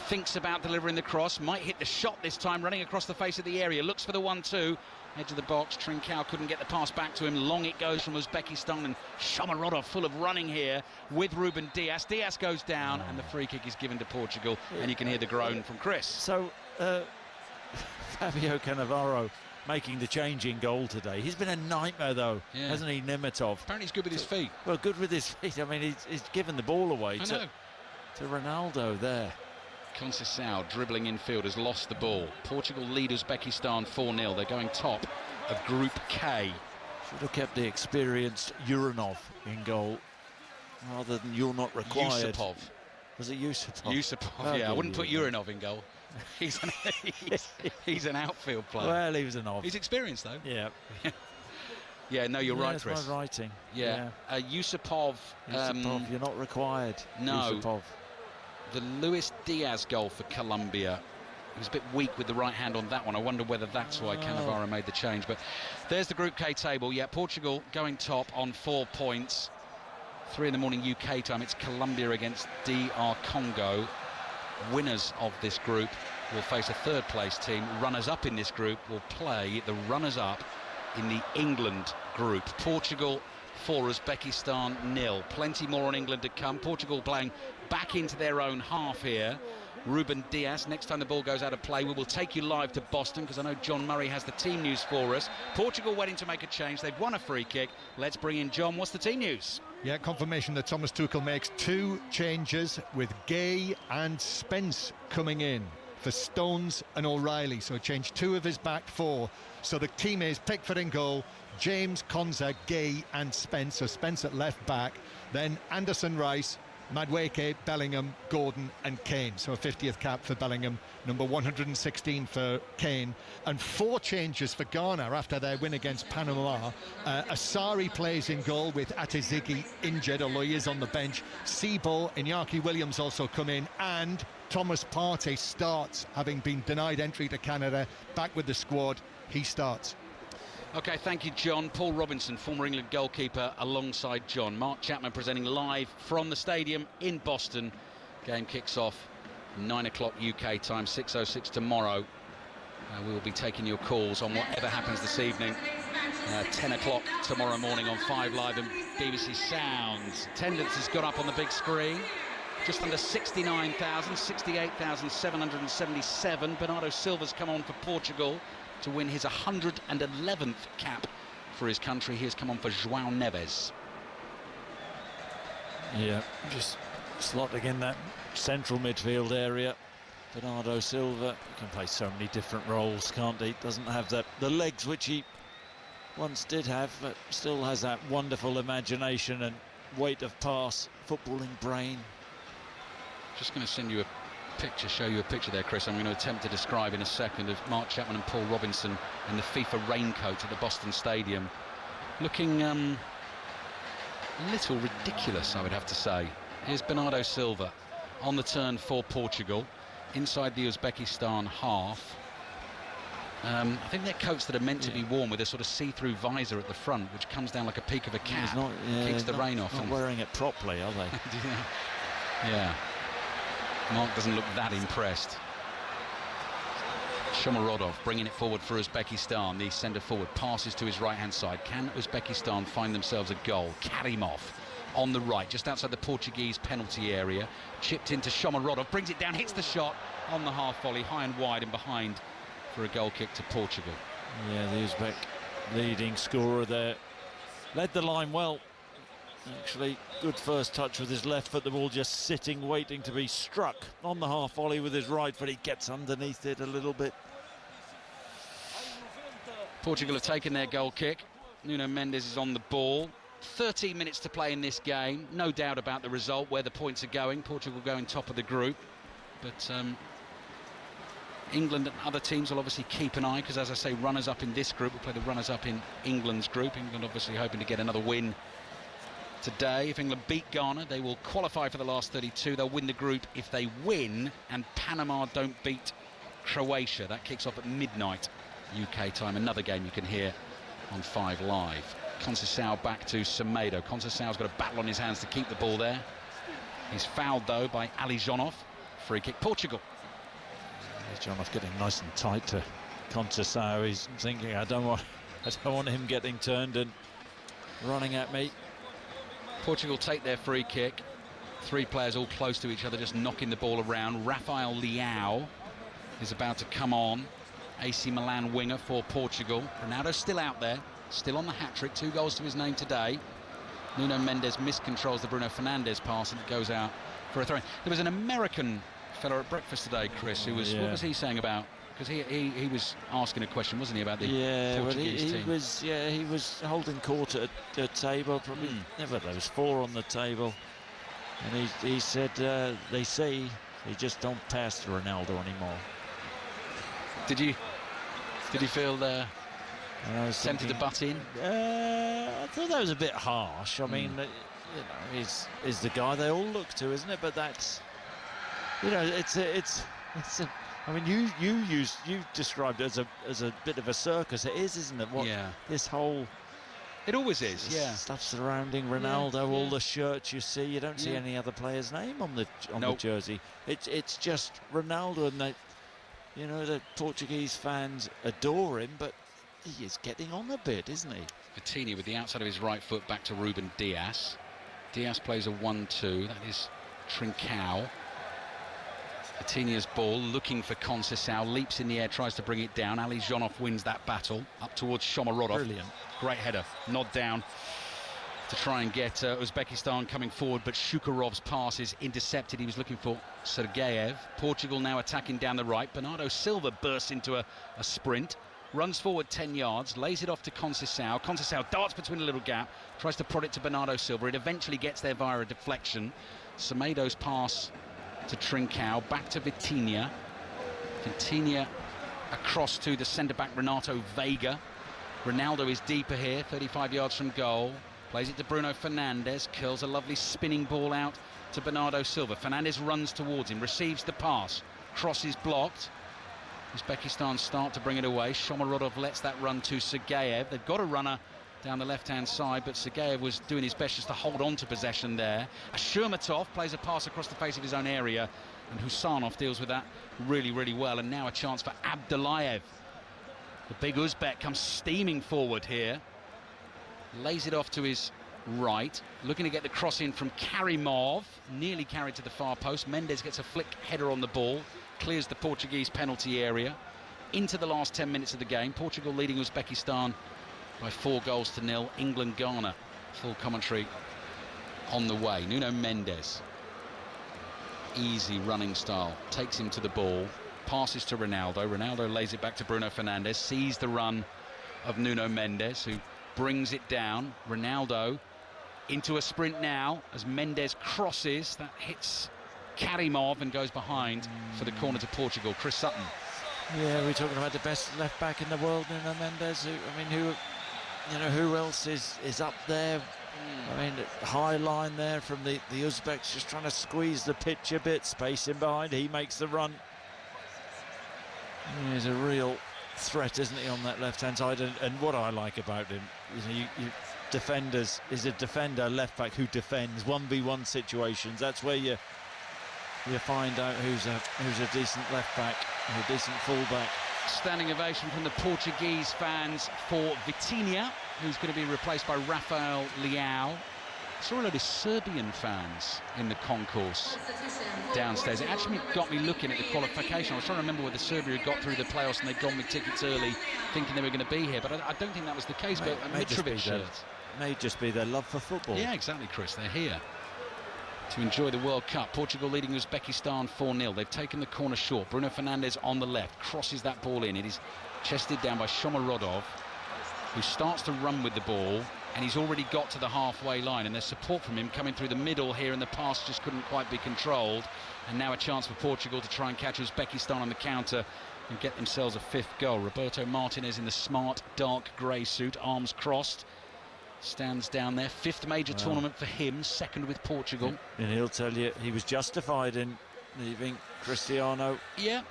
Speaker 4: Thinks about delivering the cross. Might hit the shot this time, running across the face of the area. Looks for the 1-2. Edge of the box. Trincao couldn't get the pass back to him. Long it goes from Uzbekistan, and Shomurodov full of running here with Ruben Dias. Dias goes down, and the free kick is given to Portugal, and you can hear the groan from Chris.
Speaker 3: So, Fabio Cannavaro making the change in goal today. He's been a nightmare, though, hasn't he, Nemetov?
Speaker 4: Apparently he's good with his feet.
Speaker 3: Well, good with his feet. I mean, he's given the ball away to Ronaldo there.
Speaker 4: Conceição dribbling infield has lost the ball. Portugal lead Uzbekistan 4-0. They're going top of Group K.
Speaker 3: Should have kept the experienced Uranov in goal rather than you're not required.
Speaker 4: Yusupov.
Speaker 3: Was it Yusupov?
Speaker 4: Yusupov, yeah. I wouldn't put Uranov in goal. He's an outfield player.
Speaker 3: Well, he was an off.
Speaker 4: He's experienced, though.
Speaker 3: Yeah.
Speaker 4: Yeah, no, you're right, Chris.
Speaker 3: That's my writing.
Speaker 4: Yeah.
Speaker 3: Yusupov, you're not required.
Speaker 4: No.
Speaker 3: Yusupov.
Speaker 4: The Luis Diaz goal for Colombia. He was a bit weak with the right hand on that one. I wonder whether that's why Cannavaro made the change. But there's the Group K table. Yeah, Portugal going top on 4 points. 3 in the morning UK time. It's Colombia against DR Congo. Winners of this group will face a third-place team. Runners-up in this group will play the runners-up in the England group. Portugal 4, Uzbekistan 0. Plenty more on England to come. Portugal playing back into their own half here. Ruben Diaz. Next time the ball goes out of play, we will take you live to Boston, because I know John Murray has the team news for us. Portugal waiting to make a change. They've won a free kick. Let's bring in John. What's the team news?
Speaker 13: Yeah, confirmation that Thomas Tuchel makes 2 changes, with Gay and Spence coming in for Stones and O'Reilly. So changed 2 of his back 4. So the team is Pickford in goal, James, Konza, Gay and Spence. So Spence at left back, then Anderson, Rice, Madueke, Bellingham, Gordon and Kane. So a 50th cap for Bellingham, number 116 for Kane. And 4 changes for Ghana after their win against Panama. Asari plays in goal with Atizigi injured, although he is on the bench. Sebo, Iñaki Williams also come in, and Thomas Partey starts, having been denied entry to Canada, back with the squad. He starts.
Speaker 4: OK, thank you, John. Paul Robinson, former England goalkeeper, alongside John. Mark Chapman presenting live from the stadium in Boston. Game kicks off 9 o'clock UK time, 6:06 tomorrow. We will be taking your calls on whatever happens this evening. 10 o'clock tomorrow morning on 5 Live and BBC Sounds. Attendance has got up on the big screen. Just under 69,000, 68,777. Bernardo Silva's come on for Portugal to win his 111th cap for his country. He has come on for João Neves.
Speaker 3: Yeah, just slotting in that central midfield area. Bernardo Silva can play so many different roles, can't he? Doesn't have the legs which he once did have, but still has that wonderful imagination and weight of pass, footballing brain.
Speaker 4: Just going to send you a picture, show you a picture there, Chris. I'm going to attempt to describe in a second, of Mark Chapman and Paul Robinson in the FIFA raincoat at the Boston Stadium, looking a little ridiculous, I would have to say. Here's Bernardo Silva on the turn for Portugal inside the Uzbekistan half. I think they're coats that are meant to be worn with a sort of see-through visor at the front, which comes down like a peak of a cap, keeps the rain off.
Speaker 3: Not wearing it properly, are they?
Speaker 4: Yeah. Mark doesn't look that impressed. Shomurodov bringing it forward for Uzbekistan. The centre forward passes to his right-hand side. Can Uzbekistan find themselves a goal? Karimov on the right, just outside the Portuguese penalty area. Chipped into Shomurodov, brings it down, hits the shot on the half volley, high and wide and behind for a goal kick to Portugal.
Speaker 3: Yeah, the Uzbek leading scorer there. Led the line well. Actually, good first touch with his left foot, the ball just sitting, waiting to be struck on the half volley with his right foot. He gets underneath it a little bit.
Speaker 4: Portugal have taken their goal kick. Nuno Mendes is on the ball. 13 minutes to play in this game. No doubt about the result, where the points are going. Portugal going top of the group. But England and other teams will obviously keep an eye, because, as I say, runners-up in this group will play the runners-up in England's group. England obviously hoping to get another win today. If England beat Ghana, they will qualify for the last 32. They'll win the group if they win, and Panama don't beat Croatia. That kicks off at midnight UK time. Another game you can hear on 5 Live. Conceição back to Semedo. Conceição's got a battle on his hands to keep the ball there. He's fouled though by Ali Jonov. Free kick Portugal.
Speaker 3: Jonov getting nice and tight to Conceição. He's thinking, I don't want him getting turned and running at me.
Speaker 4: Portugal take their free kick. 3 players all close to each other, just knocking the ball around. Rafael Leao is about to come on. AC Milan winger for Portugal. Ronaldo's still out there, still on the hat-trick. 2 goals to his name today. Nuno Mendes miscontrols the Bruno Fernandes pass, and it goes out for a throw-in. There was an American fellow at breakfast today, Chris, who was, what was he saying about? Because he was asking a question, wasn't he, about the Portuguese team?
Speaker 3: He was holding court at the table, probably never. There was 4 on the table, and he said they say they just don't pass to Ronaldo anymore.
Speaker 4: Did you feel tempted to butt in?
Speaker 3: I thought that was a bit harsh. I mean, you know, he's the guy they all look to, isn't it? But that's, you know, it's a. I mean, you described it as a bit of a circus. It is, isn't it? This whole.
Speaker 4: It always is.
Speaker 3: Stuff surrounding Ronaldo, all the shirts you see. You don't see any other player's name on the jersey. It's just Ronaldo, and you know, the Portuguese fans adore him, but he is getting on a bit, isn't he?
Speaker 4: Vitinha with the outside of his right foot back to Ruben Diaz. Diaz plays a 1-2. That is Trincao. Vitinha's ball, looking for Conceição, leaps in the air, tries to bring it down. Ali Zhonov wins that battle, up towards Shomorodov.
Speaker 3: Brilliant.
Speaker 4: Great header, nod down to try and get Uzbekistan coming forward, but Shukarov's pass is intercepted. He was looking for Sergeyev. Portugal now attacking down the right. Bernardo Silva bursts into a sprint, runs forward 10 yards, lays it off to Conceição. Conceição darts between a little gap, tries to prod it to Bernardo Silva. It eventually gets there via a deflection. Semedo's pass to Trincao, back to Vitinha. Vitinha across to the centre-back Renato Veiga. Ronaldo is deeper here, 35 yards from goal. Plays it to Bruno Fernandes, curls a lovely spinning ball out to Bernardo Silva. Fernandes runs towards him, receives the pass, cross is blocked. Uzbekistan start to bring it away. Shomorodov lets that run to Sergeyev. They've got a runner down the left-hand side, but Sergeyev was doing his best just to hold on to possession there. Ashurmatov plays a pass across the face of his own area, and Husanov deals with that really, really well. And now a chance for Abdullayev. The big Uzbek comes steaming forward here. Lays it off to his right, looking to get the cross in from Karimov, nearly carried to the far post. Mendes gets a flick header on the ball, clears the Portuguese penalty area. Into the last 10 minutes of the game, Portugal leading Uzbekistan by 4-0. England-Ghana, full commentary on the way. Nuno Mendes, easy running style, takes him to the ball, passes to Ronaldo. Ronaldo lays it back to Bruno Fernandes, sees the run of Nuno Mendes, who brings it down. Ronaldo into a sprint now as Mendes crosses. That hits Karimov and goes behind for the corner to Portugal. Chris Sutton.
Speaker 3: Yeah, we're talking about the best left back in the world, Nuno Mendes. Who else is up there? I mean, high line there from the Uzbeks, just trying to squeeze the pitch a bit, spacing behind. He makes the run. He's a real threat, isn't he, on that left-hand side? And what I like about him, defenders, is a defender left back who defends 1v1 situations. That's where you find out who's a decent left back, a decent full-back.
Speaker 4: Standing ovation from the Portuguese fans for Vitinha, who's going to be replaced by Rafael Leao. I saw a load of Serbian fans in the concourse downstairs. It actually got me looking at the qualification. I was trying to remember whether Serbia had got through the playoffs and they'd gone with tickets early, thinking they were going to be here, but I don't think that was the case. But Mitrovic shirt.
Speaker 3: May just be their love for football.
Speaker 4: Yeah, exactly, Chris. They're here to enjoy the World Cup. Portugal leading Uzbekistan 4-0. They've taken the corner short. Bruno Fernandes on the left, crosses that ball in. It is chested down by Shomorodov, who starts to run with the ball, and he's already got to the halfway line, and there's support from him coming through the middle here, and the pass just couldn't quite be controlled. And now a chance for Portugal to try and catch Uzbekistan on the counter and get themselves a 5th goal. Roberto Martinez in the smart dark grey suit, arms crossed, stands down there. 5th major tournament for him, 2nd with Portugal.
Speaker 3: And he'll tell you he was justified in leaving Cristiano.
Speaker 4: Yeah.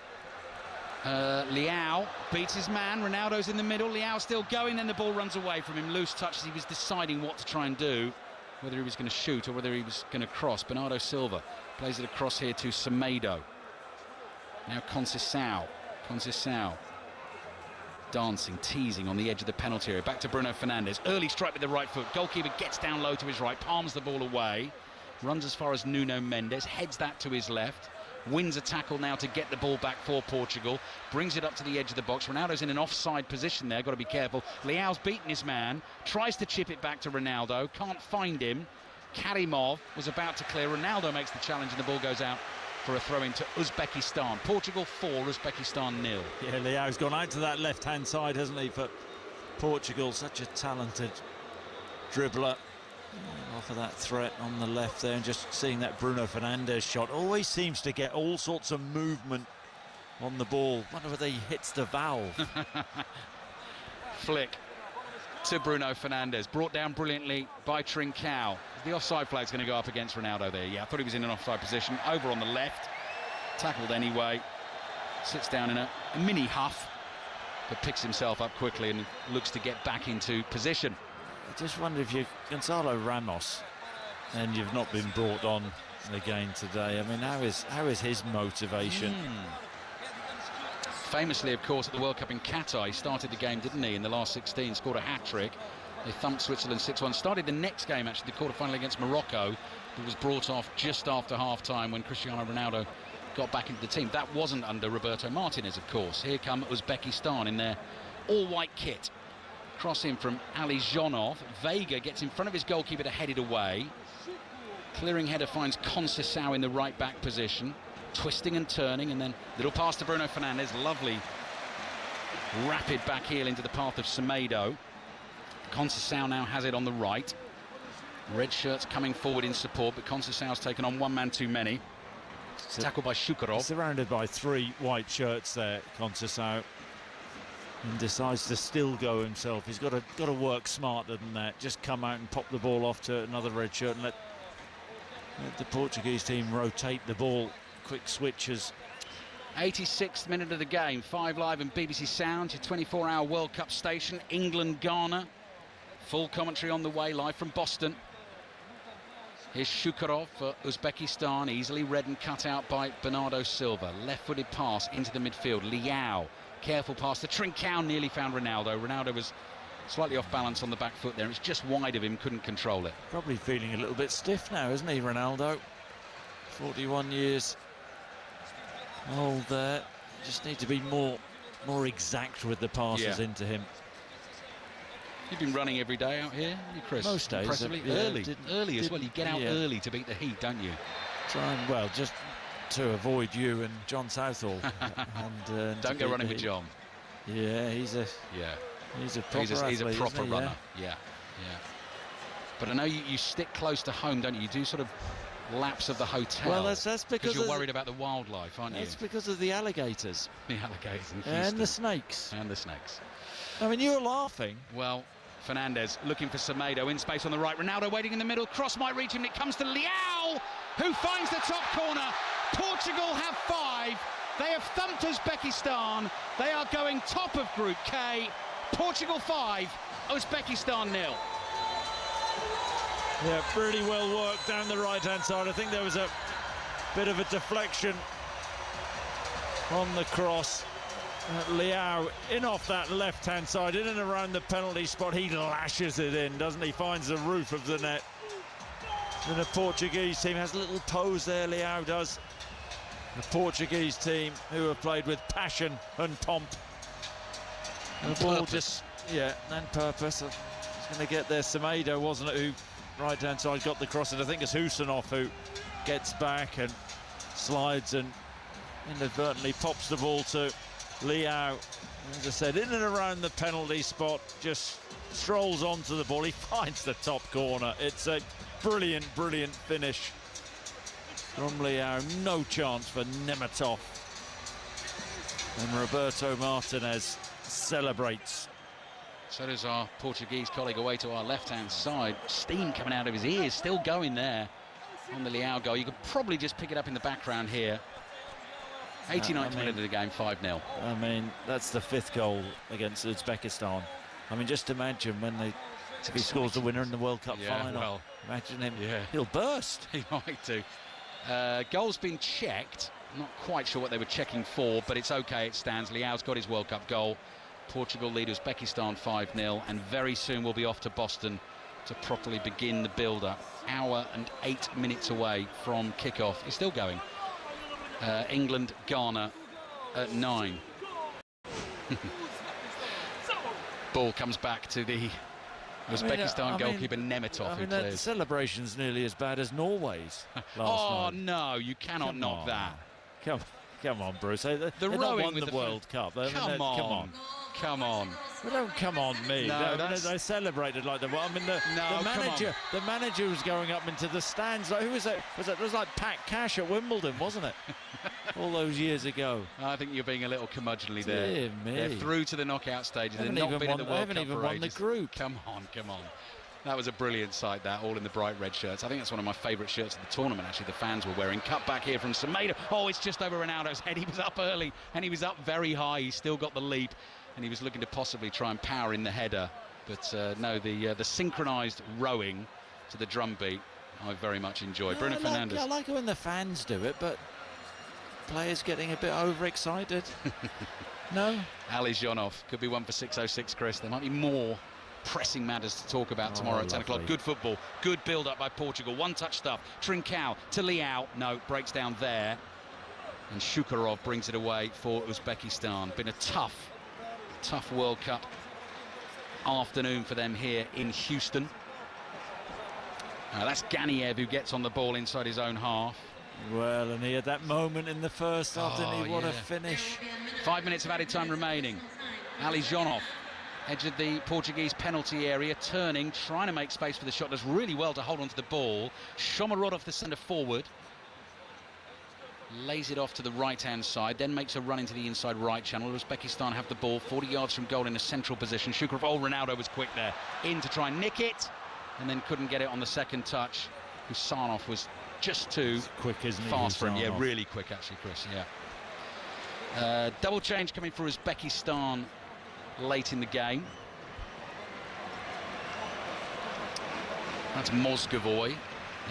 Speaker 4: Leao beats his man. Ronaldo's in the middle. Leao still going, and the ball runs away from him. Loose touch as he was deciding what to try and do, whether he was going to shoot or whether he was going to cross. Bernardo Silva plays it across here to Semedo. Now Conceição. Dancing, teasing on the edge of the penalty area. Back to Bruno Fernandes. Early strike with the right foot. Goalkeeper gets down low to his right, palms the ball away. Runs as far as Nuno Mendes, heads that to his left. Wins a tackle now to get the ball back for Portugal. Brings it up to the edge of the box. Ronaldo's in an offside position there, got to be careful. Leao's beaten his man, tries to chip it back to Ronaldo, can't find him. Karimov was about to clear. Ronaldo makes the challenge and the ball goes out for a throw-in to Uzbekistan. Portugal 4, Uzbekistan 0.
Speaker 3: Yeah, Leao's gone out to that left-hand side, hasn't he, for Portugal. Such a talented dribbler. Off of that threat on the left there, and just seeing that Bruno Fernandes shot, always seems to get all sorts of movement on the ball. Wonder whether he hits the valve.
Speaker 4: Flick to Bruno Fernandes, brought down brilliantly by Trincao. The offside flag's going to go up against Ronaldo there. Yeah, I thought he was in an offside position. Over on the left, tackled anyway. Sits down in a mini huff, but picks himself up quickly and looks to get back into position.
Speaker 3: I just wonder if you're Gonzalo Ramos and you've not been brought on again today. I mean, how is his motivation?
Speaker 4: Famously, of course, at the World Cup in Qatar, he started the game, didn't he, in the last 16, scored a hat-trick. They thumped Switzerland 6-1. Started the next game, actually, the quarter-final against Morocco, but was brought off just after half-time when Cristiano Ronaldo got back into the team. That wasn't under Roberto Martinez, of course. Here come Uzbekistan in their all-white kit. Crossing from Ali Zhonov. Vega gets in front of his goalkeeper to head it away. Clearing header finds Conceição in the right-back position. Twisting and turning, and then little pass to Bruno Fernandes. Lovely rapid back heel into the path of Semedo. Conceição now has it on the right. Red shirts coming forward in support, but Conceição's taken on one man too many. Tackled by Shukarov.
Speaker 3: Surrounded by 3 white shirts there, Conceição, and decides to still go himself. He's got to work smarter than that. Just come out and pop the ball off to another red shirt and let the Portuguese team rotate the ball. Quick switches.
Speaker 4: 86th minute of the game. 5 Live and BBC Sound, your 24-hour World Cup station. England, Ghana. Full commentary on the way, live from Boston. Here's Shukarov for Uzbekistan, easily read and cut out by Bernardo Silva. Left-footed pass into the midfield. Liao, careful pass to Trincão, nearly found Ronaldo. Ronaldo was slightly off balance on the back foot there. It's just wide of him, couldn't control it.
Speaker 3: Probably feeling a little bit stiff now, isn't he, Ronaldo? 41 years old there. Just need to be more exact with the passes into him.
Speaker 4: You've been running every day out here, haven't you, Chris?
Speaker 3: Most days.
Speaker 4: Impressively early as well. You get out early to beat the heat, don't you?
Speaker 3: Trying, well, just to avoid you and John Southall. And
Speaker 4: don't go running with John.
Speaker 3: Yeah, he's a proper athlete,
Speaker 4: he's a proper
Speaker 3: he?
Speaker 4: runner. Yeah. But I know you stick close to home, don't you? You do sort of laps of the hotel.
Speaker 3: Well, that's because
Speaker 4: you're worried about the wildlife, aren't you?
Speaker 3: That's because of the alligators.
Speaker 4: The alligators
Speaker 3: and the snakes.
Speaker 4: And the snakes.
Speaker 3: I mean, you were laughing.
Speaker 4: Well, Fernandes looking for Semedo in space on the right. Ronaldo waiting in the middle. Cross might reach him. It comes to Liao, who finds the top corner. Portugal have 5. They have thumped Uzbekistan. They are going top of Group K. Portugal 5, Uzbekistan 0.
Speaker 3: Yeah, pretty well worked down the right-hand side. I think there was a bit of a deflection on the cross. Liao in off that left-hand side, in and around the penalty spot. He lashes it in, doesn't he? Finds the roof of the net. And the Portuguese team has a little pose there, Liao does. The Portuguese team, who have played with passion and pomp. And the ball just, and purpose. He's going to get there. Semedo, wasn't it, who right-hand side got the cross, and I think it's Husanov who gets back and slides and inadvertently pops the ball to Liao. As I said, in and around the penalty spot, just strolls onto the ball. He finds the top corner. It's a brilliant finish from Liao. No chance for Nemetov. And Roberto Martinez celebrates.
Speaker 4: So does our Portuguese colleague away to our left-hand side. Steam coming out of his ears, still going there on the Liao goal. You could probably just pick it up in the background here. 89th minute of the game, 5-0.
Speaker 3: I mean, that's the 5th goal against Uzbekistan. I mean, just imagine when if he scores the winner in the World Cup final.
Speaker 4: Well,
Speaker 3: imagine him, he'll burst.
Speaker 4: He might do. Goal's been checked. Not quite sure what they were checking for, but it's okay, it stands. Liao's got his World Cup goal. Portugal lead Uzbekistan 5-0, and very soon we'll be off to Boston to properly begin the build-up. Hour and 8 minutes away from kickoff. It's still going. England, Ghana at 9. Ball comes back to the Uzbekistan goalkeeper Nemetov, who
Speaker 3: that
Speaker 4: clears.
Speaker 3: celebration's nearly as bad as Norway's last night.
Speaker 4: No, you cannot knock that.
Speaker 3: Come on, Bruce. They've
Speaker 4: the
Speaker 3: not
Speaker 4: rowing
Speaker 3: won
Speaker 4: with
Speaker 3: the World Cup.
Speaker 4: Come on.
Speaker 3: Well, don't come on me.
Speaker 4: No,
Speaker 3: they celebrated like that. I mean, the manager was going up into the stands. Like, who was that? It was like Pat Cash at Wimbledon, wasn't it? All those years ago.
Speaker 4: I think you're being a little curmudgeonly there.
Speaker 3: Dear me.
Speaker 4: They're through to the knockout stages. They've not been in the World Cup.
Speaker 3: They haven't even won the group.
Speaker 4: Come on. That was a brilliant sight, that, all in the bright red shirts. I think that's one of my favourite shirts of the tournament, actually, the fans were wearing. Cut back here from Semedo. Oh, it's just over Ronaldo's head. He was up early, and he was up very high. He still got the leap, and he was looking to possibly try and power in the header. But no, the synchronised rowing to the drum beat, I very much enjoy. Bruno Fernandes.
Speaker 3: I like it when the fans do it, but players getting a bit overexcited. No?
Speaker 4: Ali Zhonov could be one for 606, Chris. There might be more pressing matters to talk about tomorrow at 10 o'clock. Good football, good build-up by Portugal. One-touch stuff. Trincão to Liao. No, breaks down there. And Shukurov brings it away for Uzbekistan. Been a tough World Cup afternoon for them here in Houston. That's Ganiev who gets on the ball inside his own half.
Speaker 3: Well, and he had that moment in the first half, didn't he? What a finish.
Speaker 4: 5 minutes of added time remaining. Ali Jonov, edge of the Portuguese penalty area, turning, trying to make space for the shot. Does really well to hold onto the ball. Shomurodov, the centre forward, lays it off to the right-hand side, then makes a run into the inside right channel. Uzbekistan have the ball 40 yards from goal in a central position. Shukurov, oh, Ronaldo was quick there, in to try and nick it, and then couldn't get it on the second touch. Husanov was just too
Speaker 3: quick, isn't he?
Speaker 4: Fast for him. Yeah, really quick actually, Chris. Yeah. Double change coming for Uzbekistan late in the game. That's Mozgovoy,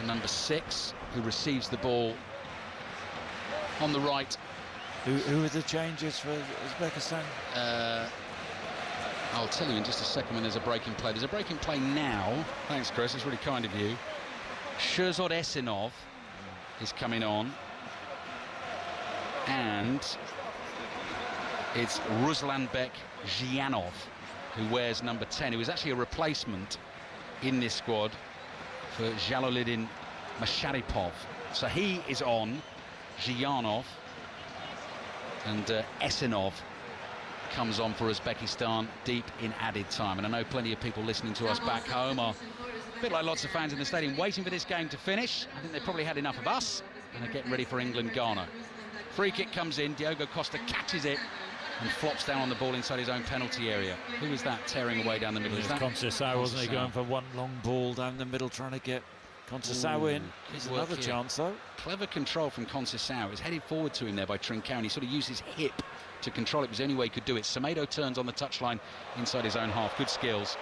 Speaker 4: the number 6, who receives the ball on the right.
Speaker 3: Who are the changes for Uzbekistan?
Speaker 4: I'll tell you in just a second when there's a breaking play. There's a breaking play now. Thanks, Chris. It's really kind of you. Sherzod Esinov is coming on. And it's Ruslanbek Zhianov, who wears number 10, who is actually a replacement in this squad for Jalolidin Masharipov. So he is on, Zhianov, and Esinov comes on for Uzbekistan deep in added time. And I know plenty of people listening to us back home are a bit like lots of fans in the stadium, waiting for this game to finish. I think they probably had enough of us, and they're getting ready for England-Ghana. Free kick comes in, Diogo Costa catches it and flops down on the ball inside his own penalty area. Who was that tearing away down the middle?
Speaker 3: It was Conceição, wasn't he, going for one long ball down the middle, trying to get Conceição in. Here's another chance, though.
Speaker 4: Clever control from Conceição. It was headed forward to him there by Trincão, and he sort of used his hip to control it. It was the only way he could do it. Semedo turns on the touchline inside his own half. Good skills.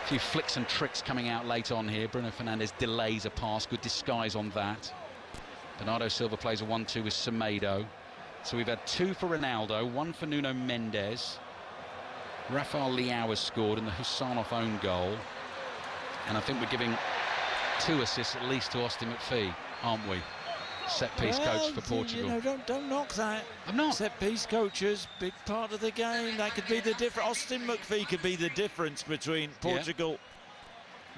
Speaker 4: A few flicks and tricks coming out late on here. Bruno Fernandes delays a pass. Good disguise on that. Bernardo Silva plays a 1-2 with Semedo. So we've had 2 for Ronaldo, 1 for Nuno Mendes. Rafael Leao has scored in the Husanov own goal. And I think we're giving 2 assists at least to Austin McPhee, aren't we? Set-piece coach for Portugal.
Speaker 3: You know, don't knock that.
Speaker 4: I'm not.
Speaker 3: Set-piece coaches, big part of the game. That could be the difference. Austin McPhee could be the difference between Portugal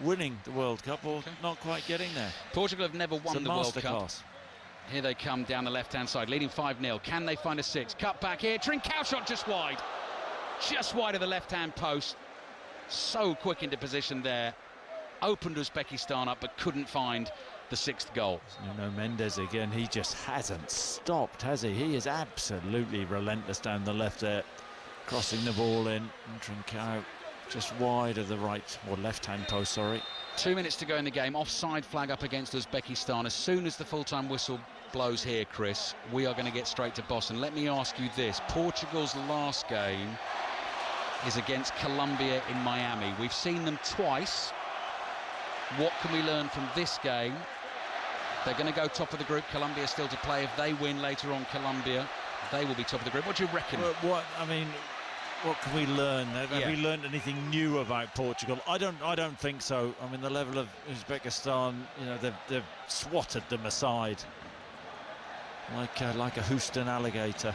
Speaker 3: winning the World Cup or not quite getting there.
Speaker 4: Portugal have never won the World Cup. Here they come down the left-hand side, leading 5-0. Can they find a 6? Cut back here. Trincão shot just wide. Just wide of the left-hand post. So quick into position there. Opened Uzbekistan up, but couldn't find the 6th goal.
Speaker 3: Nuno Mendes again, he just hasn't stopped, has he? He is absolutely relentless down the left there, crossing the ball in. And Trincão just wide of the right, or left-hand post, sorry.
Speaker 4: 2 minutes to go in the game. Offside flag up against Uzbekistan. As soon as the full-time whistle blows here, Chris, we are going to get straight to Boston. Let me ask you this. Portugal's last game is against Colombia in Miami. We've seen them twice. What can we learn from this game? They're going to go top of the group. Colombia still to play. If they win later on, Colombia, they will be top of the group. What do you reckon?
Speaker 3: What can we learn? Have we learned anything new about Portugal? I don't think so. I mean, the level of Uzbekistan, you know, they've swatted them aside like a Houston alligator,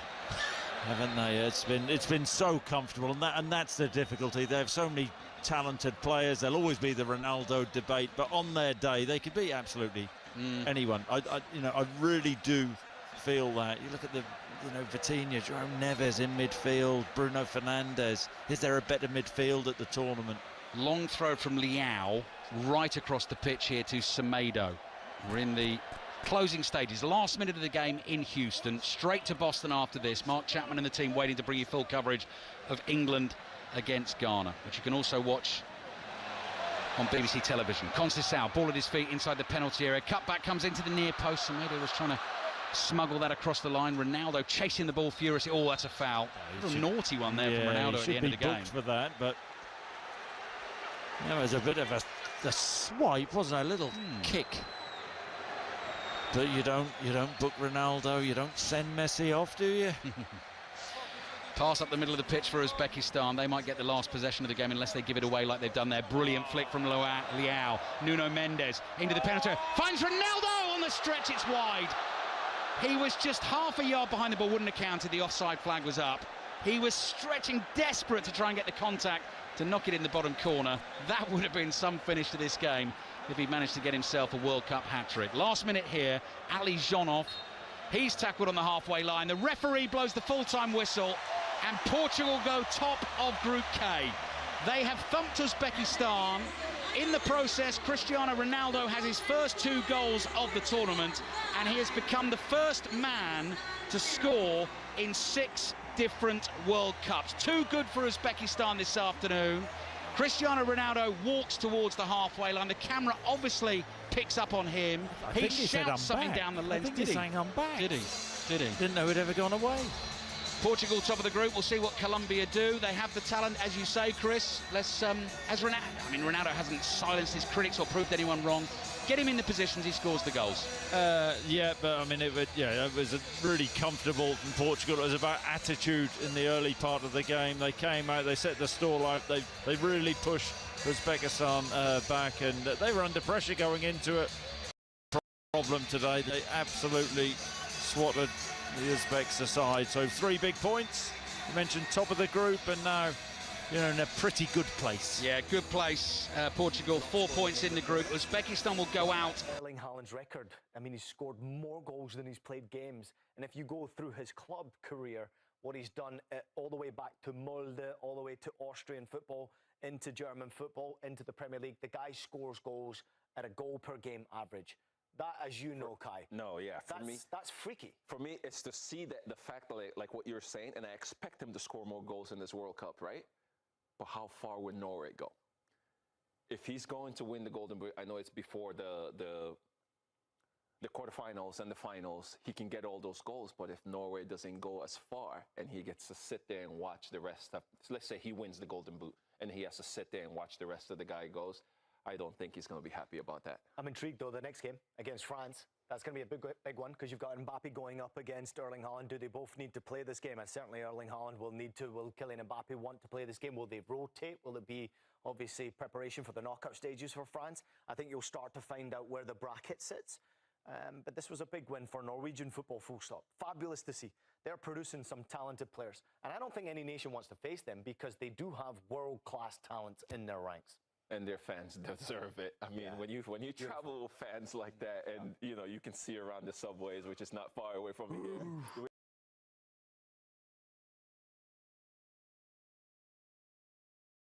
Speaker 3: haven't they? It's been so comfortable, and that's the difficulty. They have so many talented players. There'll always be the Ronaldo debate, but on their day they could beat absolutely anyone. I really do feel that. You look at the Vitinha, Jerome Neves in midfield, Bruno Fernandes. Is there a better midfield at the tournament?
Speaker 4: Long throw from Leao right across the pitch here to Semedo. We're in the closing stages, last minute of the game in Houston. Straight to Boston after this. Mark Chapman and the team waiting to bring you full coverage of England against Ghana, which you can also watch on BBC television. Conceição, ball at his feet inside the penalty area. Cutback comes into the near post. Semedo was trying to smuggle that across the line. Ronaldo chasing the ball furiously. Oh, that's a foul. A naughty one there from Ronaldo at the end of the game.
Speaker 3: Booked for that, but it was a bit of a swipe, wasn't it? A little kick. But you don't book Ronaldo. You don't send Messi off, do you?
Speaker 4: Pass up the middle of the pitch for Uzbekistan. They might get the last possession of the game unless they give it away like they've done there. Brilliant flick from Leao. Nuno Mendes into the penalty. Finds Ronaldo on the stretch. It's wide. He was just half a yard behind the ball, wouldn't have counted. The offside flag was up. He was stretching, desperate to try and get the contact to knock it in the bottom corner. That would have been some finish to this game if he managed to get himself a World Cup hat-trick. Last minute here, Ali Jonov. He's tackled on the halfway line. The referee blows the full-time whistle, and Portugal go top of Group K. They have thumped Uzbekistan. In the process, Cristiano Ronaldo has his first 2 goals of the tournament, and he has become the first man to score in 6 different World Cups. Too good for Uzbekistan this afternoon. Cristiano Ronaldo walks towards the halfway line. The camera obviously picks up on him. He shouts something down the lens.
Speaker 3: Did he? Saying I'm back.
Speaker 4: Did he? Did he?
Speaker 3: Didn't know he'd ever gone away.
Speaker 4: Portugal top of the group. We'll see what Colombia do. They have the talent, as you say, Chris. Let's as Ronaldo. I mean, Ronaldo hasn't silenced his critics or proved anyone wrong. Get him in the positions, he scores the goals.
Speaker 3: Yeah, but I mean, it was really comfortable from Portugal. It was about attitude in the early part of the game. They came out, they set the stall out, they really pushed Uzbekistan back, and they were under pressure going into it. Problem today, they absolutely swatted the Uzbeks aside. So 3 big points. You mentioned top of the group, and now you're in a pretty good place.
Speaker 4: Yeah, good place. Portugal 4 points in the group. Uzbekistan will go out.
Speaker 1: Erling Haaland's record. I mean, he's scored more goals than he's played games. And if you go through his club career, what he's done all the way back to Molde, all the way to Austrian football, into German football, into the Premier League, the guy scores goals at a goal per game average. That, as you know, Kai.
Speaker 2: No, yeah. For me,
Speaker 1: that's freaky.
Speaker 2: For me, it's to see that the fact that, like what you're saying, and I expect him to score more goals in this World Cup, right? But how far would Norway go? If he's going to win the Golden Boot, I know it's before the quarterfinals and the finals, he can get all those goals. But if Norway doesn't go as far and he gets to sit there and watch the rest of, so let's say he wins the Golden Boot and he has to sit there and watch the rest of the guy goes, I don't think he's going to be happy about that.
Speaker 1: I'm intrigued, though, the next game against France. That's going to be a big one, because you've got Mbappe going up against Erling Haaland. Do they both need to play this game? And certainly Erling Haaland will need to. Will Kylian Mbappe want to play this game? Will they rotate? Will it be, obviously, preparation for the knockout stages for France? I think you'll start to find out where the bracket sits. But this was a big win for Norwegian football, full stop. Fabulous to see. They're producing some talented players. And I don't think any nation wants to face them, because they do have world-class talent in their ranks.
Speaker 2: And their fans deserve it. I mean, when you travel with fans like that, and you know, you can see around the subways, which is not far away from here.